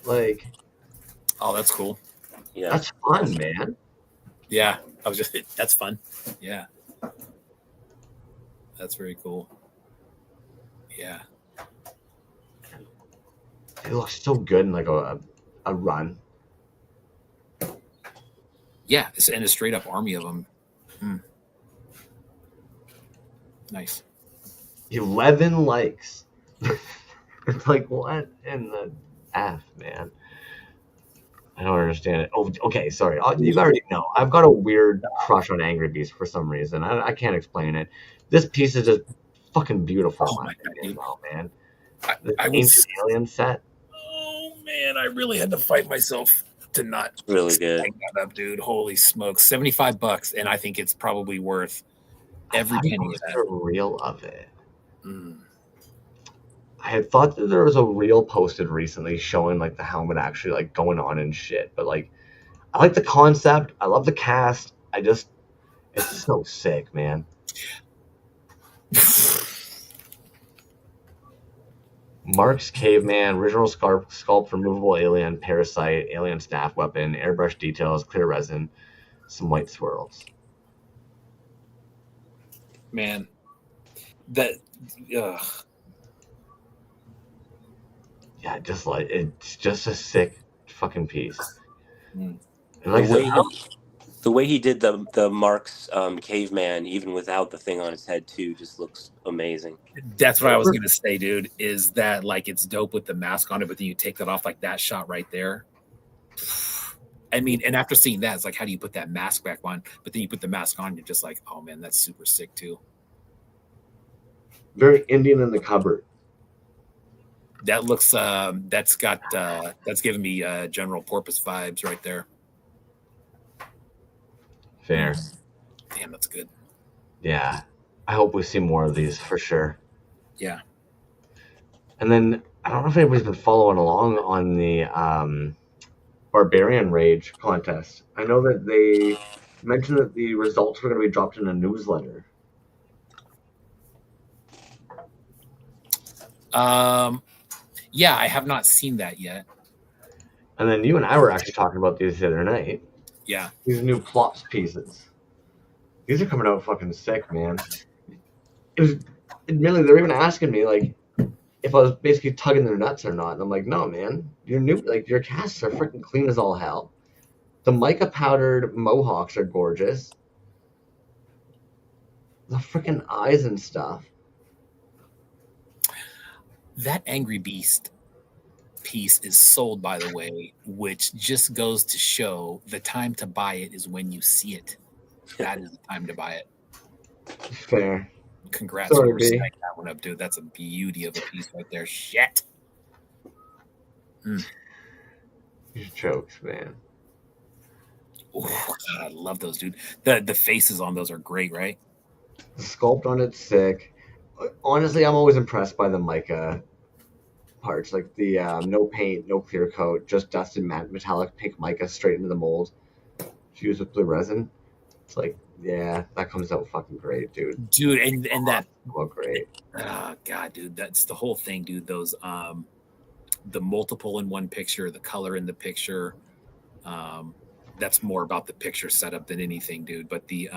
Like, oh, that's cool. Yeah, that's fun, man. Yeah, that's fun. Yeah, that's very cool. Yeah, it looks so good in like a run. Yeah, and a straight up army of them. Nice. 11 likes. It's like, what in the F, man? I don't understand it. Oh, okay, sorry. You already know. I've got a weird crush on Angry Beast for some reason. I can't explain it. This piece is just fucking beautiful. Oh my God, man. The Ancient Alien set. Oh man, I really had to fight myself to not really good. That up, dude. Holy smokes, $75, and I think it's probably worth every penny of that. A reel of it. I had thought that there was a reel posted recently showing like the helmet actually like going on and shit, but like I like the concept. I love the cast. It's so sick, man. Mark's Caveman, original sculpt, removable alien, parasite, alien staff weapon, airbrush details, clear resin, some white swirls. Man, that yeah, just like it's just a sick fucking piece. And like the way he did the Mark's Caveman, even without the thing on his head too, just looks amazing. That's what I was gonna say, dude. Is that like it's dope with the mask on it, but then you take that off, like that shot right there. I mean, and after seeing that, it's like, how do you put that mask back on? But then you put the mask on, you're just like, oh man, that's super sick too. Very Indian in the cupboard. That looks that's giving me General Porpoise vibes right there. Fair. Damn, that's good. Yeah. I hope we see more of these for sure. Yeah. And then I don't know if anybody's been following along on the Barbarian Rage contest. I know that they mentioned that the results were going to be dropped in a newsletter. Yeah, I have not seen that yet. And then you and I were actually talking about these the other night. Yeah. These new plops pieces. These are coming out fucking sick, man. It was admittedly they're even asking me like if I was basically tugging their nuts or not. And I'm like, no, man. Your new your casts are freaking clean as all hell. The mica powdered mohawks are gorgeous. The freaking eyes and stuff. That Angry Beast piece is sold, by the way, which just goes to show the time to buy it is when you see it. That is the time to buy it. Fair. Congrats for reciting that one up, dude. That's a beauty of a piece right there. Shit. These jokes, man. Oh, God, I love those, dude. The faces on those are great, right? The sculpt on it's sick. Honestly, I'm always impressed by the mica parts, like the no paint, no clear coat, just dusted matte metallic pink mica straight into the mold, fused with blue resin. It's like, yeah, that comes out fucking great, dude. Dude, and that look great. Oh God, dude, that's the whole thing, dude. Those the multiple in one picture, the color in the picture. That's more about the picture setup than anything, dude. But the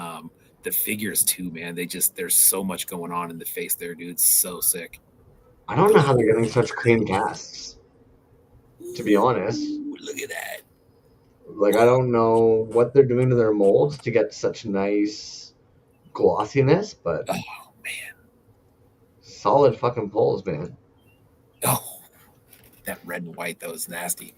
figures too, man. There's so much going on in the face there, dude. It's so sick. I don't know how they're getting such clean casts, to be honest. Ooh, look at that. Like, I don't know what they're doing to their molds to get such nice glossiness, but oh man, solid fucking pulls, man. Oh, that red and white, that was nasty.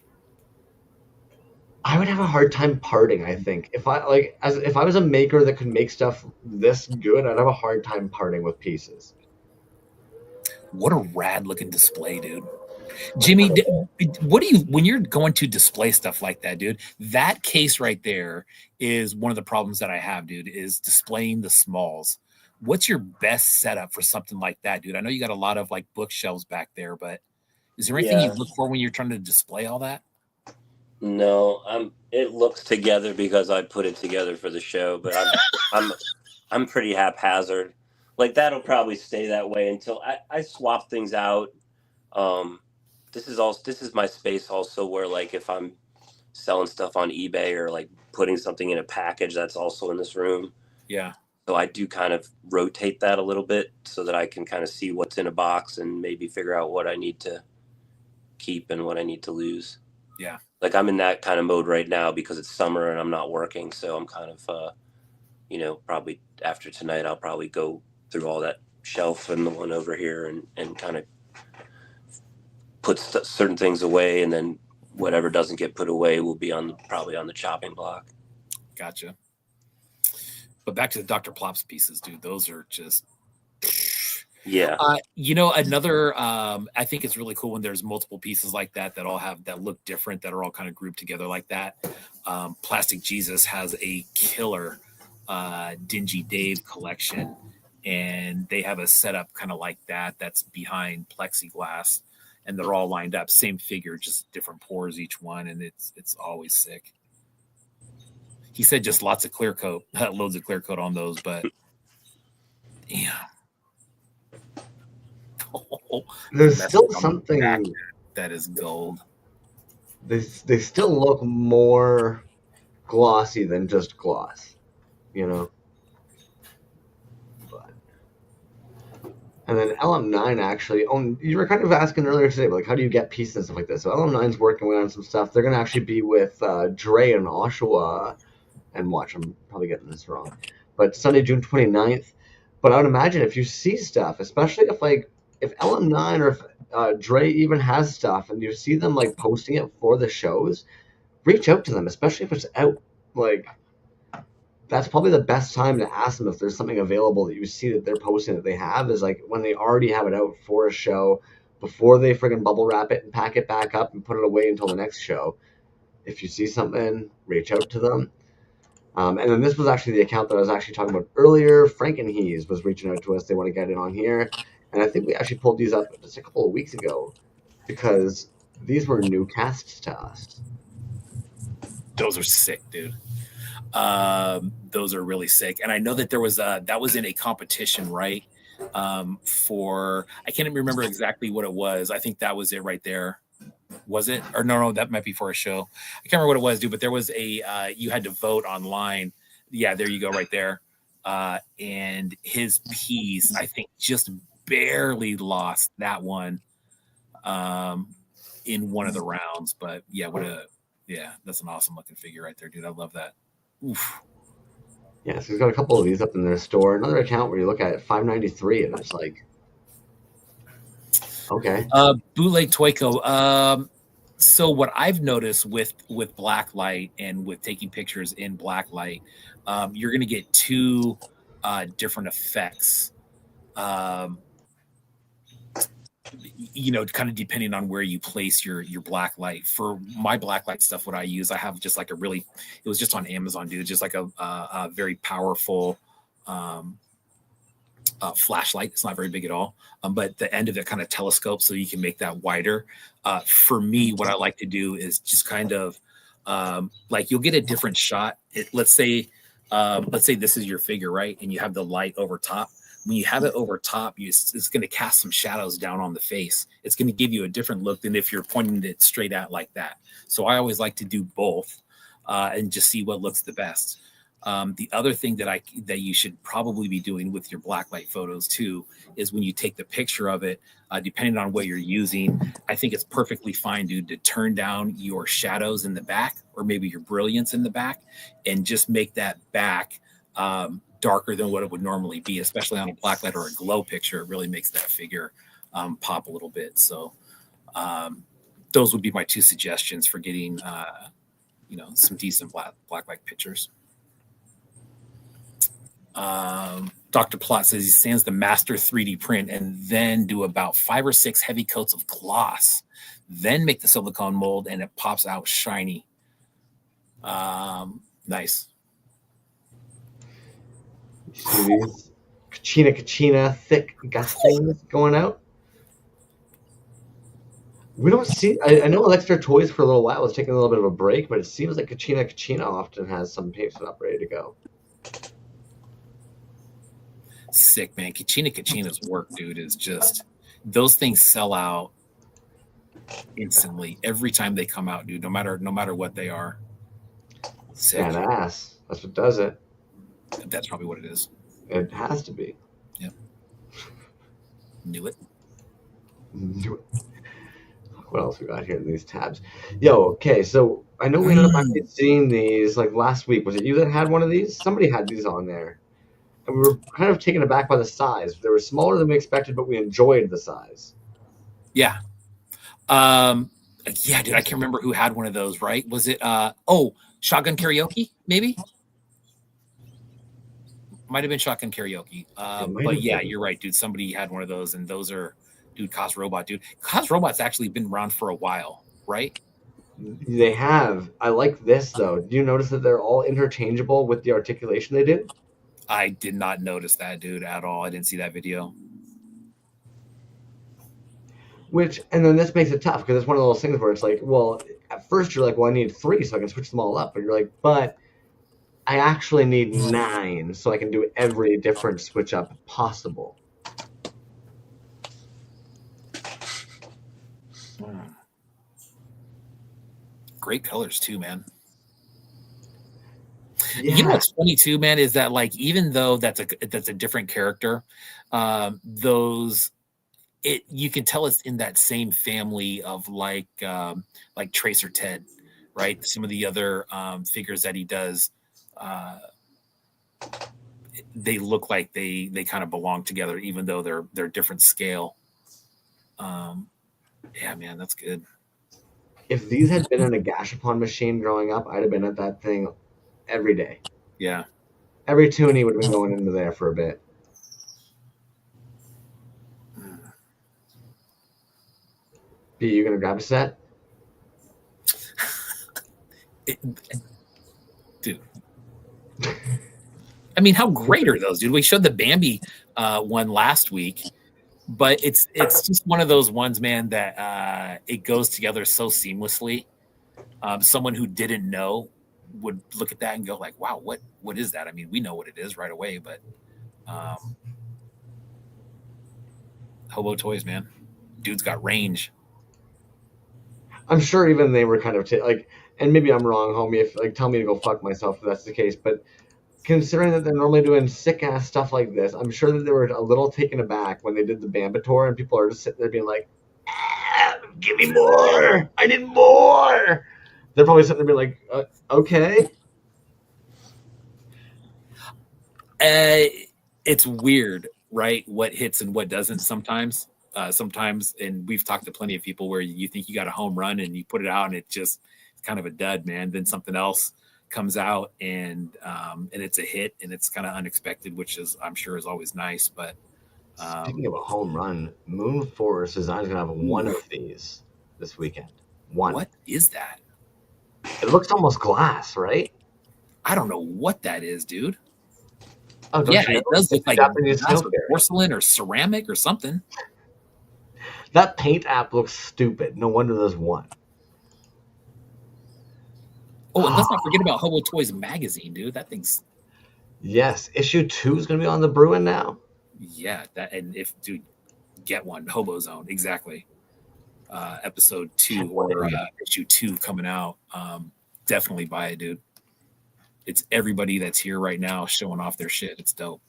I would have a hard time parting, I think. If I was a maker that could make stuff this good, I'd have a hard time parting with pieces. What a rad looking display, dude. Jimmy, what do you, when you're going to display stuff like that, dude, that case right there is one of the problems that I have, dude, is displaying the smalls. What's your best setup for something like that, dude? I know you got a lot of like bookshelves back there, but is there anything you look for when you're trying to display all that? No, it looks together because I put it together for the show, but I'm pretty haphazard. Like that'll probably stay that way until I swap things out. This is my space also where like if I'm selling stuff on eBay or like putting something in a package, that's also in this room. Yeah. So I do kind of rotate that a little bit so that I can kind of see what's in a box and maybe figure out what I need to keep and what I need to lose. Yeah. Like I'm in that kind of mode right now because it's summer and I'm not working. So I'm kind of, probably after tonight, I'll probably go through all that shelf and the one over here and kind of put certain things away. And then whatever doesn't get put away will be probably on the chopping block. Gotcha. But back to the Dr. Plops pieces, dude. Those are just... Yeah. Another, I think it's really cool when there's multiple pieces like that that look different, that are all kind of grouped together like that. Plastic Jesus has a killer Dingy Dave collection, and they have a setup kind of like that that's behind plexiglass, and they're all lined up, same figure, just different pours each one, and it's always sick. He said just lots of clear coat, loads of clear coat on those, but damn. There's still something that is gold. They still look more glossy than just gloss, But and then LM9 actually. You were kind of asking earlier today, but like, how do you get pieces and stuff like this? So LM9's working on some stuff. They're gonna actually be with Dre and Oshawa, and watch. I'm probably getting this wrong, but Sunday, June 29th. But I would imagine if you see stuff, especially if LM9 or if Dre even has stuff and you see them like posting it for the shows, reach out to them, especially if it's out. Like, that's probably the best time to ask them if there's something available that you see that they're posting that they have, is like when they already have it out for a show, before they friggin' bubble wrap it and pack it back up and put it away until the next show. If you see something, reach out to them. And then this was actually the account that I was actually talking about earlier. Frankenhees was reaching out to us. They want to get it on here. And I think we actually pulled these up just a couple of weeks ago because these were new casts to us. Those are sick, dude. Those are really sick. And I know that there was that was in a competition, right? For I can't even remember exactly what it was. I think that was it right there. Was it? Or no, that might be for a show. I can't remember what it was, dude, but there was a you had to vote online. Yeah, there you go, right there. And his piece, I think, just barely lost that one in one of the rounds. But yeah, that's an awesome looking figure right there, dude. I love that. Oof. Yeah, so we've got a couple of these up in their store. Another account where you look at it, $5.93, and it's like, okay. Bootleg Toyco. So what I've noticed with black light and with taking pictures in black light, you're going to get two different effects. Kind of depending on where you place your black light. For my black light stuff, what I use, I have just like it was just on Amazon, dude, just like a very powerful flashlight. It's not very big at all, but the end of it kind of telescopes, so you can make that wider. For me, what I like to do is just kind of like you'll get a different shot. Let's say this is your figure, right? And you have the light over top. When you have it over top, it's going to cast some shadows down on the face. It's going to give you a different look than if you're pointing it straight out like that. So I always like to do both and just see what looks the best. The other thing that you should probably be doing with your blacklight photos too is when you take the picture of it, depending on what you're using, I think it's perfectly fine, dude, to turn down your shadows in the back or maybe your brilliance in the back and just make that back darker than what it would normally be, especially on a blacklight or a glow picture. It really makes that figure pop a little bit. So those would be my two suggestions for getting some decent blacklight pictures. Dr. Plot says he sends the master 3D print and then do about 5 or 6 heavy coats of gloss, then make the silicone mold and it pops out shiny. Nice. See these Kachina thick gustings going out. We don't see. I know Electra Toys for a little while was taking a little bit of a break, but it seems like Kachina often has some paints up ready to go. Sick, man. Kachina's work, dude, is just those things sell out instantly every time they come out, dude. No matter what they are. Sick. Badass. That's what does it. That's probably what it is. It has to be. Yeah. Knew it. What else we got here in these tabs? Okay, so I know we ended up actually seeing these like last week. Was it you that had one of these? Somebody had these on there. And we were kind of taken aback by the size. They were smaller than we expected, but we enjoyed the size. Yeah. Yeah, dude, I can't remember who had one of those, right? Was it Shotgun Karaoke, maybe? Might have been Shotgun Karaoke. But yeah, you're right, dude. Somebody had one of those, and those are, dude, Cos Robot, dude. Cos Robot's actually been around for a while, right? They have. I like this, though. Do you notice that they're all interchangeable with the articulation they did? I did not notice that, dude, at all. I didn't see that video. And then this makes it tough, because it's one of those things where it's like, well, at first you're like, well, I need 3 so I can switch them all up. But you're like, but I actually need 9 so I can do every different switch up possible. Great colors too, man. Yeah. You know what's funny too, man, is that like even though that's a different character, you can tell it's in that same family of like Tracer Ted, right? Some of the other figures that he does, they look like they kind of belong together, even though they're different scale. Yeah, man, that's good. If these had been in a Gashapon machine growing up, I'd have been at that thing every day. Yeah. Every toonie would have been going into there for a bit. B, you gonna grab a set? Dude. I mean, how great are those, dude? We showed the Bambi one last week. But it's just one of those ones, man, that it goes together so seamlessly. Someone who didn't know would look at that and go like, wow, what is that? I mean, we know what it is right away, but Hobo Toys, man, dude's got range. I'm sure even they were kind of like, and maybe I'm wrong, homie. If like, tell me to go fuck myself if that's the case. But considering that they're normally doing sick ass stuff like this, I'm sure that they were a little taken aback when they did the Bamba tour, and people are just sitting there being like, "Give me more! I need more!" They're probably sitting there being like, "Okay." It's weird, right? What hits and what doesn't sometimes. Sometimes, and we've talked to plenty of people where you think you got a home run and you put it out and it's kind of a dud, man. Then something else comes out and it's a hit and it's kind of unexpected, which is I'm sure is always nice. But speaking of a home run, Moon Forest Design is gonna have one of these this weekend. One. What is that? It looks almost glass, right? I don't know what that is, dude. Oh, yeah, it does look like porcelain or ceramic or something. That paint app looks stupid. No wonder there's one. Oh, and let's not forget about Hobo Toys magazine, dude. That thing's... Yes, issue 2 is going to be on the Bruin now. Yeah, and if, dude, get one. Hobo Zone, exactly. Episode 2 or issue 2 coming out. Definitely buy it, dude. It's everybody that's here right now showing off their shit. It's dope.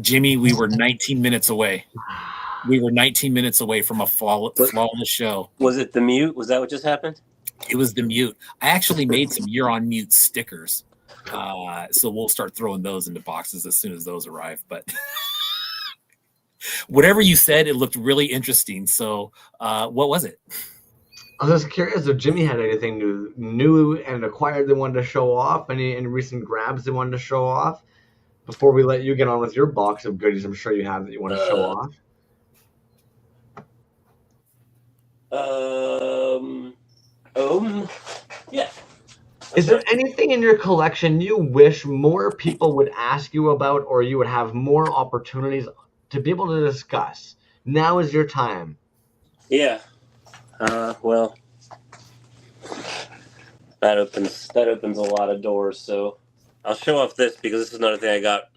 Jimmy, we were 19 minutes away. We were 19 minutes away from a flawless show. Was it the mute? Was that what just happened? It was the mute. I actually made some You're on Mute stickers. So we'll start throwing those into boxes as soon as those arrive. But whatever you said, it looked really interesting. So what was it? I was just curious if Jimmy had anything new and acquired they wanted to show off, any recent grabs they wanted to show off. Before we let you get on with your box of goodies, I'm sure you have that you want to show off. Yeah. Is there anything in your collection you wish more people would ask you about, or you would have more opportunities to be able to discuss? Now is your time. Yeah. Well, that opens a lot of doors. So I'll show off this because this is another thing I got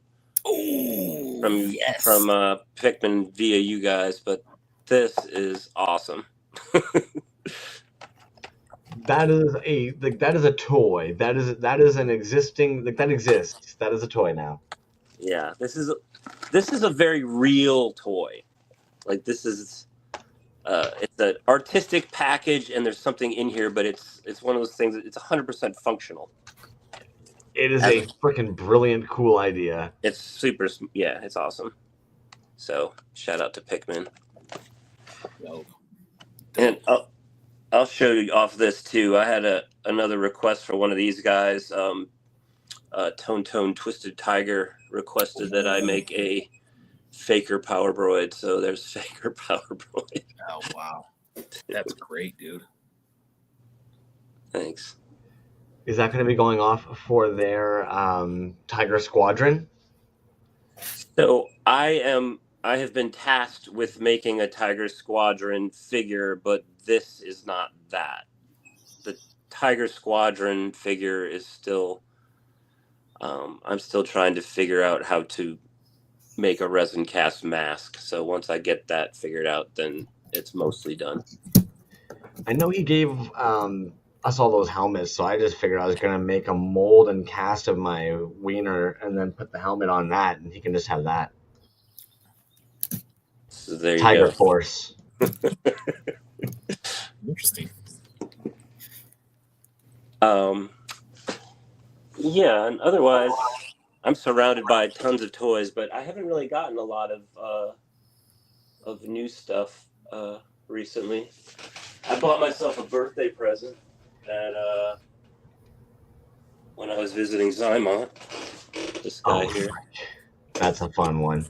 from Pikmin via you guys. But this is awesome. That is a toy. That is an existing that exists. That is a toy now. Yeah, this is a very real toy. Like this is it's an artistic package and there's something in here, but it's one of those things that it's 100% functional. It is a freaking brilliant, cool idea. It's super, yeah, it's awesome. So shout out to Pikmin. And I'll show you off this too. I had another request for one of these guys. Tone Twisted Tiger requested that I make a Faker Power Broid. So there's Faker Power Broid. Oh wow, that's great, dude. Thanks. Is that going to be going off for their Tiger Squadron? So I have been tasked with making a Tiger Squadron figure, but this is not that. The Tiger Squadron figure is still, I'm still trying to figure out how to make a resin cast mask. So once I get that figured out, then it's mostly done. I know he gave us all those helmets, so I just figured I was going to make a mold and cast of my wiener and then put the helmet on that, and he can just have that. So there you Tiger go. Force. Interesting. Yeah, and otherwise, I'm surrounded by tons of toys, but I haven't really gotten a lot of new stuff recently. I bought myself a birthday present at when I was visiting Zymont. This guy here. That's a fun one.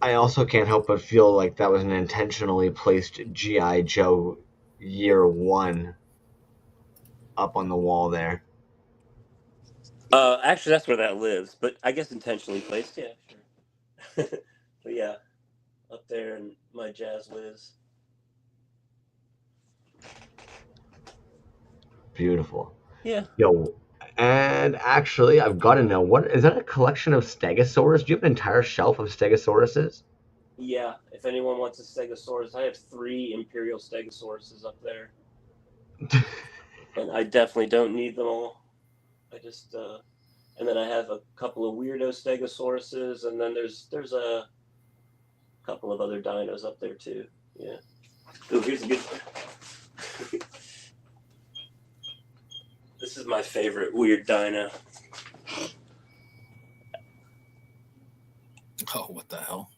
I also can't help but feel like that was an intentionally placed G.I. Joe Year 1 up on the wall there. Actually, that's where that lives, but I guess intentionally placed. Yeah, sure. But yeah, up there in my jazz lives. Beautiful. Yeah. Yo, and actually, I've got to know, what is that, a collection of Stegosaurus? Do you have an entire shelf of Stegosauruses? Yeah, if anyone wants a Stegosaurus, I have 3 Imperial Stegosauruses up there. And I definitely don't need them all. I just, and then I have a couple of weirdo Stegosauruses, and then there's a couple of other dinos up there too. Yeah. Oh, here's a good one. This is my favorite weird dino. Oh, what the hell?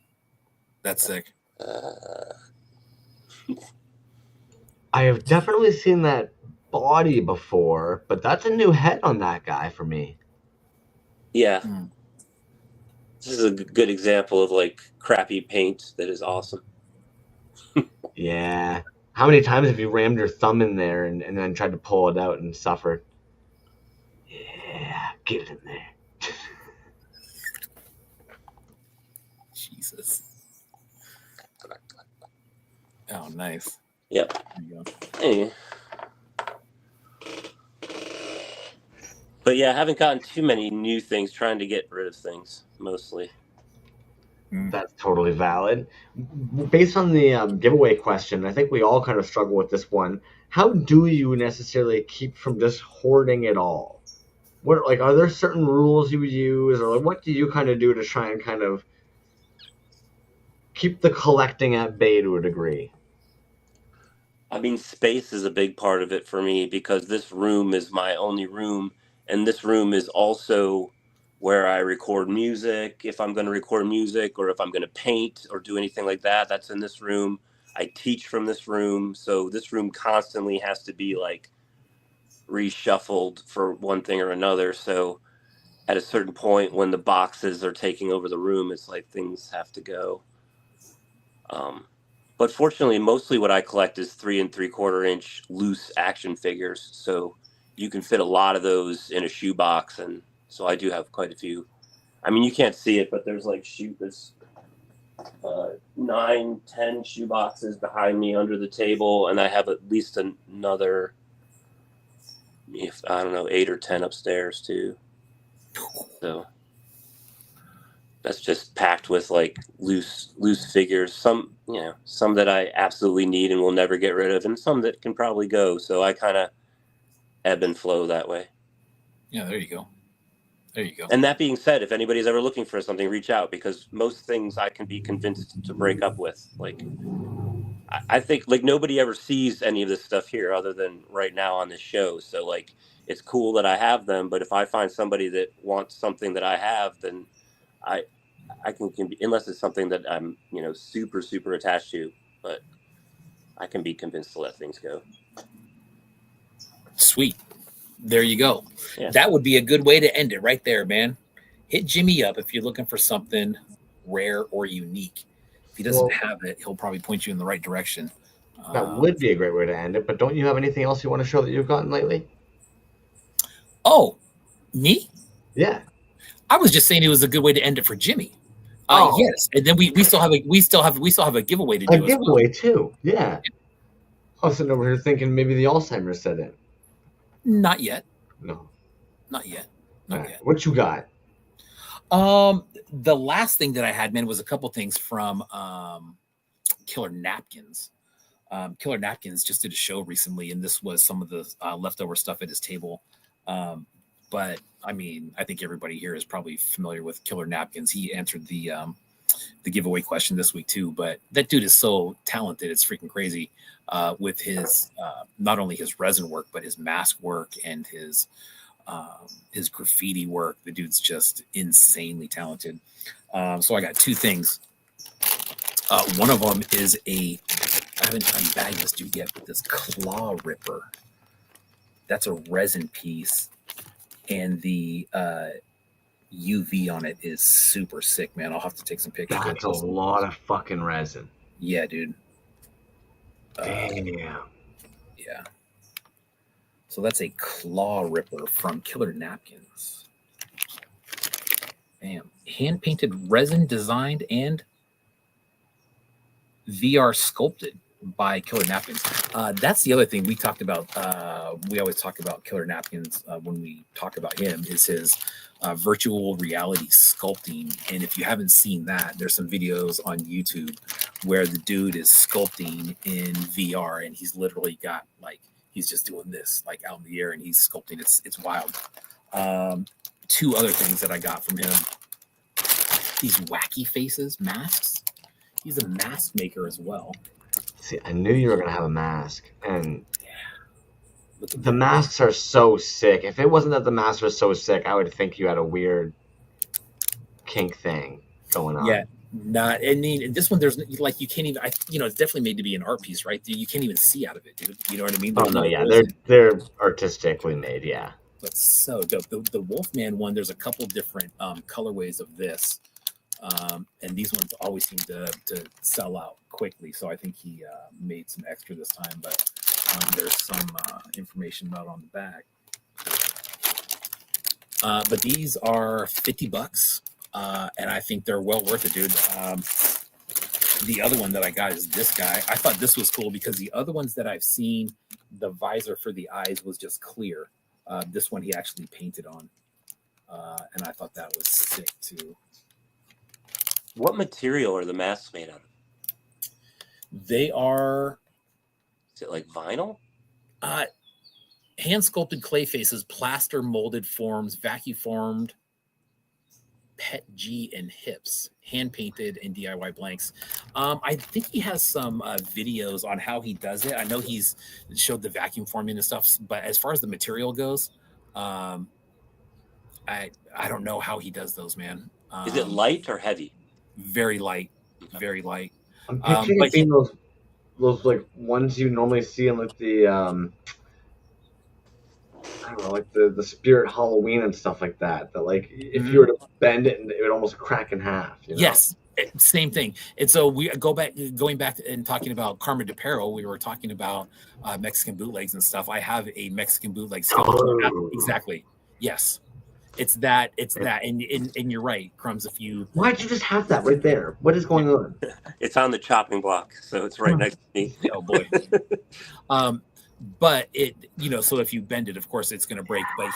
That's sick. I have definitely seen that body before, but that's a new head on that guy for me. Yeah. This is a good example of like crappy paint that is awesome. Yeah. How many times have you rammed your thumb in there and then tried to pull it out and suffered? Yeah, get it in there. Jesus. Oh, nice. Yep. There you go. Anyway. But yeah, I haven't gotten too many new things, trying to get rid of things mostly. That's totally valid. Based on the giveaway question, I think we all kind of struggle with this one. How do you necessarily keep from just hoarding it all? What, like, are there certain rules you would use, or like, what do you kind of do to try and kind of keep the collecting at bay to a degree? I mean, space is a big part of it for me because this room is my only room, and this room is also where I record music. If I'm going to record music, or if I'm going to paint or do anything like that, that's in this room. I teach from this room, so this room constantly has to be like reshuffled for one thing or another. So at a certain point, when the boxes are taking over the room, it's like things have to go. But fortunately, mostly what I collect is 3 3/4 inch loose action figures. So you can fit a lot of those in a shoebox. And so I do have quite a few. I mean, you can't see it, but there's like there's 9, 10 shoeboxes behind me under the table. And I have at least another, if I don't know, 8 or 10 upstairs too. So that's just packed with like loose figures. Some, some that I absolutely need and will never get rid of, and some that can probably go. So I kind of ebb and flow that way. Yeah, there you go. There you go. And that being said, if anybody's ever looking for something, reach out, because most things I can be convinced to break up with. Like, I think like nobody ever sees any of this stuff here other than right now on this show. So like, it's cool that I have them, but if I find somebody that wants something that I have, then I can be, unless it's something that I'm, super, super attached to, but I can be convinced to let things go. Sweet. There you go. Yeah. That would be a good way to end it right there, man. Hit Jimmy up if you're looking for something rare or unique. If he doesn't have it, he'll probably point you in the right direction. That would be a great way to end it, but don't you have anything else you want to show that you've gotten lately? Oh, me? Yeah. I was just saying it was a good way to end it for Jimmy. Yes, and then we still have a giveaway to do. A giveaway too. Yeah. I was sitting over here thinking maybe the Alzheimer's set in. Not yet. No. Not yet. Not yet. What you got? The last thing that I had, man, was a couple things from Killer Napkins. Killer Napkins just did a show recently, and this was some of the leftover stuff at his table. But I mean, I think everybody here is probably familiar with Killer Napkins. He answered the giveaway question this week too. But that dude is so talented; it's freaking crazy. With his not only his resin work, but his mask work and his graffiti work. The dude's just insanely talented. So I got two things. One of them is I haven't unbagged this dude yet, but this Claw Ripper. That's a resin piece. And the UV on it is super sick, man. I'll have to take some pictures. That's a lot of fucking resin. Yeah, dude. Damn. Yeah. So that's a claw ripper from Killer Napkins. Bam. Hand painted resin designed and VR sculpted by Killer Napkins. That's the other thing we talked about. We always talk about Killer Napkins when we talk about him, is his virtual reality sculpting. And if you haven't seen that, there's some videos on YouTube where the dude is sculpting in VR, and he's literally got he's just doing this out in the air, and he's sculpting. It's wild. Two other things that I got from him: these wacky faces masks. He's a mask maker as well. See, I knew you were gonna have a mask, and the masks are so sick. If it wasn't that the masks were so sick, I would think you had a weird kink thing going on. Yeah, I mean, this one, there's you can't even. It's definitely made to be an art piece, right? You can't even see out of it, dude. You know what I mean? Oh no, yeah, they're artistically made, yeah. But so dope. The Wolfman one, there's a couple different colorways of this. And these ones always seem to sell out quickly. So I think he made some extra this time, but there's some information about on the back. But these are $50, and I think they're well worth it, dude. The other one that I got is this guy. I thought this was cool because the other ones that I've seen, the visor for the eyes was just clear. This one he actually painted on, and I thought that was sick too. What material are the masks made out of? They are. Is it like vinyl? Hand sculpted clay faces, plaster molded forms, vacuum formed, pet G and hips, hand painted and DIY blanks. I think he has some videos on how he does it. I know he's showed the vacuum forming and stuff, but as far as the material goes, I don't know how he does those, man. Is it light or heavy? Very light, very light. I'm picturing it being those ones you normally see in the I don't know, the Spirit Halloween and stuff like that. That if you were to bend it, and it would almost crack in half. You know? Yes, same thing. And so we going back and talking about Carmen de Pero. We were talking about Mexican bootlegs and stuff. I have a Mexican bootleg skeleton. Oh. Exactly. Yes. It's that, and you're right, Crumbs. Why'd you just have that right there? What is going on? It's on the chopping block, so it's right next to me. Oh boy. But so if you bend it, of course it's going to break. But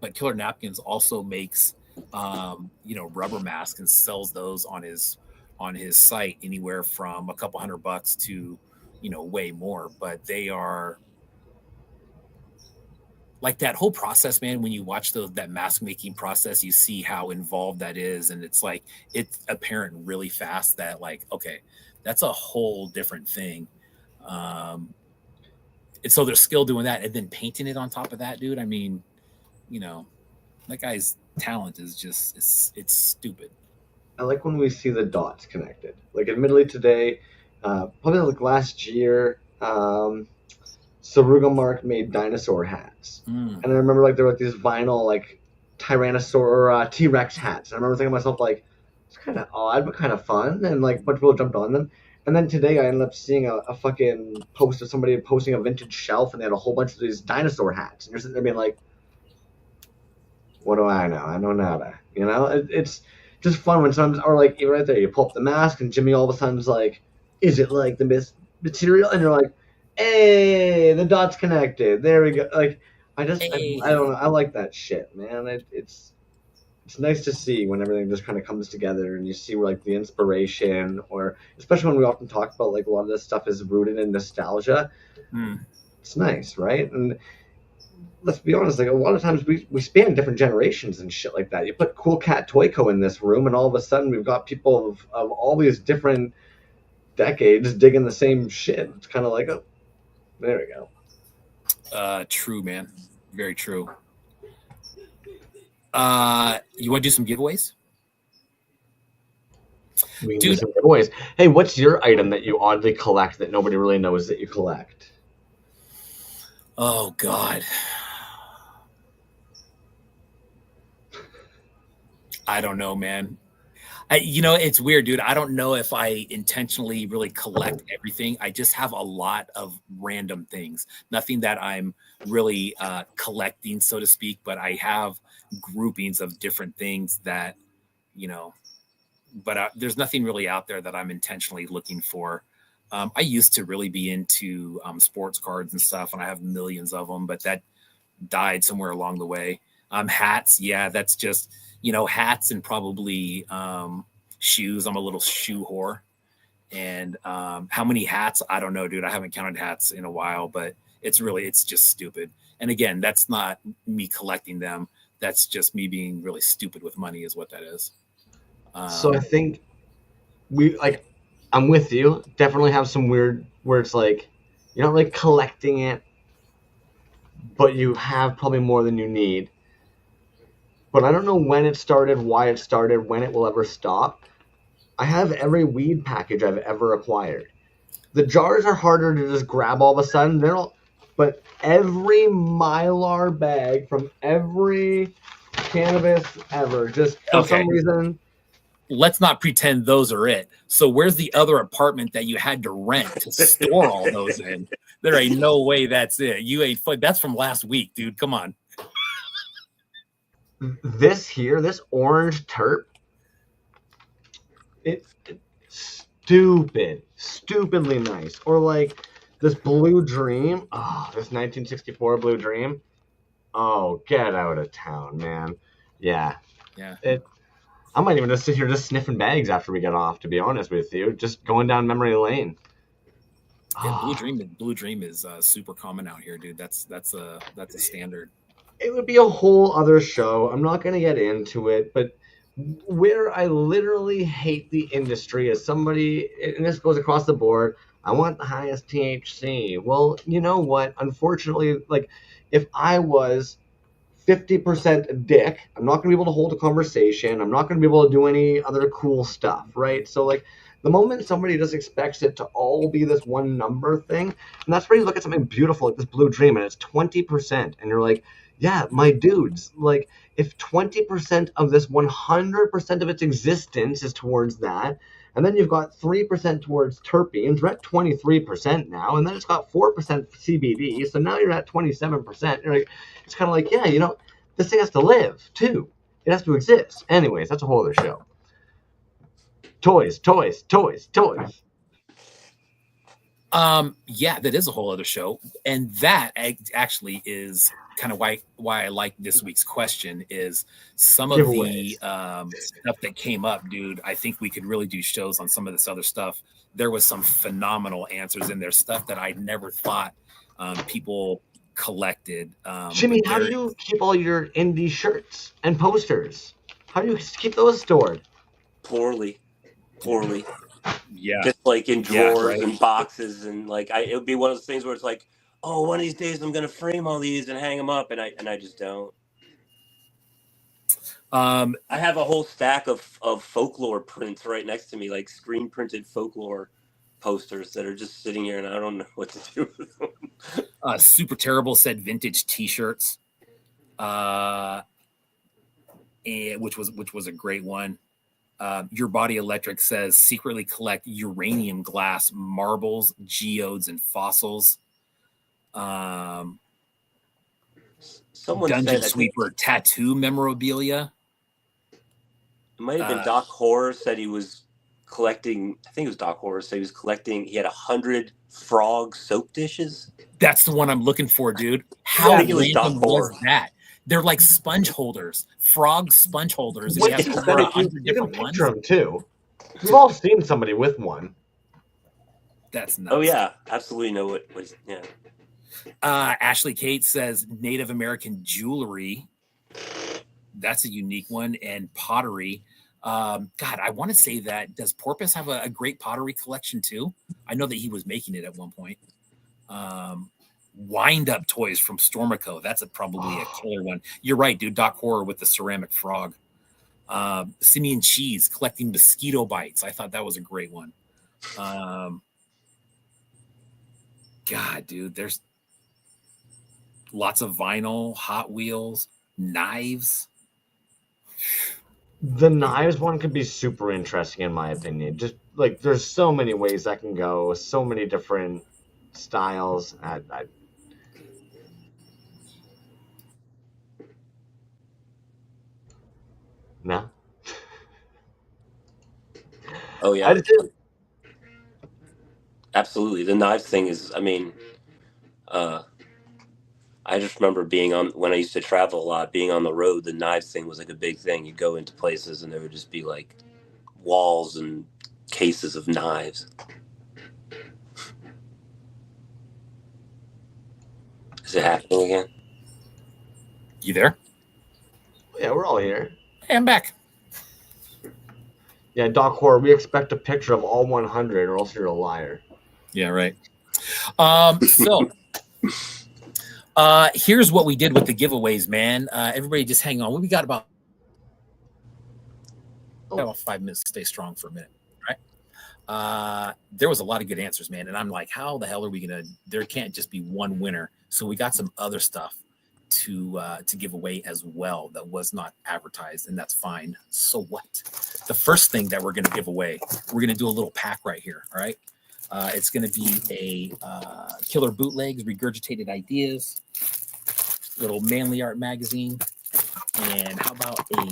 but Killer Napkins also makes, rubber masks and sells those on his site anywhere from a couple $100 to, way more. But they are. That whole process, man, when you watch that mask making process, you see how involved that is. And it's apparent really fast that okay, that's a whole different thing. And so there's skill doing that, and then painting it on top of that, dude. I mean, that guy's talent is just, it's stupid. I like when we see the dots connected. Admittedly today, probably last year, Saruga Mark made dinosaur hats. And I remember there were these vinyl Tyrannosaur or T-Rex hats. And I remember thinking to myself it's kind of odd but kind of fun, and a bunch of people jumped on them. And then today I ended up seeing a fucking post of somebody posting a vintage shelf, and they had a whole bunch of these dinosaur hats. And you're sitting there being what do I know? I know nada. It's just fun when sometimes, or you're right there, you pull up the mask and Jimmy all of a sudden's is it the material? And you're hey, the dots connected. There we go. I don't know. I like that shit, man. It's nice to see when everything just kind of comes together, and you see where the inspiration, or especially when we often talk about a lot of this stuff is rooted in nostalgia. It's nice, right? And let's be honest, a lot of times we span different generations and shit like that. You put Cool Cat Toyco in this room, and all of a sudden we've got people of all these different decades digging the same shit. It's kind of oh, there we go. True, man. Very true. You want to do some giveaways? We can do some giveaways. Hey, what's your item that you oddly collect that nobody really knows that you collect? Oh God. I don't know, man. It's weird, dude. I don't know if I intentionally really collect everything. I just have a lot of random things. Nothing that I'm really collecting, so to speak, but I have groupings of different things that, but there's nothing really out there that I'm intentionally looking for. I used to really be into sports cards and stuff, and I have millions of them, but that died somewhere along the way. Hats, yeah, that's just hats and probably shoes. I'm a little shoe whore, and how many hats? I don't know, dude. I haven't counted hats in a while, but it's just stupid. And again, that's not me collecting them. That's just me being really stupid with money, is what that is. So I think I'm with you. Definitely have some weird where it's like you're not really collecting it, but you have probably more than you need. But I don't know when it started, why it started, when it will ever stop. I have every weed package I've ever acquired. The jars are harder to just grab all of a sudden. But every Mylar bag from every cannabis ever, just for some reason. Let's not pretend those are it. So where's the other apartment that you had to rent to store all those in? There ain't no way that's it. You ain't. That's from last week, dude. Come on. This orange terp, it's stupidly nice. Or like this Blue Dream. Oh, this 1964 Blue Dream. Oh, get out of town, man. Yeah. I might even just sit here just sniffing bags after we get off, to be honest with you. Just going down memory lane. Yeah, Blue Dream is super common out here, dude. That's a standard. It would be a whole other show. I'm not going to get into it, but where I literally hate the industry is somebody, and this goes across the board, I want the highest THC. Well, you know what? Unfortunately, like, if I was 50% dick, I'm not going to be able to hold a conversation. I'm not going to be able to do any other cool stuff, right? So, like, the moment somebody just expects it to all be this one number thing, and that's where you look at something beautiful like this Blue Dream, and it's 20%, and you're like, yeah, my dudes, like, if 20% of this 100% of its existence is towards that, and then you've got 3% towards terpenes, we're at 23% now, and then it's got 4% CBD, so now you're at 27%. You're like, it's kind of like, yeah, this thing has to live, too. It has to exist. Anyways, that's a whole other show. Toys. Yeah, that is a whole other show. And that actually is kind of why I like this week's question is some of the stuff that came up, dude. I think we could really do shows on some of this other stuff. There was some phenomenal answers in there, stuff that I never thought people collected. Jimmy, how do you keep all your indie shirts and posters? How do you keep those stored? Poorly. Yeah. Just like in drawers and boxes, and like it would be one of those things where it's like, oh, one of these days I'm gonna frame all these and hang them up, and I just don't. I have a whole stack of Folklore prints right next to me, like screen printed Folklore posters that are just sitting here, and I don't know what to do with them. Super Terrible said vintage T-shirts, which was a great one. Your Body Electric says secretly collect uranium glass, marbles, geodes, and fossils. Someone Dungeon said, Sweeper tattoo memorabilia. It might have been Doc Horror said he was collecting. I think it was Doc Horror said he was collecting. He had 100 frog soap dishes. That's the one I'm looking for, dude. How random was that? They're like sponge holders, frog sponge holders. And you have over 100 different ones. Them too. We've all seen somebody with one. That's nuts. Oh yeah, absolutely know what. Yeah. Ashley Kate says Native American jewelry. That's a unique one, and pottery. God, I want to say that. Does Porpoise have a great pottery collection too? I know that he was making it at one point. Wind-up toys from Stormico. That's probably a killer one. You're right, dude. Doc Horror with the ceramic frog. Simeon Cheese collecting mosquito bites. I thought that was a great one. God, dude, there's lots of vinyl, Hot Wheels, knives. The knives one could be super interesting in my opinion. Just like there's so many ways that can go, so many different styles. No. Oh yeah, absolutely. The knives thing is, I mean, I just remember being on when I used to travel a lot, being on the road. The knives thing was like a big thing. You'd go into places and there would just be like walls and cases of knives. Is it happening again? You there? Yeah, we're all here. Hey, I'm back. Yeah, Doc Horror, we expect a picture of all 100 or else you're a liar. Yeah, right. So here's what we did with the giveaways, man. Everybody just hang on. We got about 5 minutes to stay strong for a minute, right? There was a lot of good answers, man. And I'm like, how the hell are we going to, there can't just be one winner. So we got some other stuff to give away as well that was not advertised, and that's fine. So what? The first thing that we're going to give away, we're going to do a little pack right here, all right? It's going to be a Killer Bootlegs, Regurgitated Ideas, little Manly Art magazine, and how about a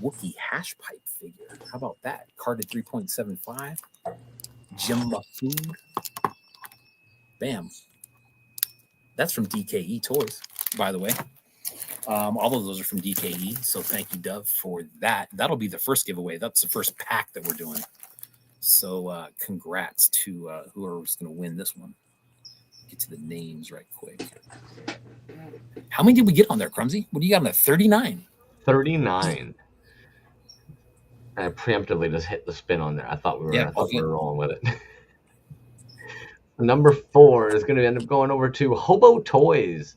Wookiee hash pipe figure? How about that? Carded 3.75, Jimma Food. Bam. That's from DKE Toys, by the way. All of those are from DKE, so thank you, Dove, for that. That'll be the first giveaway. That's the first pack that we're doing. So congrats to whoever's going to win this one. Get to the names right quick. How many did we get on there, Crumsy? What do you got on that? 39. 39. I preemptively just hit the spin on there. I thought we were rolling with it. Number 4 is going to end up going over to Hobo Toys.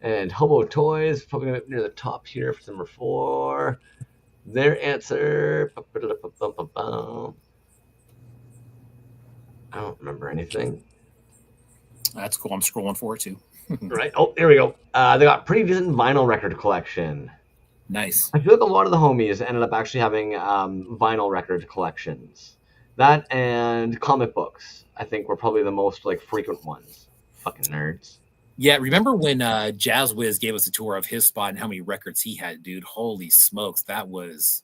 And Hobo Toys, probably up near the top here for number 4. Their answer. I don't remember anything. That's cool. I'm scrolling for it too. Right. Oh, there we go. They got pretty decent vinyl record collection. Nice. I feel like a lot of the homies ended up actually having vinyl record collections. That and comic books, I think, were probably the most like frequent ones. Fucking nerds. Yeah, remember when Jazz Wiz gave us a tour of his spot and how many records he had, dude? Holy smokes, that was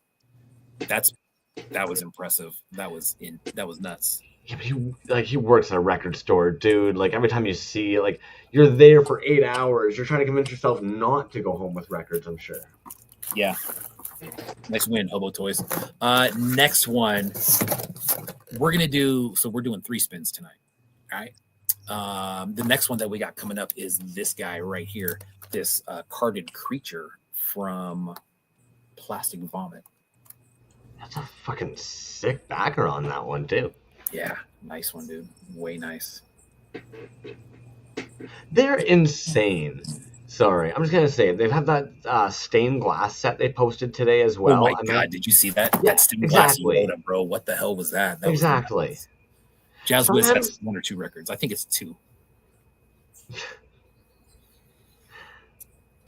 impressive. That was nuts. Yeah, he works at a record store, dude. Like every time you see, like you're there for 8 hours, you're trying to convince yourself not to go home with records. I'm sure. Yeah. Nice win, Hobo Toys. Next one, we're doing 3 spins tonight. All right. The next one that we got coming up is this guy right here, this carded creature from Plastic Vomit. That's a fucking sick backer on that one too. Yeah, nice one, dude. Way nice. They're insane. Sorry, I'm just gonna say they have that stained glass set they posted today as well. Oh my god, did you see that? Yeah, that stained exactly. glass Yoda, bro. What the hell was that? Exactly. Jazz Wiz has 1 or 2 records. I think it's 2.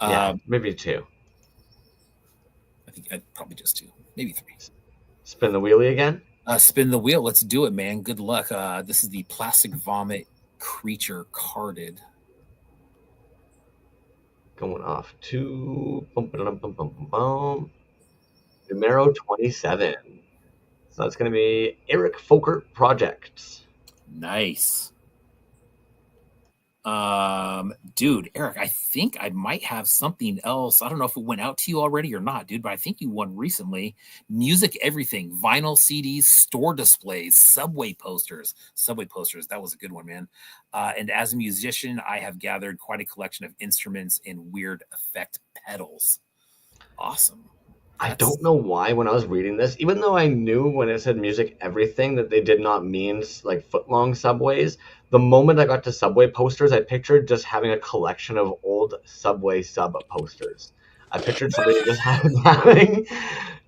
Yeah, maybe 2. I think probably just 2, maybe 3. Spin the wheelie again. Spin the wheel. Let's do it, man. Good luck. This is the Plastic Vomit creature carded. Going off to numero 27. So that's going to be Eric Folkert Projects. Nice. Dude, Eric, I think I might have something else. I don't know if it went out to you already or not, dude, but I think you won recently. Music everything, vinyl CDs, store displays, subway posters. That was a good one, man. And as a musician, I have gathered quite a collection of instruments and weird effect pedals. Awesome. I don't know why when I was reading this, even though I knew when it said music everything that they did not mean like foot-long subways, the moment I got to subway posters, I pictured just having a collection of old subway sub posters. I pictured somebody just having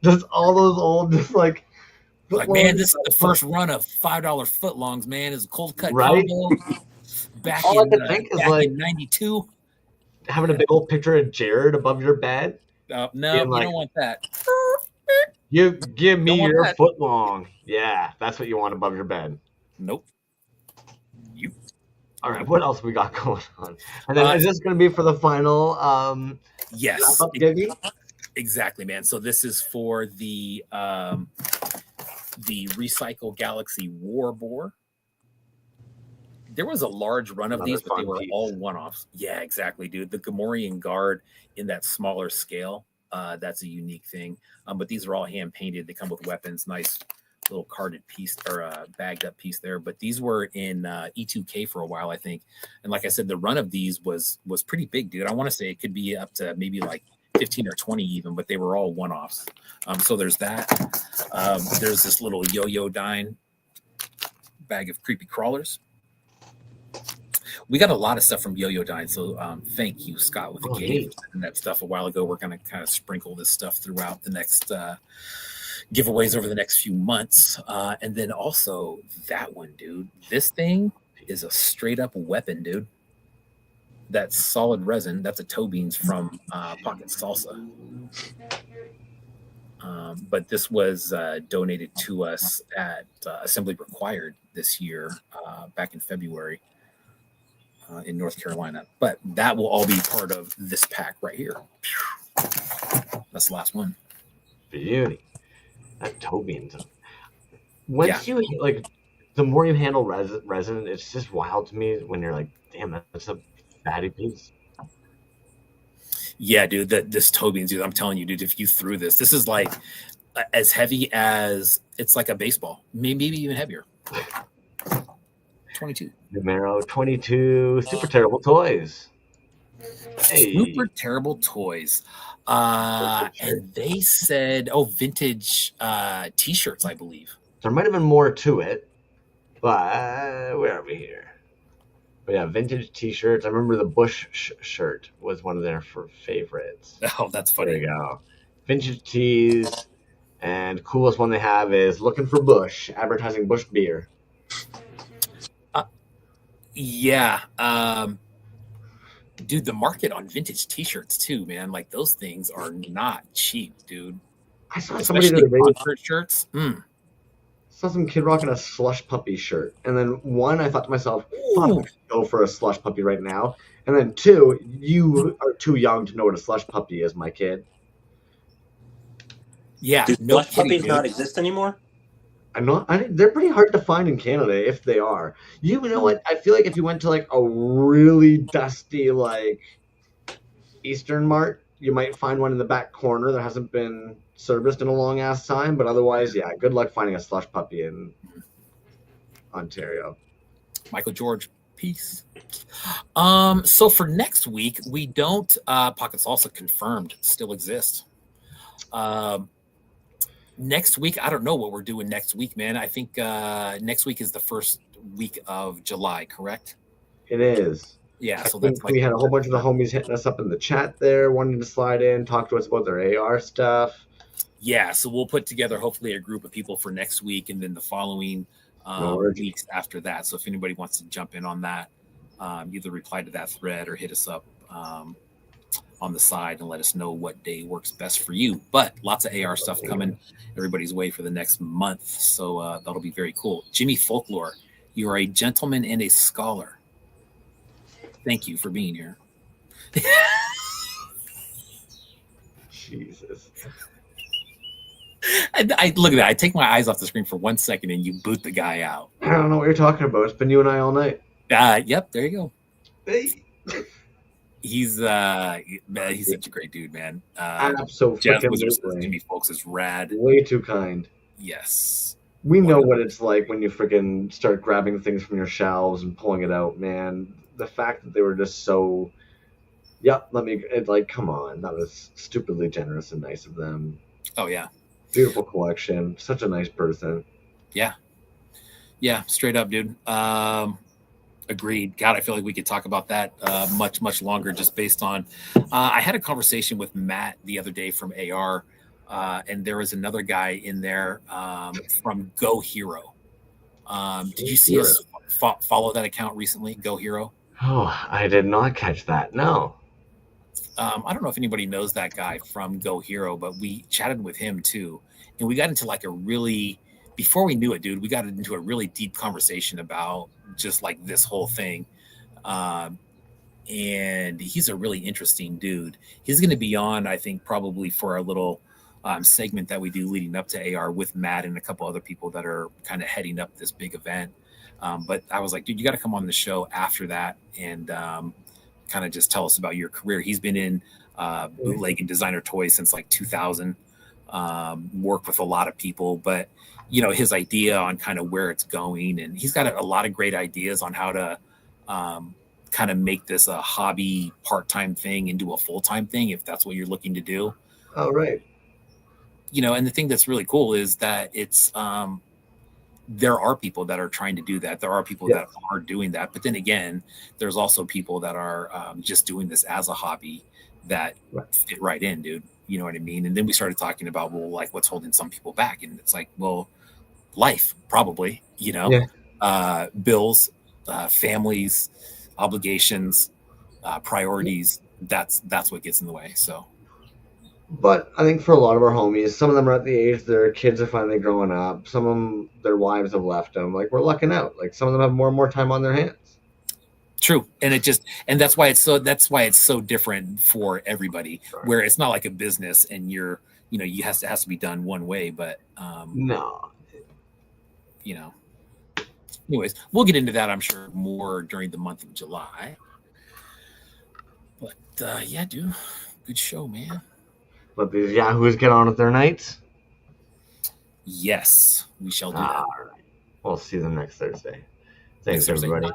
just all those old, just like man, this is the first run of $5 footlongs, man. Is a cold cut right? combo back all I could think is like in 92. Having a big old picture of Jared above your bed. No, you don't want that. Give me Don't want your that. foot long. Yeah, that's what you want above your bed. Nope. You. All right, what else we got going on? And then is this going to be for the final yes, wrap-up giggy? Exactly, man. So this is for the Recycle Galaxy War Boar. There was a large run of these, but they were all one-offs. Yeah, exactly, dude. The Gamorrean Guard in that smaller scale, that's a unique thing. But these are all hand-painted. They come with weapons, nice little carded piece or bagged up piece there. But these were in E2K for a while, I think. And like I said, the run of these was pretty big, dude. I want to say it could be up to maybe like 15 or 20 even, but they were all one-offs. So there's that. There's this little Yo-Yo Dine bag of creepy crawlers. We got a lot of stuff from Yo-Yo Dine, so thank you, Scott, with the game and that stuff a while ago. We're going to kind of sprinkle this stuff throughout the next giveaways over the next few months. And then also that one, dude. This thing is a straight-up weapon, dude. That's solid resin. That's a toe beans from Pocket Salsa. But this was donated to us at Assembly Required this year, back in February. In North Carolina, but that will all be part of this pack right here. That's the last one. Beauty. That toe beans. Once you like, the more you handle resin, it's just wild to me when you're like, damn, that's a fatty piece. Yeah, dude, this toe beans, dude. I'm telling you, dude, if you threw this is like as heavy as it's like a baseball, maybe even heavier. 22. Numero 22. Super Terrible Toys. Hey. Super Terrible Toys. And they said, vintage t-shirts, I believe. There might have been more to it, but where are we here? But yeah, vintage t-shirts. I remember the Bush shirt was one of their favorites. Oh, that's funny. There you go. Vintage tees. And coolest one they have is Looking for Bush, advertising Bush beer. Yeah. Dude, the market on vintage t-shirts too, man. Like those things are not cheap, dude. I saw somebody concert shirts. Saw some kid rocking a Slush Puppy shirt. And then one, I thought to myself, go for a Slush Puppy right now. And then two, you are too young to know what a Slush Puppy is, my kid. Yeah. Do Slush Puppies not exist anymore? They're pretty hard to find in Canada if they are. You know what? I feel like if you went to like a really dusty like Eastern Mart, you might find one in the back corner that hasn't been serviced in a long ass time. But otherwise, yeah, good luck finding a Slush Puppy in Ontario. Michael George, peace. So for next week, we don't Pocket Salsa confirmed still exist. Next week, I don't know what we're doing next week, man. I think next week is the first week of July, correct? It is. Yeah, so that's like we had a whole bunch of the homies hitting us up in the chat there, wanting to slide in, talk to us about their AR stuff. Yeah, so we'll put together hopefully a group of people for next week and then the following weeks after that. So if anybody wants to jump in on that, either reply to that thread or hit us up on the side and let us know what day works best for you. But lots of AR stuff coming everybody's way for the next month. So that'll be very cool. Jimmy Folklore, you are a gentleman and a scholar. Thank you for being here. Jesus. I look at that. I take my eyes off the screen for 1 second and you boot the guy out. I don't know what you're talking about. It's been you and I all night. Yep, there you go. Hey. He's such a great dude, man. Absolutely. Jimmy Folks is rad. Way too kind. Yes. We know what it's like when you freaking start grabbing things from your shelves and pulling it out, man. The fact that they were just so, come on. That was stupidly generous and nice of them. Oh, yeah. Beautiful collection. Such a nice person. Yeah. Yeah, straight up, dude. Agreed. God, I feel like we could talk about that much, much longer just based on I had a conversation with Matt the other day from AR, and there was another guy in there from Go Hero. Did you see us follow that account recently, Go Hero? Oh, I did not catch that. No. I don't know if anybody knows that guy from Go Hero, but we chatted with him too, and we got into like a really, before we knew it, dude, we got into a really deep conversation about just like this whole thing. And he's a really interesting dude. He's going to be on, I think, probably for a little segment that we do leading up to AR with Matt and a couple other people that are kind of heading up this big event. But I was like, dude, you got to come on the show after that and kind of just tell us about your career. He's been in bootleg and designer toys since like 2000, worked with a lot of people, but you know, his idea on kind of where it's going, and he's got a lot of great ideas on how to kind of make this a hobby part-time thing into a full-time thing, if that's what you're looking to do. Oh, right. You know, and the thing that's really cool is that it's there are people that are trying to do that. There are people that are doing that. But then again, there's also people that are just doing this as a hobby that fit right in, dude. You know what I mean? And then we started talking about, well, like what's holding some people back. And it's like, well, life probably, you know, bills, families, obligations, priorities. That's what gets in the way. So. But I think for a lot of our homies, some of them are at the age their kids are finally growing up. Some of them, their wives have left them. Like, we're lucking out. Like, some of them have more and more time on their hands. True. And that's why it's so different for everybody, where it's not like a business and you're, you know, has to be done one way, but no, you know, anyways, we'll get into that, I'm sure, more during the month of July. But yeah, dude, good show, man. Let these yahoos get on with their nights. Yes, we shall do that. All right. We'll see them next Thursday. Thanks, everybody.